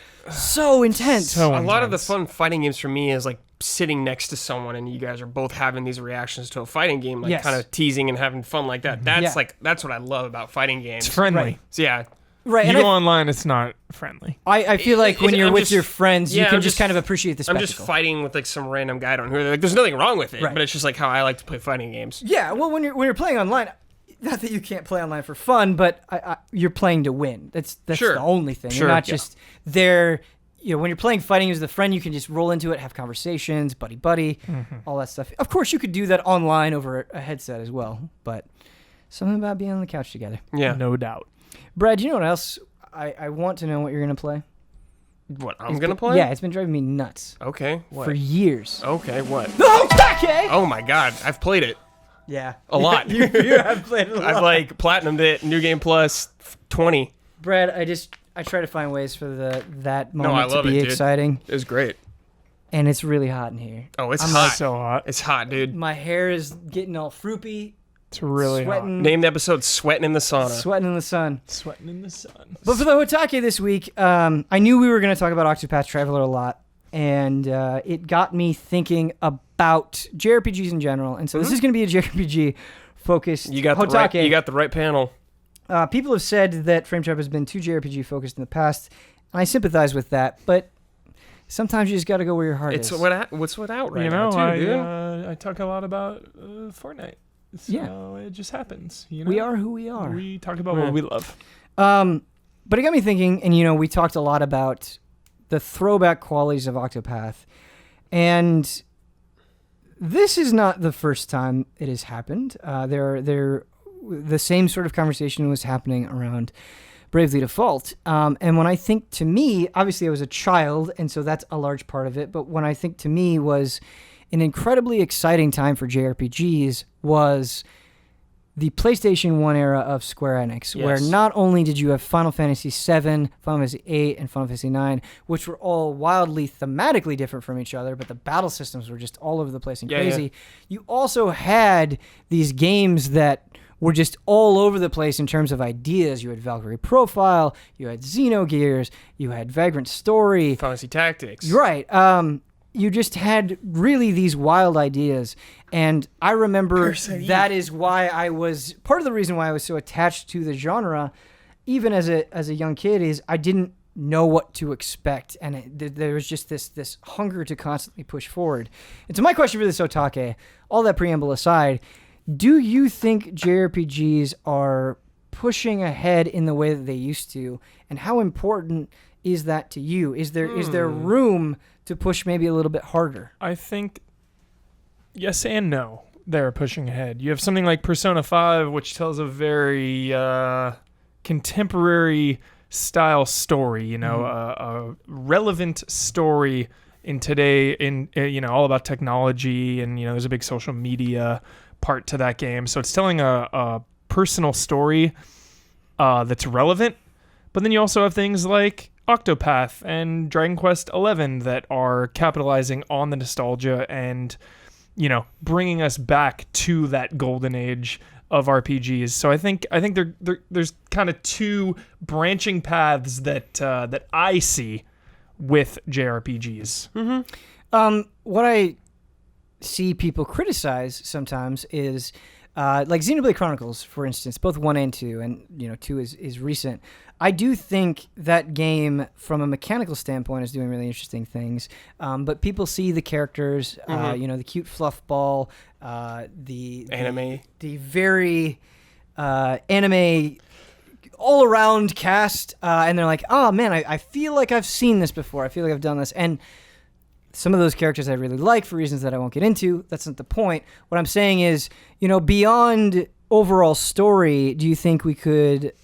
intense. So A lot of the intense. fun fighting games for me is like sitting next to someone and you guys are both having these reactions to a fighting game, like Yes. kind of teasing and having fun like that. That's Yeah. that's what I love about fighting games. It's friendly. Right. So yeah, Right, You and go online, it's not friendly. I feel like when you're I'm with just- your friends, you yeah, can I'm just just- kind of appreciate the I'm spectacle. just fighting with like some random guy I don't know. Like, there's nothing wrong with it, Right. but it's just like how I like to play fighting games. Yeah, well, when you're playing online, not that you can't play online for fun, but you're playing to win. That's Sure. the only thing. Sure, You're not yeah. just there. You know, when you're playing fighting as the friend, you can just roll into it, have conversations, buddy, all that stuff. Of course, you could do that online over a headset as well, but something about being on the couch together. Yeah. No doubt. Brad, do you know what else? I want to know what you're gonna play. What I'm gonna play? Yeah, it's been driving me nuts Okay. What? for years. Okay. What? HOTTAKE! Oh my God! I've played it Yeah, a lot. you have played it a lot. I've like platinumed it. New Game Plus 20. Brad, I try to find ways for that moment I love to be it, dude. exciting, It was great. and it's really hot in here. Oh, it's I'm hot. So hot. It's hot, dude. My hair is getting all froopy, It's really sweating, Name the episode "Sweating in the Sauna." sweating in the sun. hot. Sweating in the sun. But for the HOTTAKE this week, I knew we were going to talk about Octopath Traveler a lot, and it got me thinking about JRPGs in general. And so this is going to be a JRPG focused You got the HOTTAKE. right. You got the right panel. People have said that Frame Trap has been too JRPG focused in the past, and I sympathize with that. But sometimes you just got to go where your heart It's is. what's out right You know, now, too, dude. I talk a lot about Fortnite. So Yeah. it just happens. You know? We are who we are. We talk about Yeah. what we love. But it got me thinking, and we talked a lot about the throwback qualities of Octopath, and this is not the first time it has happened. The same sort of conversation was happening around Bravely Default, and when I think to me, obviously I was a child, and so that's a large part of it. But when I think to me was an incredibly exciting time for JRPGs was the PlayStation 1 era of Square Enix, Yes. where not only did you have Final Fantasy VII, Final Fantasy VIII, and Final Fantasy IX, which were all wildly thematically different from each other, but the battle systems were just all over the place and Yeah, crazy. You also had these games that were just all over the place in terms of ideas. You had Valkyrie Profile, you had Xenogears, you had Vagrant Story. Fantasy Tactics. Right. You just had really these wild ideas. And I remember that is why part of the reason why I was so attached to the genre, even as a young kid, is I didn't know what to expect. And there was just this hunger to constantly push forward. And so my question for this HOTTAKE, all that preamble aside, do you think JRPGs are pushing ahead in the way that they used to? And how important is that to you? Is there room to push maybe a little bit harder? I think yes and no. they're pushing ahead. You have something like Persona 5, which tells a very contemporary style story, a relevant story in today, all about technology, and there's a big social media part to that game. So it's telling a personal story that's relevant. But then you also have things like Octopath and Dragon Quest XI that are capitalizing on the nostalgia and bringing us back to that golden age of RPGs. So I think there's kind of two branching paths that I see with JRPGs. Mm-hmm. What I see people criticize sometimes is like Xenoblade Chronicles, for instance, both 1 and 2, and 2 is recent. I do think that game, from a mechanical standpoint, is doing really interesting things. But people see the characters, the cute fluff ball, the anime, the very anime all around cast, and they're like, oh man, I feel like I've seen this before. I feel like I've done this, and some of those characters I really like for reasons that I won't get into. That's not the point. What I'm saying is, beyond overall story, do you think we could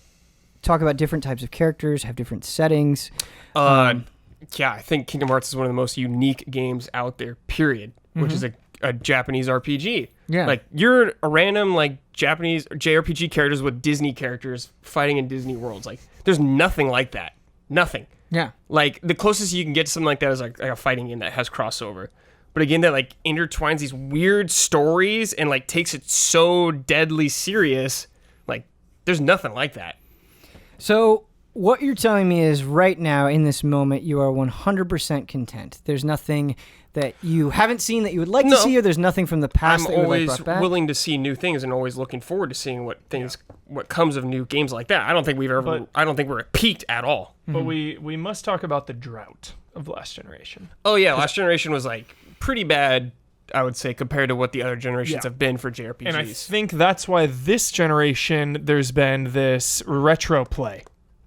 talk about different types of characters, have different settings? Yeah, I think Kingdom Hearts is one of the most unique games out there, period, which is a Japanese RPG. Yeah. Like, you're a random, Japanese JRPG characters with Disney characters fighting in Disney worlds. Like, there's nothing like that. Nothing. Yeah. Like, the closest you can get to something like that is like a fighting game that has crossover. But again, that intertwines these weird stories and takes it so deadly serious. There's nothing like that. So what you're telling me is right now, in this moment, you are 100% content. There's nothing that you haven't seen that you would like to see, or there's nothing from the past that you would like brought back? I'm always willing to see new things and always looking forward to seeing what comes of new games like that. I don't think we're peaked at all. But we must talk about the drought of last generation. Oh yeah, last generation was pretty bad, I would say, compared to what the other generations have been for JRPGs. And I think that's why this generation there's been this retro play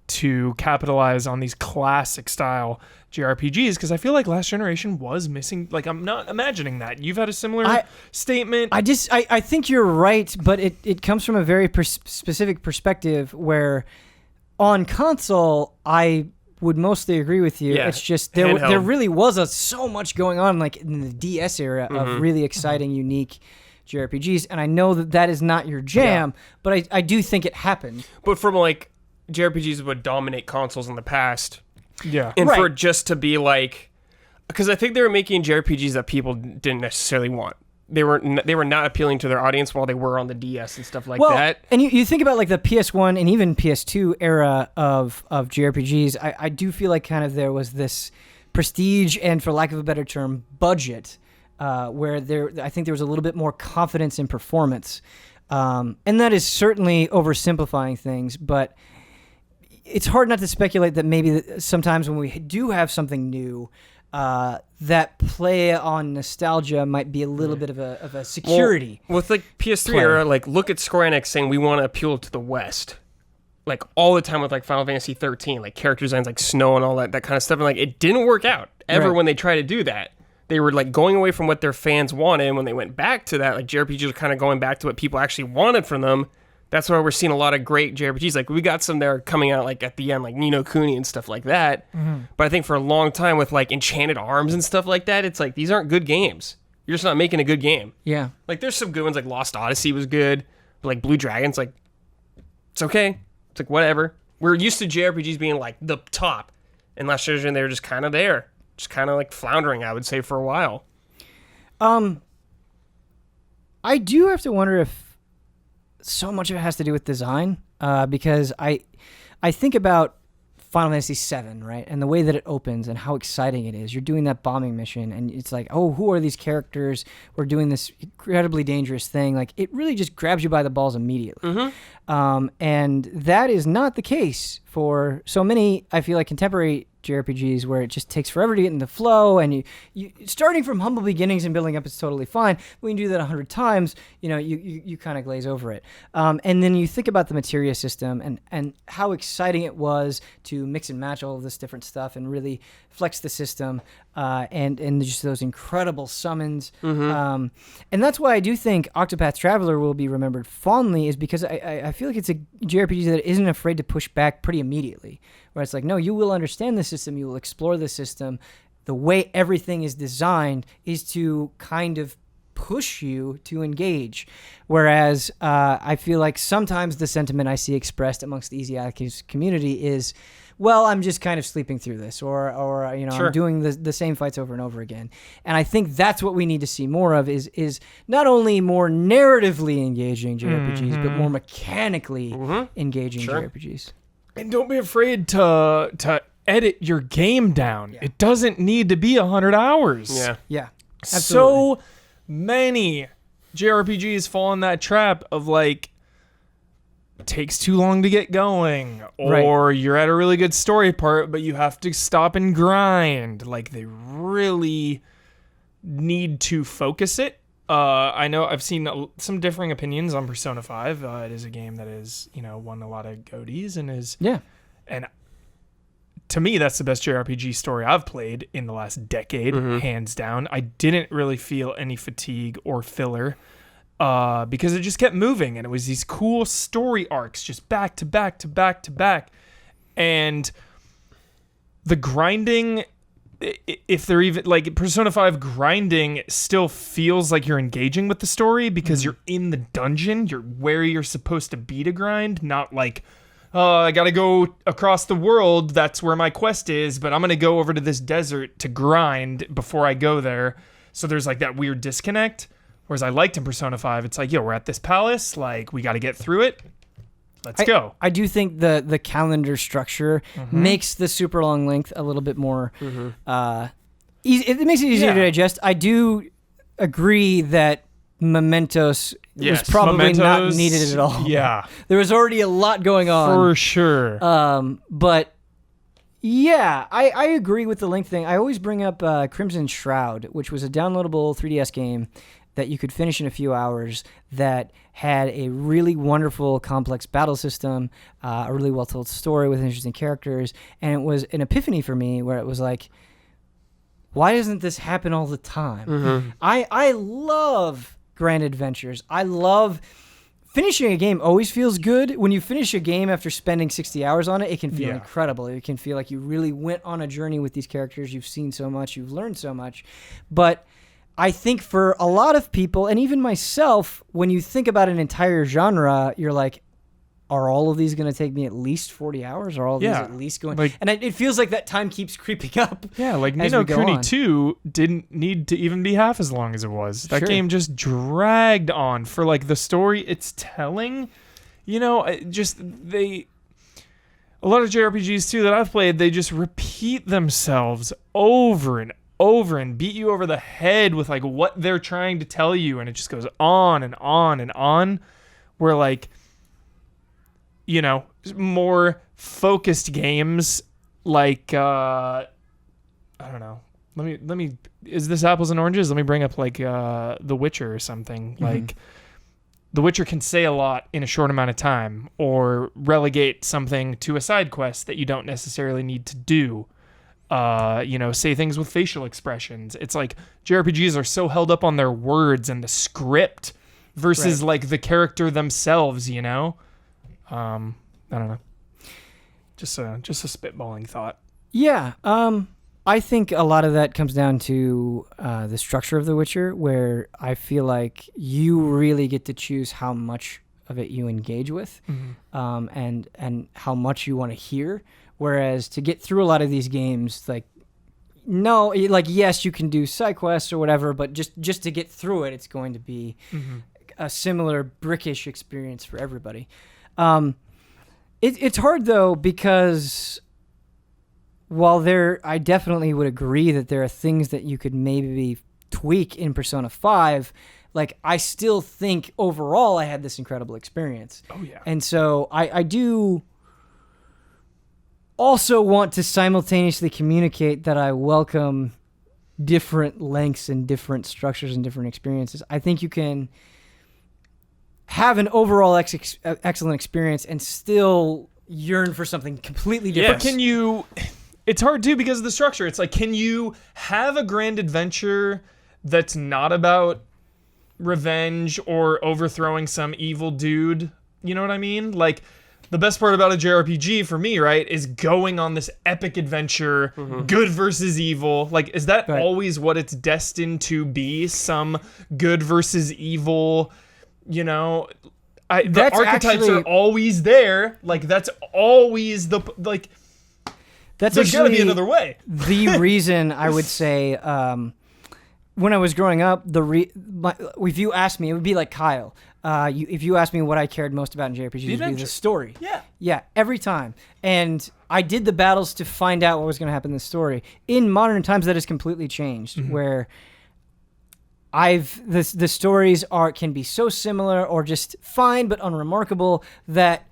to capitalize on these classic style JRPGs, because I feel like last generation was missing. I'm not imagining that. You've had a similar statement. I think you're right, but it comes from a very specific perspective where on console, I would mostly agree with you. Yeah, it's just there really was so much going on in the DS era of really exciting, unique JRPGs, and I know that is not your jam, but I do think it happened. But from JRPGs would dominate consoles in the past. Yeah. And for it just to be because I think they were making JRPGs that people didn't necessarily want. They were not appealing to their audience while they were on the DS and stuff like that. And you think about the PS1 and even PS2 era of JRPGs, I do feel like kind of there was this prestige and, for lack of a better term, budget, where I think there was a little bit more confidence in performance. And that is certainly oversimplifying things, but it's hard not to speculate that maybe sometimes when we do have something new, that play on nostalgia might be a little bit of a security. Well, with PS3 era, look at Square Enix saying we want to appeal to the West, all the time with Final Fantasy 13, character designs Snow and all that kind of stuff, and it didn't work out ever when they tried to do that. They were going away from what their fans wanted, and when they went back to that, JRPGs are kind of going back to what people actually wanted from them. That's why we're seeing a lot of great JRPGs. We got some that are coming out at the end, Ni no Kuni and stuff like that. Mm-hmm. But I think for a long time with Enchanted Arms and stuff like that, it's these aren't good games. You're just not making a good game. Yeah. There's some good ones, Lost Odyssey was good, but Blue Dragon's it's okay. It's whatever. We're used to JRPGs being the top, and last generation they were just kind of there, just kind of floundering, I would say, for a while. I do have to wonder if so much of it has to do with design, because I think about Final Fantasy VII, right, and the way that it opens and how exciting it is. You're doing that bombing mission, and it's who are these characters? We're doing this incredibly dangerous thing. It really just grabs you by the balls immediately. Mm-hmm. And that is not the case for so many, I feel contemporary JRPGs where it just takes forever to get in the flow, and you starting from humble beginnings and building up is totally fine. When you do that 100 times, you kind of glaze over it. And then you think about the materia system and how exciting it was to mix and match all of this different stuff and really flex the system, and just those incredible summons. And that's why I do think Octopath Traveler will be remembered fondly, is because I feel like it's a JRPG that isn't afraid to push back pretty immediately, where it's like, no, you will understand the system, you will explore the system. The way everything is designed is to kind of push you to engage. Whereas I feel like sometimes the sentiment I see expressed amongst the Easy Access community is, well, I'm just kind of sleeping through this, or Sure. I'm doing the same fights over and over again. And I think that's what we need to see more of, is not only more narratively engaging JRPGs, but more mechanically engaging JRPGs. And don't be afraid to edit your game down. It doesn't need to be 100 hours. Yeah. So many JRPGs fall in that trap of like, takes too long to get going, or you're at a really good story part, but you have to stop and grind. Like, they really need to focus it. I know I've seen some differing opinions on Persona 5. It is a game that is, won a lot of GOTYs and is... Yeah. And to me, that's the best JRPG story I've played in the last decade, hands down. I didn't really feel any fatigue or filler because it just kept moving, and it was these cool story arcs just back to back to back to back. And the grinding... if they're even like Persona 5 grinding still feels like you're engaging with the story because you're in the dungeon, you're where you're supposed to be to grind, not like, I gotta go across the world, that's where my quest is, but I'm gonna go over to this desert to grind before I go there. So there's like that weird disconnect. Whereas I liked in Persona 5, it's like, yo, we're at this palace, like we gotta get through it. Let's go. I do think the calendar structure makes the super long length a little bit more easy. It makes it easier to digest. I do agree that Mementos was probably not needed at all. Yeah. There was already a lot going on. For sure. But yeah, I agree with the length thing. I always bring up Crimson Shroud, which was a downloadable 3DS game that you could finish in a few hours, that had a really wonderful, complex battle system, a really well-told story with interesting characters, and it was an epiphany for me where it was like, why doesn't this happen all the time? I love grand adventures. I love... Finishing a game always feels good. When you finish a game after spending 60 hours on it, it can feel incredible. It can feel like you really went on a journey with these characters. You've seen so much. You've learned so much. But I think for a lot of people, and even myself, when you think about an entire genre, you're like, are all of these going to take me at least 40 hours? Are all of these at least going... Like, and it feels like that time keeps creeping up. Yeah, like Ni no Kuni 2 didn't need to even be half as long as it was. That game just dragged on for like the story it's telling. A lot of JRPGs too that I've played, they just repeat themselves over and over and beat you over the head with like what they're trying to tell you, and it just goes on and on and on, where like, more focused games like I don't know, let me is this apples and oranges? Let me bring up like The Witcher or something. Like The Witcher can say a lot in a short amount of time, or relegate something to a side quest that you don't necessarily need to do. Say things with facial expressions. It's like JRPGs are so held up on their words and the script versus like the character themselves, I don't know. Just a spitballing thought. Yeah. I think a lot of that comes down to the structure of The Witcher, where I feel like you really get to choose how much of it you engage with, and how much you want to hear. Whereas to get through a lot of these games, yes, you can do side quests or whatever, but just to get through it, it's going to be a similar brickish experience for everybody. It's hard though, because while I definitely would agree that there are things that you could maybe tweak in Persona 5, like I still think overall I had this incredible experience. Oh yeah. And so I do also want to simultaneously communicate that I welcome different lengths and different structures and different experiences. I think you can have an overall excellent experience and still yearn for something completely different. But can you... It's hard too because of the structure. It's like, can you have a grand adventure that's not about revenge or overthrowing some evil dude? You know what I mean? Like, the best part about a JRPG for me, right, is going on this epic adventure, good versus evil. Like, is that always what it's destined to be? Some good versus evil, you know? The archetypes are always there. Like, that's always the, like... There's got to be another way. The reason I would say, when I was growing up, if you asked me, it would be like Kyle. If you asked me what I cared most about in JRPGs, it would be the story. Yeah, every time. And I did the battles to find out what was going to happen in the story. In modern times, that has completely changed, where the stories can be so similar or just fine but unremarkable that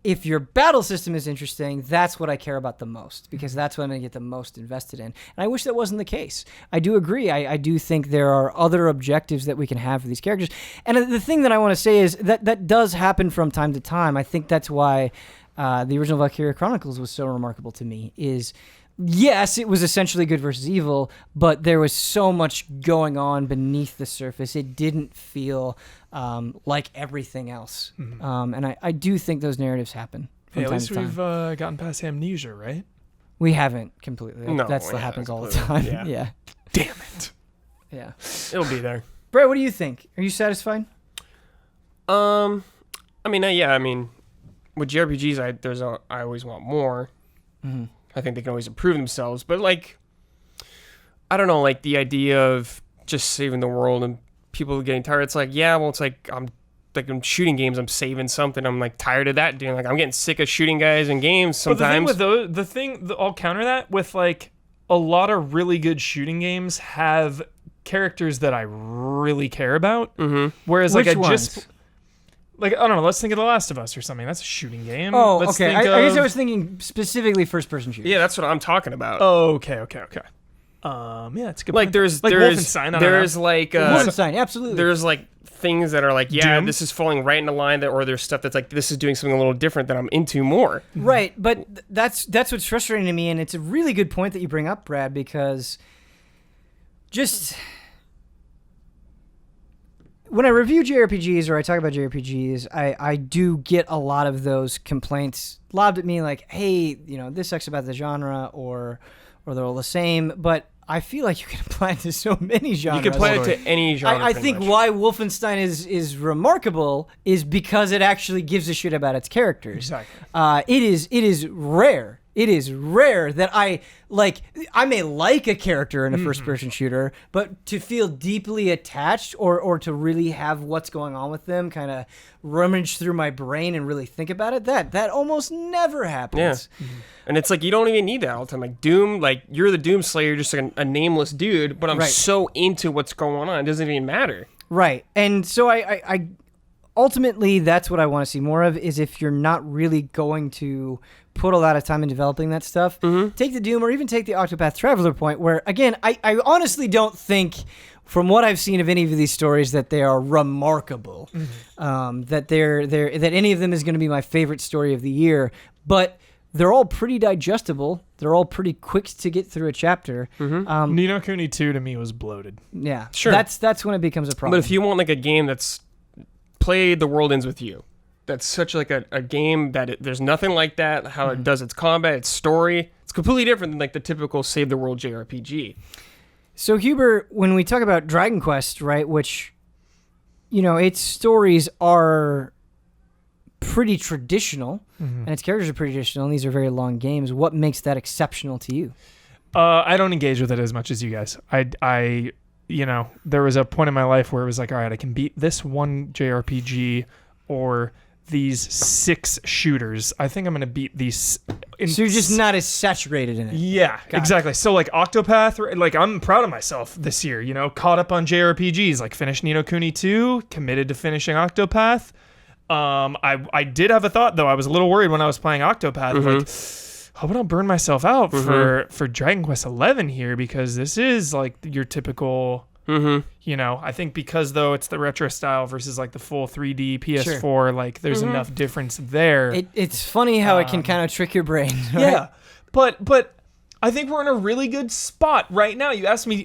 if your battle system is interesting, that's what I care about the most, because that's what I'm going to get the most invested in. And I wish that wasn't the case. I do agree. I do think there are other objectives that we can have for these characters. And the thing that I want to say is that does happen from time to time. I think that's why the original Valkyria Chronicles was so remarkable to me, is... Yes, it was essentially good versus evil, but there was so much going on beneath the surface. It didn't feel like everything else. And I do think those narratives happen from time to time. At least we've gotten past amnesia, right? We haven't completely. No, that happens all the time. Yeah. Damn it. Yeah. It'll be there. Brett, what do you think? Are you satisfied? I mean, with JRPGs, I always want more. I think they can always improve themselves, but like, I don't know, like the idea of just saving the world and people getting tired. It's like, yeah, well, it's like I'm shooting games. I'm saving something. I'm like tired of that. Like I'm getting sick of shooting guys in games sometimes. But the thing with I'll counter that with like a lot of really good shooting games have characters that I really care about. Whereas Which like ones? Like, I don't know, let's think of The Last of Us or something. That's a shooting game. Oh, let's okay. I guess I was thinking specifically first-person shooters. Yeah, that's what I'm talking about. Oh, okay. Yeah, it's a good like point. there's Wolfenstein. There's like Wolfenstein, absolutely. There's like things that are like, yeah, Doom? this is falling right into line, or there's stuff that's like, this is doing something a little different that I'm into more. Right, but that's what's frustrating to me, and it's a really good point that you bring up, Brad, because just... When I review JRPGs or I talk about JRPGs, I do get a lot of those complaints lobbed at me like, hey, this sucks about the genre, or they're all the same. But I feel like you can apply it to so many genres. You can apply it to any genre. I think why Wolfenstein is remarkable is because it actually gives a shit about its characters. Exactly. It is rare. It is rare that I may like a character in a first-person shooter, but to feel deeply attached or to really have what's going on with them kind of rummage through my brain and really think about it, that almost never happens. Yeah. And it's like, you don't even need that all the time. Like Doom, like you're the Doom Slayer, just like a nameless dude, but I'm so into what's going on, it doesn't even matter. Right. And so I ultimately, that's what I want to see more of, is if you're not really going to put a lot of time in developing that stuff, take the Doom or even take the Octopath Traveler point, where, again, I honestly don't think, from what I've seen of any of these stories, that they are remarkable, that that any of them is going to be my favorite story of the year, but they're all pretty digestible. They're all pretty quick to get through a chapter. Ni no Kuni 2 to me was bloated. Yeah, sure. That's when it becomes a problem. But if you want like a game that's played The World Ends With You, that's such like a game that there's nothing like that. How it does its combat, its story, it's completely different than like the typical Save the World JRPG. So Huber, when we talk about Dragon Quest, right, which, its stories are pretty traditional, and its characters are pretty traditional, and these are very long games. What makes that exceptional to you? I don't engage with it as much as you guys. I there was a point in my life where it was like, all right, I can beat this one JRPG or these 6 shooters. I think I'm going to beat these. So you're just not as saturated in it. Yeah, exactly. So like Octopath, like I'm proud of myself this year, caught up on JRPGs, like finished Ni no Kuni 2, committed to finishing Octopath. I did have a thought though. I was a little worried when I was playing Octopath, like, hope I don't burn myself out for Dragon Quest 11 here, because this is like your typical. You know, I think because though it's the retro style versus like the full 3D PS4, like there's enough difference there. It's funny how it can kind of trick your brain. Right? Yeah, but I think we're in a really good spot right now. You asked me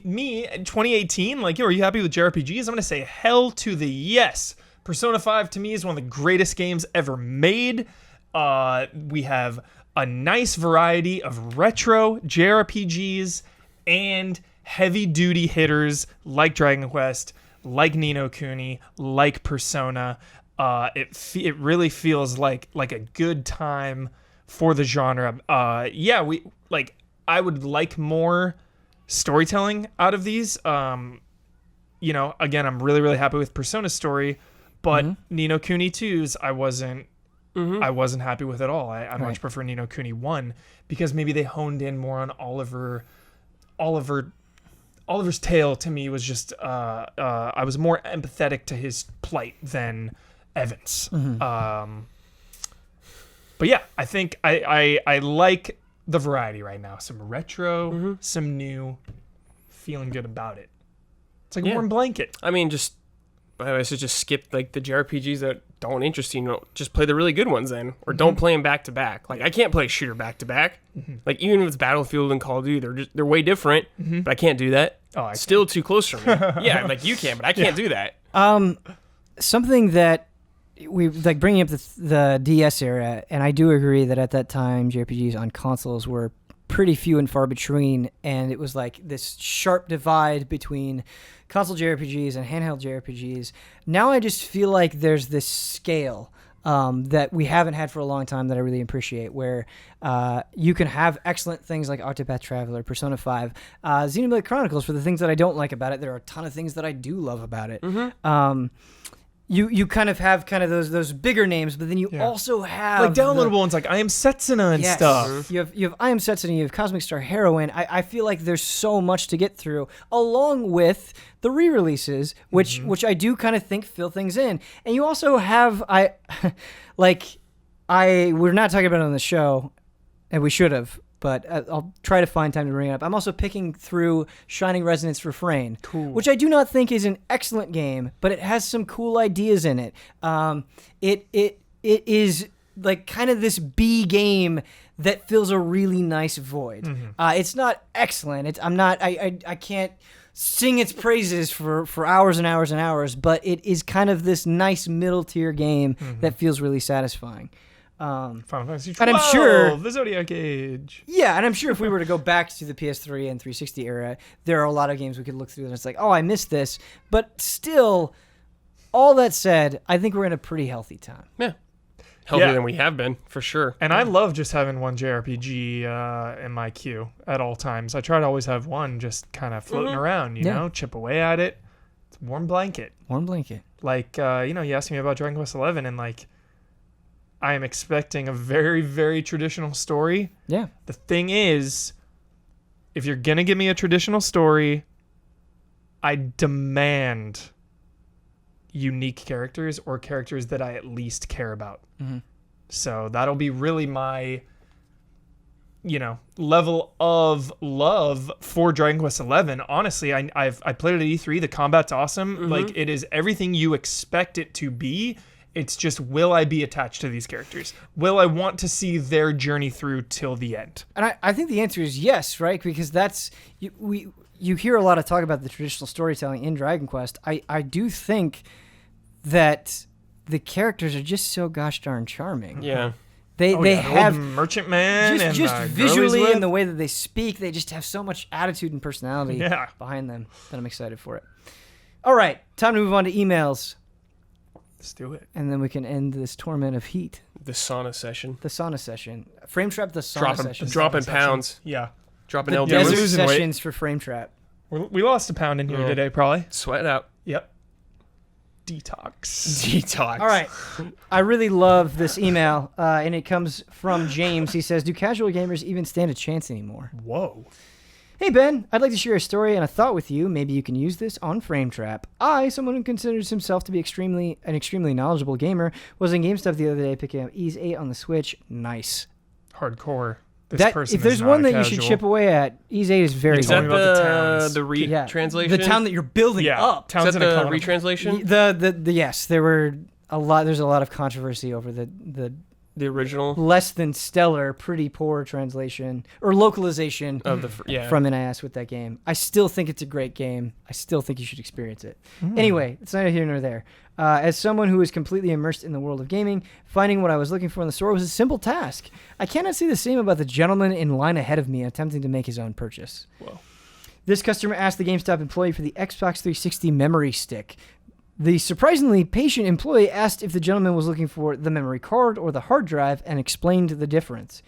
in 2018, like, yo, are you happy with JRPGs? I'm gonna say hell to the yes. Persona 5 to me is one of the greatest games ever made. We have a nice variety of retro JRPGs and heavy-duty hitters like Dragon Quest, like Ni no Kuni, like Persona. It really feels like a good time for the genre. I would like more storytelling out of these. You know, again, I'm really, really happy with Persona's story, but Ni no Kuni 2's I wasn't happy with at all. I much prefer Ni no Kuni 1 because maybe they honed in more on Oliver's tale. To me was just I was more empathetic to his plight than Evan's. But yeah, I think I like the variety right now. Some retro, some new, feeling good about it. It's like a warm blanket. I mean, I should just skip like the JRPGs that don't interest you. Just play the really good ones then, or don't play them back to back. Like I can't play a shooter back to back. Like even if it's Battlefield and Call of Duty, they're way different. But I can't do that. Oh, still too close for me. Yeah, like you can, but I can't do that. Something that we like bringing up the DS era, and I do agree that at that time JRPGs on consoles were pretty few and far between, and it was like this sharp divide between console JRPGs and handheld JRPGs. Now I just feel like there's this scale that we haven't had for a long time that I really appreciate, where you can have excellent things like Octopath Traveler, Persona 5, Xenoblade Chronicles. For the things that I don't like about it, there are a ton of things that I do love about it. You kind of have those bigger names, but then you also have like downloadable ones like I Am Setsuna and stuff. You have I Am Setsuna, you have Cosmic Star Heroine. I feel like there's so much to get through, along with the re-releases, which I do kind of think fill things in. And you also have we're not talking about it on the show, and we should have. But I'll try to find time to bring it up. I'm also picking through Shining Resonance Refrain, which I do not think is an excellent game, but it has some cool ideas in it. It is like kind of this B game that fills a really nice void. It's not excellent. I can't sing its praises for hours and hours and hours, but it is kind of this nice middle tier game that feels really satisfying. Final Fantasy 12, and I'm sure the Zodiac Age. Yeah, and I'm sure if we were to go back to the PS3 and 360 era, there are a lot of games we could look through and it's like, oh, I missed this. But still, all that said, I think we're in a pretty healthy time. Yeah. Healthier than we have been, for sure. And I love just having one JRPG in my queue at all times. I try to always have one just kind of floating around, you know, chip away at it. It's a warm blanket. Warm blanket. Like, you asked me about Dragon Quest 11 and like, I am expecting a very, very traditional story. Yeah. The thing is, if you're going to give me a traditional story, I demand unique characters or characters that I at least care about. So that'll be really my, level of love for Dragon Quest 11. Honestly, I played it at E3. The combat's awesome. Like, it is everything you expect it to be. It's just, will I be attached to these characters? Will I want to see their journey through till the end? And I think the answer is yes, right? Because that's you hear a lot of talk about the traditional storytelling in Dragon Quest. I do think that the characters are just so gosh darn charming. Yeah. They have Merchant Man just visually in the way that they speak. They just have so much attitude and personality behind them that I'm excited for it. All right, time to move on to emails. Let's do it. And then we can end this torment of heat. The sauna session. Frame Trap the sauna session. Dropping pounds. Yeah. Dropping the LBs. desert sessions for Frame Trap. We lost a pound in here today, probably. Sweat it out. Yep. Detox. All right. I really love this email, and it comes from James. He says, do casual gamers even stand a chance anymore? Whoa. Hey, Ben, I'd like to share a story and a thought with you. Maybe you can use this on Frame Trap. Someone who considers himself to be an extremely knowledgeable gamer, was in GameStop the other day picking up Ease 8 on the Switch. Nice. Hardcore. If there's one that you should chip away at, Ease 8 is very good. Is that the retranslation? The town that you're building up. Towns is that the retranslation? Yes, there's a lot of controversy over the original less than stellar, pretty poor translation or localization of from NIS with that game. I still think it's a great game. I still think you should experience it. Anyway, it's neither here nor there. As someone who was completely immersed in the world of gaming, finding what I was looking for in the store was a simple task. I cannot say the same about the gentleman in line ahead of me attempting to make his own purchase. Whoa. This customer asked the GameStop employee for the Xbox 360 memory stick. The surprisingly patient employee asked if the gentleman was looking for the memory card or the hard drive and explained the difference.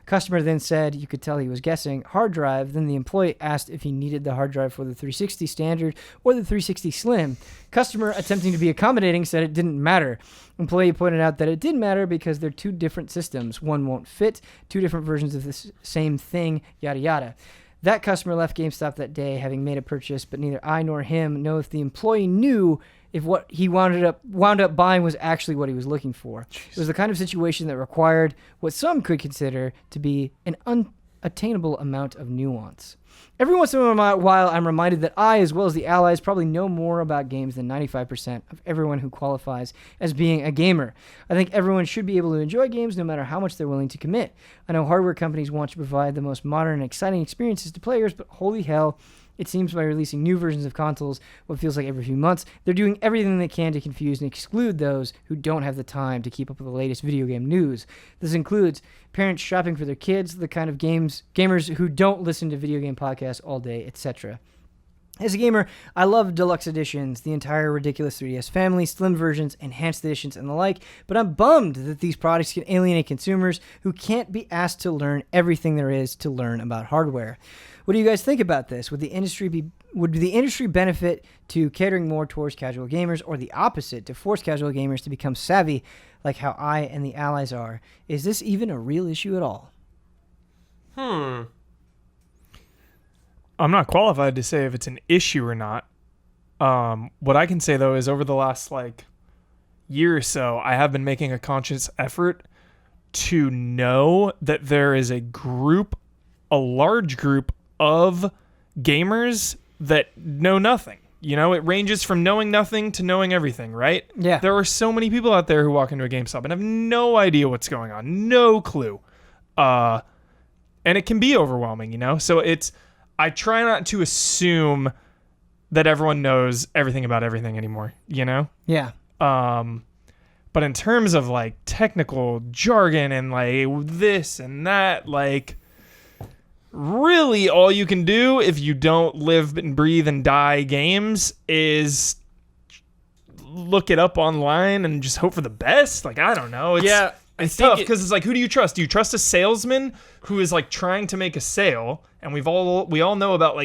Customer then said you could tell he was guessing hard drive. Then the employee asked if he needed the hard drive for the 360 standard or the 360 slim. Customer, attempting to be accommodating, said it didn't matter. Employee pointed out that it did matter because they're two different systems. One won't fit, two different versions of the same thing, yada yada. That customer left GameStop that day having made a purchase, but neither I nor him know if the employee knew if what he wound up buying was actually what he was looking for. Jeez. It was the kind of situation that required what some could consider to be an unattainable amount of nuance. Every once in a while, I'm reminded that I, as well as the allies, probably know more about games than 95% of everyone who qualifies as being a gamer. I think everyone should be able to enjoy games no matter how much they're willing to commit. I know hardware companies want to provide the most modern and exciting experiences to players, but holy hell, it seems by releasing new versions of consoles, what feels like every few months, they're doing everything they can to confuse and exclude those who don't have the time to keep up with the latest video game news. This includes parents shopping for their kids, the kind of gamers who don't listen to video game podcasts all day, etc. As a gamer, I love deluxe editions, the entire ridiculous 3DS family, slim versions, enhanced editions, and the like, but I'm bummed that these products can alienate consumers who can't be asked to learn everything there is to learn about hardware. What do you guys think about this? Would the industry benefit to catering more towards casual gamers, or the opposite, to force casual gamers to become savvy like how I and the allies are? Is this even a real issue at all? I'm not qualified to say if it's an issue or not. What I can say, though, is over the last year or so, I have been making a conscious effort to know that there is a large group of gamers that know nothing. You know, it ranges from knowing nothing to knowing everything, right? Yeah. There are so many people out there who walk into a GameStop and have no idea what's going on, no clue. And it can be overwhelming, you know? So I try not to assume that everyone knows everything about everything anymore, you know? Yeah. But in terms of technical jargon and this and that, really all you can do if you don't live and breathe and die games is look it up online and just hope for the best. I don't know. It's tough because it's who do you trust? Do you trust a salesman who is trying to make a sale? And we all know about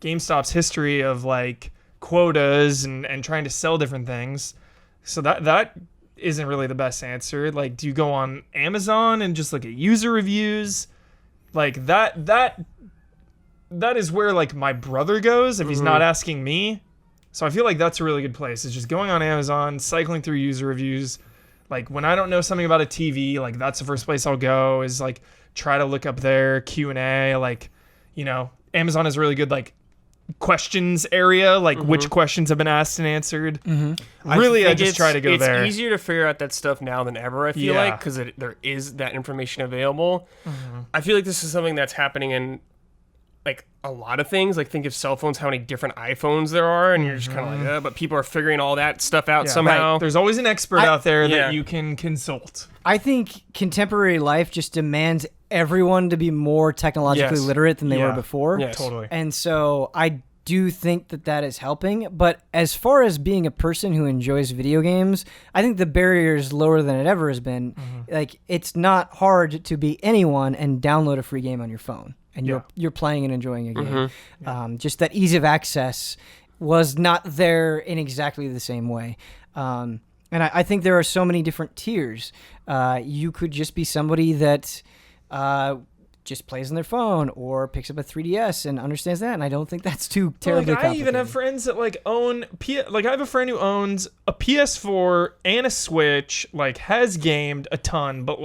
GameStop's history of quotas and trying to sell different things. So that isn't really the best answer. Do you go on Amazon and just look at user reviews? That is where my brother goes if he's not asking me. So I feel that's a really good place. It's just going on Amazon, cycling through user reviews. When I don't know something about a TV, that's the first place I'll go is try to look up their Q&A. Amazon has a really good questions area, which questions have been asked and answered. Really, I just try to go there. It's easier to figure out that stuff now than ever, I feel because there is that information available. I feel this is something that's happening in a lot of things. Think of cell phones, how many different iPhones there are, and you're just kind of but people are figuring all that stuff out somehow. Right. There's always an expert out there that you can consult. I think contemporary life just demands everyone to be more technologically literate than they were before. Yes. Totally. And so I do think that is helping. But as far as being a person who enjoys video games, I think the barrier is lower than it ever has been. It's not hard to be anyone and download a free game on your phone. And you're playing and enjoying a game. Just that ease of access was not there in exactly the same way. And I think there are so many different tiers. You could just be somebody that just plays on their phone or picks up a 3DS and understands that. And I don't think that's too terribly complicated. I even have friends that own I have a friend who owns a PS4 and a Switch, has gamed a ton, but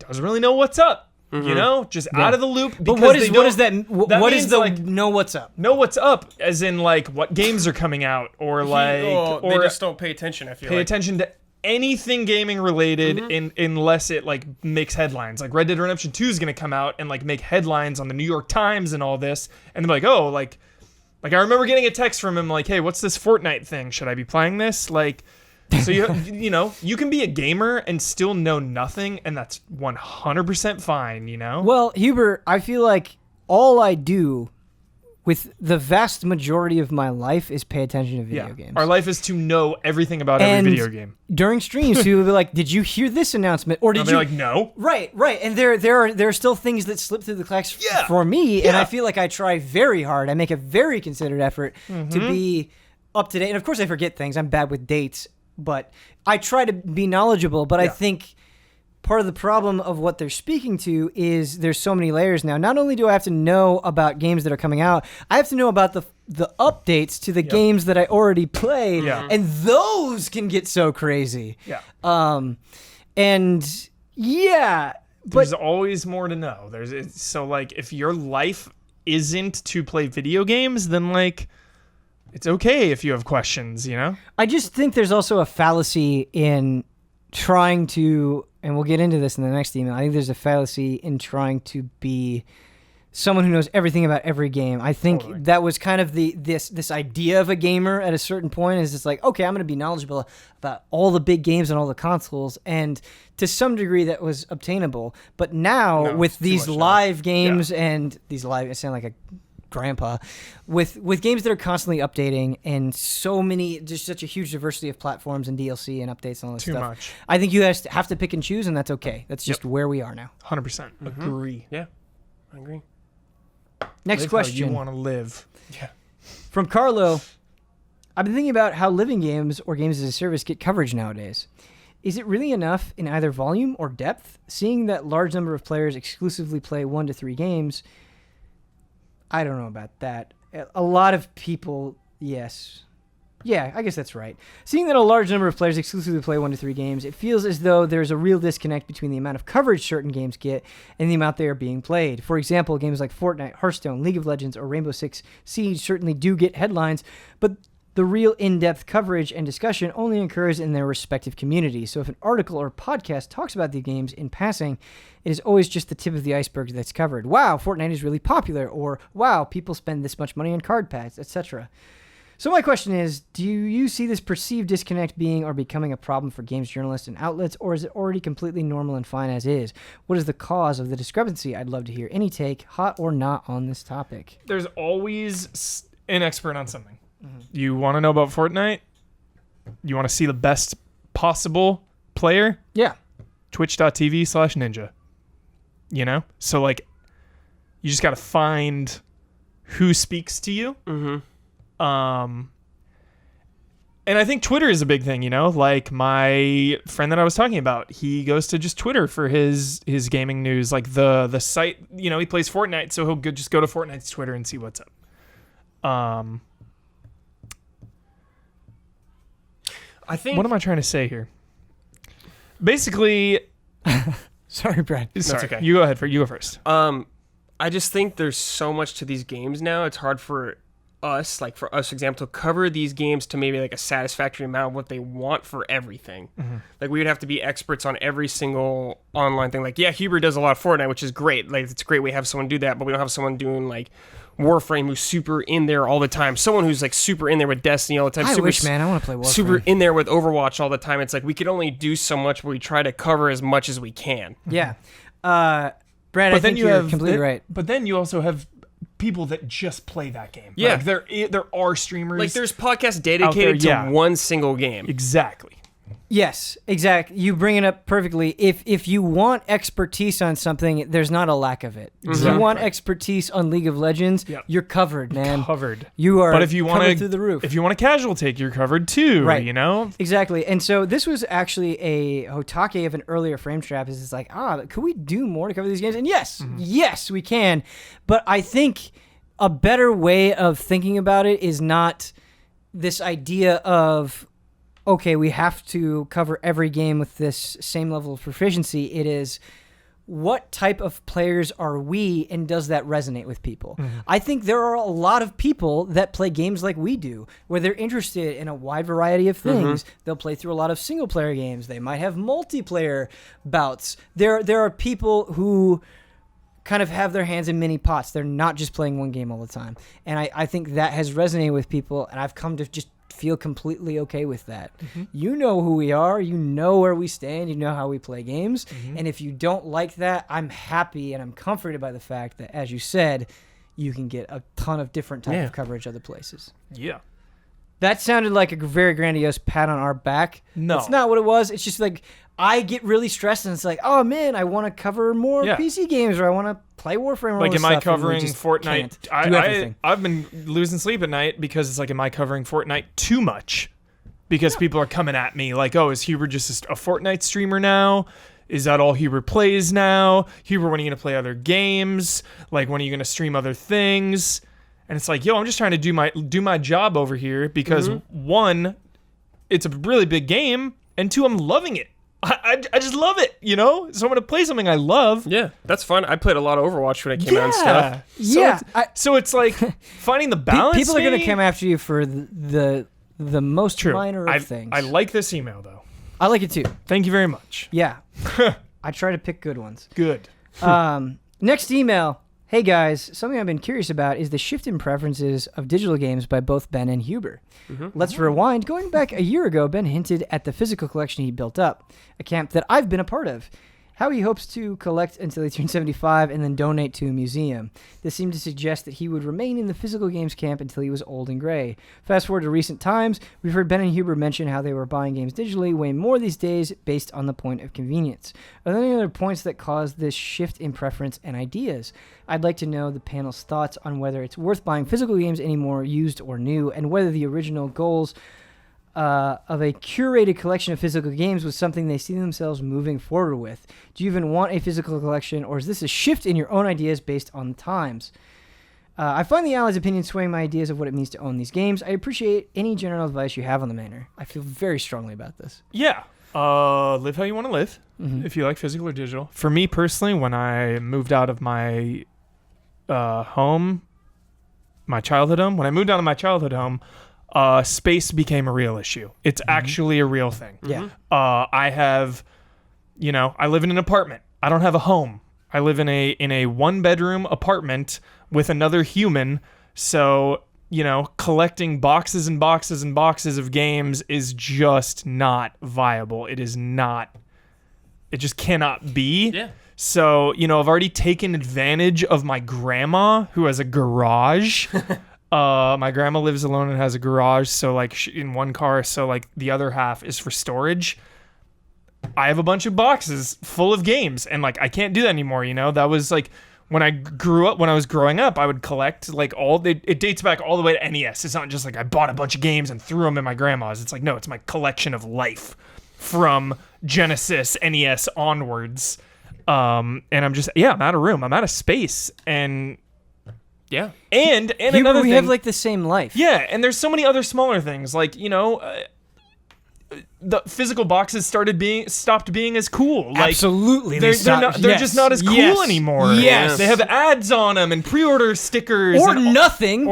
doesn't really know what's up. You know, just out of the loop. But what is the like, know what's up? Know what's up, as in like what games are coming out, or like, they just don't pay attention. I feel pay attention to anything gaming related, unless it like makes headlines. Like Red Dead Redemption 2 is gonna come out and like make headlines on the New York Times and all this, and they're like, oh, like I remember getting a text from him like, hey, what's this Fortnite thing? Should I be playing this? Like. So you know, you can be a gamer and still know nothing, and that's 100% fine, you know? Well, Huber, I feel like all I do with the vast majority of my life is pay attention to video games. Our life is to know everything about every video game. During streams, people will be like, "Did you hear this announcement?" Or did you? Like, no. Right. And there are still things that slip through the cracks for me, and I feel like I try very hard. I make a very considered effort to be up to date, and of course I forget things. I'm bad with dates. But I try to be knowledgeable, but I think part of the problem of what they're speaking to is there's so many layers now. Not only do I have to know about games that are coming out, I have to know about the updates to the games that I already play, and those can get so crazy. There's always more to know. So like if your life isn't to play video games, then like it's okay if you have questions, you know? I just think there's also a fallacy in trying to, and we'll get into this in the next email, I think there's a fallacy in trying to be someone who knows everything about every game. I think that was kind of this idea of a gamer at a certain point is it's like, okay, I'm going to be knowledgeable about all the big games on all the consoles, and to some degree that was obtainable. But now with these live games and these live, it sounds like a grandpa, with games that are constantly updating and so many, just such a huge diversity of platforms and DLC and updates and all this stuff. Too much. I think you have to pick and choose, and that's okay. That's just where we are now. 100%. Agree. Yeah, I agree. Next question. How you want to live. Yeah. From Carlo, I've been thinking about how living games or games as a service get coverage nowadays. Is it really enough in either volume or depth? Seeing that large number of players exclusively play 1 to 3 games, I don't know about that. A lot of people, yes. Yeah, I guess that's right. Seeing that a large number of players exclusively play 1 to 3 games, it feels as though there's a real disconnect between the amount of coverage certain games get and the amount they are being played. For example, games like Fortnite, Hearthstone, League of Legends, or Rainbow Six Siege certainly do get headlines, but the real in-depth coverage and discussion only occurs in their respective communities. So if an article or podcast talks about the games in passing, it is always just the tip of the iceberg that's covered. Wow, Fortnite is really popular, or wow, people spend this much money on card pads, etc. So my question is, do you see this perceived disconnect being or becoming a problem for games journalists and outlets, or is it already completely normal and fine as is? What is the cause of the discrepancy? I'd love to hear any take, hot or not, on this topic. There's always an expert on something. You want to know about Fortnite? You want to see the best possible player? Yeah. Twitch.tv/ninja. You know? So, like, you just got to find who speaks to you. And I think Twitter is a big thing, you know? Like, my friend that I was talking about, he goes to just Twitter for his gaming news. Like, the site, you know, he plays Fortnite, so he'll just go to Fortnite's Twitter and see what's up. I think. What am I trying to say here? Basically, sorry, Brad. Sorry, okay. You go first. I just think there's so much to these games now. It's hard for us, for example, to cover these games to maybe like a satisfactory amount of what they want for everything. Like we would have to be experts on every single online thing. Like, yeah, Huber does a lot of Fortnite, which is great. Like, it's great we have someone do that, but we don't have someone doing like Warframe who's super in there all the time. Someone who's like super in there with Destiny all the time. I wish, man. I want to play Warframe. Super in there with Overwatch all the time. It's like we can only do so much, but we try to cover as much as we can. Yeah. Brad, I think you're completely right. But then you also have people that just play that game. Yeah. Like there are streamers. Like there's podcasts dedicated to one single game. Exactly. Yes, exactly. You bring it up perfectly. If you want expertise on something, there's not a lack of it. Exactly. If you want expertise on League of Legends, you're covered, man. Covered. You are but if you covered through the roof. If you want a casual take, you're covered too, right. You know? Exactly. And so this was actually a HOTTAKE of an earlier Frame Trap. It's like, could we do more to cover these games? And yes, we can. But I think a better way of thinking about it is not this idea of, okay, we have to cover every game with this same level of proficiency. It is, what type of players are we, and does that resonate with people? I think there are a lot of people that play games like we do, where they're interested in a wide variety of things. They'll play through a lot of single-player games. They might have multiplayer bouts. There are people who kind of have their hands in many pots. They're not just playing one game all the time. And I think that has resonated with people, and I've come to just feel completely okay with that. You know who we are, you know where we stand, you know how we play games, and if you don't like that, I'm happy and I'm comforted by the fact that, as you said, you can get a ton of different type of coverage other places. That sounded like a very grandiose pat on our back. No, it's not what it was. It's just like I get really stressed, and it's like, oh man, I want to cover more PC games, or I want to play Warframe. Like, am I covering Fortnite? I've been losing sleep at night because it's like, am I covering Fortnite too much? Because people are coming at me like, oh, is Huber just a Fortnite streamer now? Is that all Huber plays now? Huber, when are you going to play other games? Like, when are you going to stream other things? And it's like, yo, I'm just trying to do my job over here because one, it's a really big game, and two, I'm loving it. I just love it, you know? So I'm going to play something I love. Yeah, that's fun. I played a lot of Overwatch when it came out and stuff. So it's like finding the balance. People are going to come after you for the most minor of things. I like this email, though. I like it, too. Thank you very much. Yeah. I try to pick good ones. Good. Next email. Hey guys, something I've been curious about is the shift in preferences of digital games by both Ben and Huber. Let's rewind. Going back a year ago, Ben hinted at the physical collection he built up, a camp that I've been a part of. How he hopes to collect until he turns 75 and then donate to a museum. This seemed to suggest that he would remain in the physical games camp until he was old and gray. Fast forward to recent times, we've heard Ben and Huber mention how they were buying games digitally way more these days based on the point of convenience. Are there any other points that caused this shift in preference and ideas? I'd like to know the panel's thoughts on whether it's worth buying physical games anymore, used or new, and whether the original goals of a curated collection of physical games was something they see themselves moving forward with. Do you even want a physical collection, or is this a shift in your own ideas based on the times? I find the Allies' opinion swaying my ideas of what it means to own these games. I appreciate any general advice you have on the matter. I feel very strongly about this. Yeah. Live how you want to live, if you like physical or digital. For me personally, when I moved out of my home, my childhood home, space became a real issue. It's actually a real thing. Yeah. I have, I live in an apartment. I don't have a home. I live in a one-bedroom apartment with another human. So, collecting boxes and boxes and boxes of games is just not viable. It just cannot be. Yeah. So, I've already taken advantage of my grandma, who has a garage. My grandma lives alone and has a garage, so in one car, so the other half is for storage. I have a bunch of boxes full of games, and I can't do that anymore. That was when I was growing up, I would collect it dates back all the way to NES. It's not just I bought a bunch of games and threw them in my grandma's. It's no, it's my collection of life from Genesis, NES onwards. And I'm out of room. I'm out of space, and yeah. And another thing, we have the same life. Yeah, and there's so many other smaller things, the physical boxes stopped being as cool. Absolutely. They're just not as cool anymore. Yes. They have ads on them and pre-order stickers. Or nothing.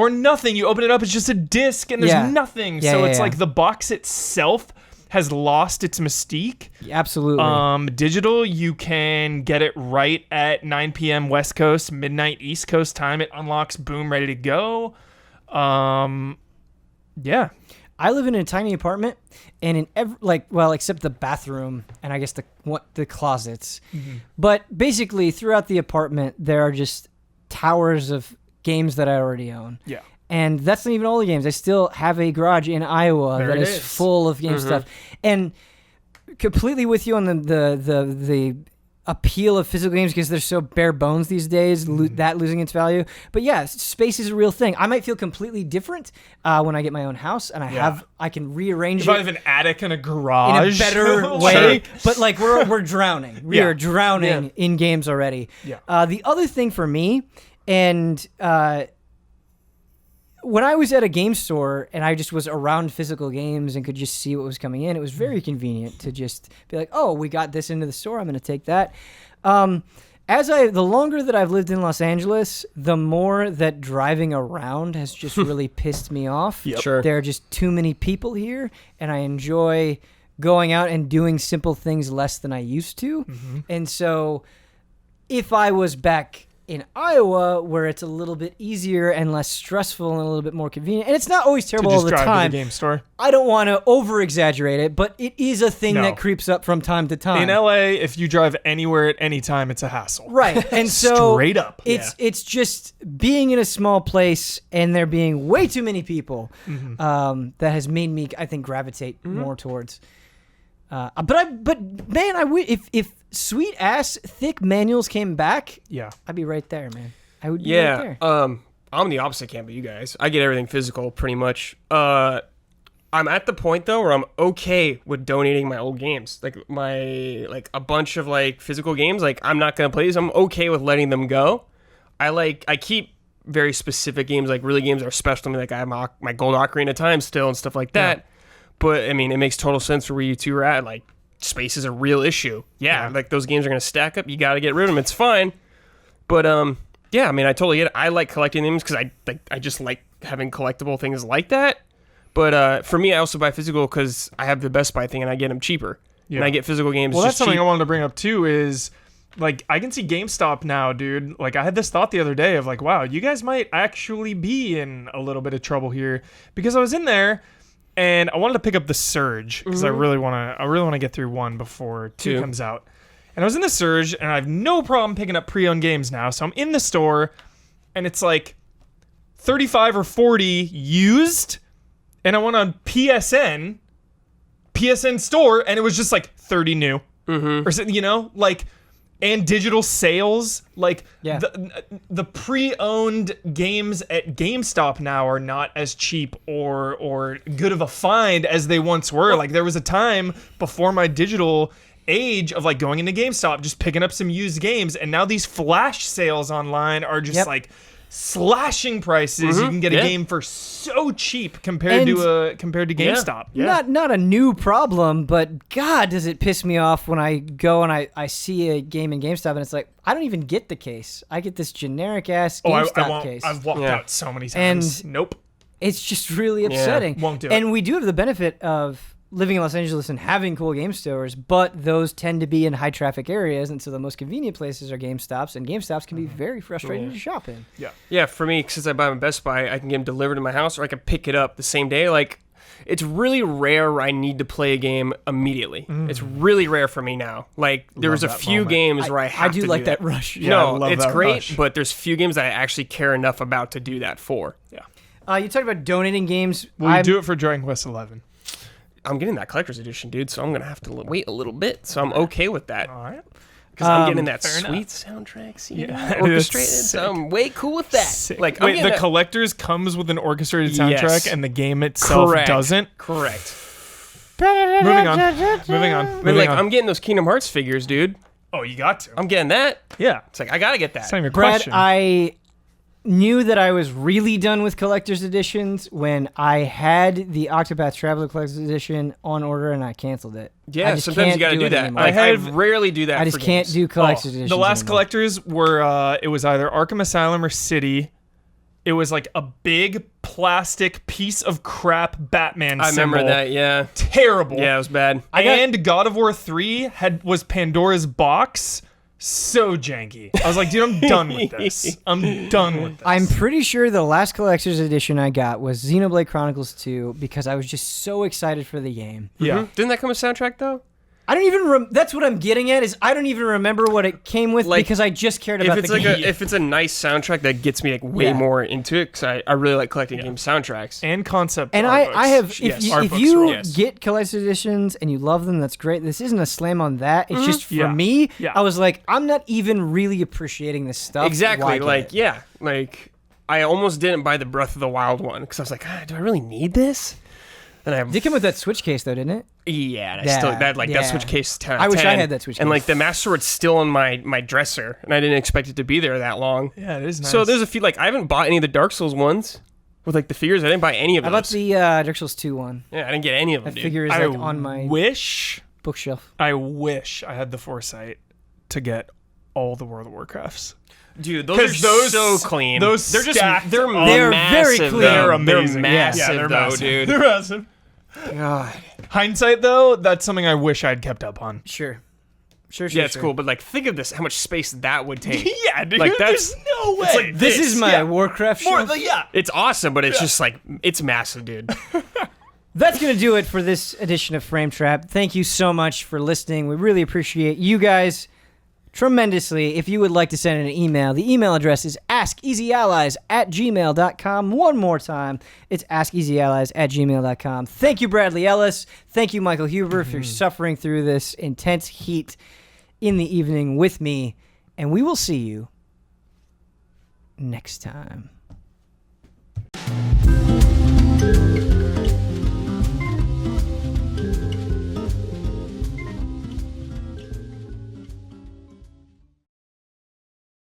You open it up, it's just a disc and there's nothing. So it's the box itself has lost its mystique. Absolutely. Digital, you can get it right at 9 p.m. West Coast, midnight East Coast time. It unlocks, boom, ready to go. Yeah. I live in a tiny apartment, and in except the bathroom and I guess the closets. But basically, throughout the apartment, there are just towers of games that I already own. Yeah. And that's not even all the games. I still have a garage in Iowa that is full of game stuff. And completely with you on the appeal of physical games because they're so bare bones these days, that losing its value. But yeah, space is a real thing. I might feel completely different when I get my own house and I can rearrange it. I have an attic and a garage. In a better way. But we're drowning. We are drowning in games already. Yeah. The other thing for me, and when I was at a game store and I just was around physical games and could just see what was coming in, it was very convenient to just be oh, we got this into the store, I'm going to take that. The longer that I've lived in Los Angeles, the more that driving around has just really pissed me off. Yep. Sure. There are just too many people here, and I enjoy going out and doing simple things less than I used to. Mm-hmm. And so if I was back in Iowa, where it's a little bit easier and less stressful and a little bit more convenient, and it's not always terrible all the time. To the game store. I don't want to over-exaggerate it, but it is a thing that creeps up from time to time. In LA, if you drive anywhere at any time, it's a hassle. Right, and so straight up, it's just being in a small place and there being way too many people that has made me, I think, gravitate more towards. But man, if sweet ass thick manuals came back, I'd be right there, man. I would be right there. I'm the opposite camp of you guys. I get everything physical pretty much. I'm at the point though where I'm okay with donating my old games, like a bunch of like physical games. Like I'm not gonna play these. I'm okay with letting them go. I keep very specific games, like really games that are special to me. Like I have my Gold Ocarina of Time still and stuff like that. Yeah. But, I mean, it makes total sense for where you two are at. Like, space is a real issue. Yeah, like, those games are going to stack up. You got to get rid of them. It's fine. But, yeah, I mean, I totally get it. I like collecting them because I just like having collectible things like that. But for me, I also buy physical because I have the Best Buy thing and I get them cheaper. Yeah. And I get physical games Well, just that's something cheap. I wanted to bring up, too, is... Like, I can see GameStop now, dude. Like, I had this thought the other day of, like, wow, you guys might actually be in a little bit of trouble here. Because I was in there... And I wanted to pick up the Surge because I really want to get through 1 before 2 comes out. And I was in the Surge, and I have no problem picking up pre-owned games now. So I'm in the store, and it's like 35 or 40 used, and I went on PSN store, and it was just like 30 new, or something, you know, like. And digital sales, like the pre-owned games at GameStop now are not as cheap or good of a find as they once were. Like there was a time before my digital age of like going into GameStop, just picking up some used games, and now these flash sales online are just like slashing prices. You can get a game for so cheap compared to GameStop. Not a new problem, but God, does it piss me off when I go and I see a game in GameStop and it's like, I don't even get the case. I get this generic ass GameStop case. I've walked out so many times. And nope. It's just really upsetting. Won't do it. And we do have the benefit of living in Los Angeles and having cool game stores, but those tend to be in high traffic areas, and so the most convenient places are GameStops, and GameStops can be very frustrating to shop in. Yeah, for me, since I buy them at Best Buy, I can get them delivered to my house, or I can pick it up the same day. Like, it's really rare where I need to play a game immediately. It's really rare for me now. Like, there's a few games where I have to do like that rush. No, it's great, but there's few games that I actually care enough about to do that for. Yeah. You talked about donating games. Will you do it for Dragon Quest 11? I'm getting that collector's edition, dude, so I'm going to have to wait a little bit. So I'm okay with that. All right. Because I'm getting that sweet soundtrack orchestrated, so I'm way cool with that. Sick. Like, wait, the collector's comes with an orchestrated soundtrack and the game itself doesn't? Correct. Moving on. I'm getting those Kingdom Hearts figures, dude. Oh, you got to. I'm getting that. Yeah. It's like, I got to get that. That's not your Brad, question. I knew that I was really done with collector's editions when I had the Octopath Traveler collector's edition on order and I canceled it. Yeah, sometimes you got to do that. I rarely do that. I just can't do collector's editions. The last anymore. collectors were it was either Arkham Asylum or City. It was like a big plastic piece of crap Batman symbol. I remember that, yeah. Terrible. Yeah, it was bad. And God of War 3 was Pandora's box. So janky. I was like, dude, I'm done with this. I'm pretty sure the last collector's edition I got was Xenoblade Chronicles 2 because I was just so excited for the game. Yeah. Didn't that come with soundtrack, though? I don't even that's what I'm getting at is I don't even remember what it came with because I just cared about the game. If it's a nice soundtrack that gets me like way more into it, because I really like collecting game soundtracks and concept and art I have books. if you get collector's editions and you love them, that's great. This isn't a slam on that. It's just for me, I was like, I'm not even really appreciating this stuff. Exactly. Like I almost didn't buy the Breath of the Wild one because I was like, do I really need this? And it did come with that Switch case though, didn't it? Yeah, that Switch case 10 out of I wish 10. I had that Switch case. And like the Master Sword's still on my dresser, and I didn't expect it to be there that long. Yeah, it is nice. So there's a few, like I haven't bought any of the Dark Souls ones with like the figures. I didn't buy any of those. I bought the Dark Souls 2 one. Yeah, I didn't get any of them, That figure is on my bookshelf. I I wish I had the foresight to get all the World of Warcrafts. Dude, those are so clean. They're They're massive, very clean. though. They're amazing. They're massive, they're though, massive. dude. They're massive. God. Hindsight, though, that's something I wish I'd kept up on. Sure. Yeah, it's cool, but like, think of this, how much space that would take. Yeah, dude. Like, that's there's no way. it's like This is my Warcraft show. It's awesome, but it's just like, it's massive, dude. That's going to do it for this edition of Frame Trap. Thank you so much for listening. We really appreciate you guys tremendously. If you would like to send an email, the email address is askeasyallies@gmail.com. One more time, it's askeasyallies@gmail.com. Thank you, Bradley Ellis. Thank you, Michael Huber, for suffering through this intense heat in the evening with me. And we will see you next time.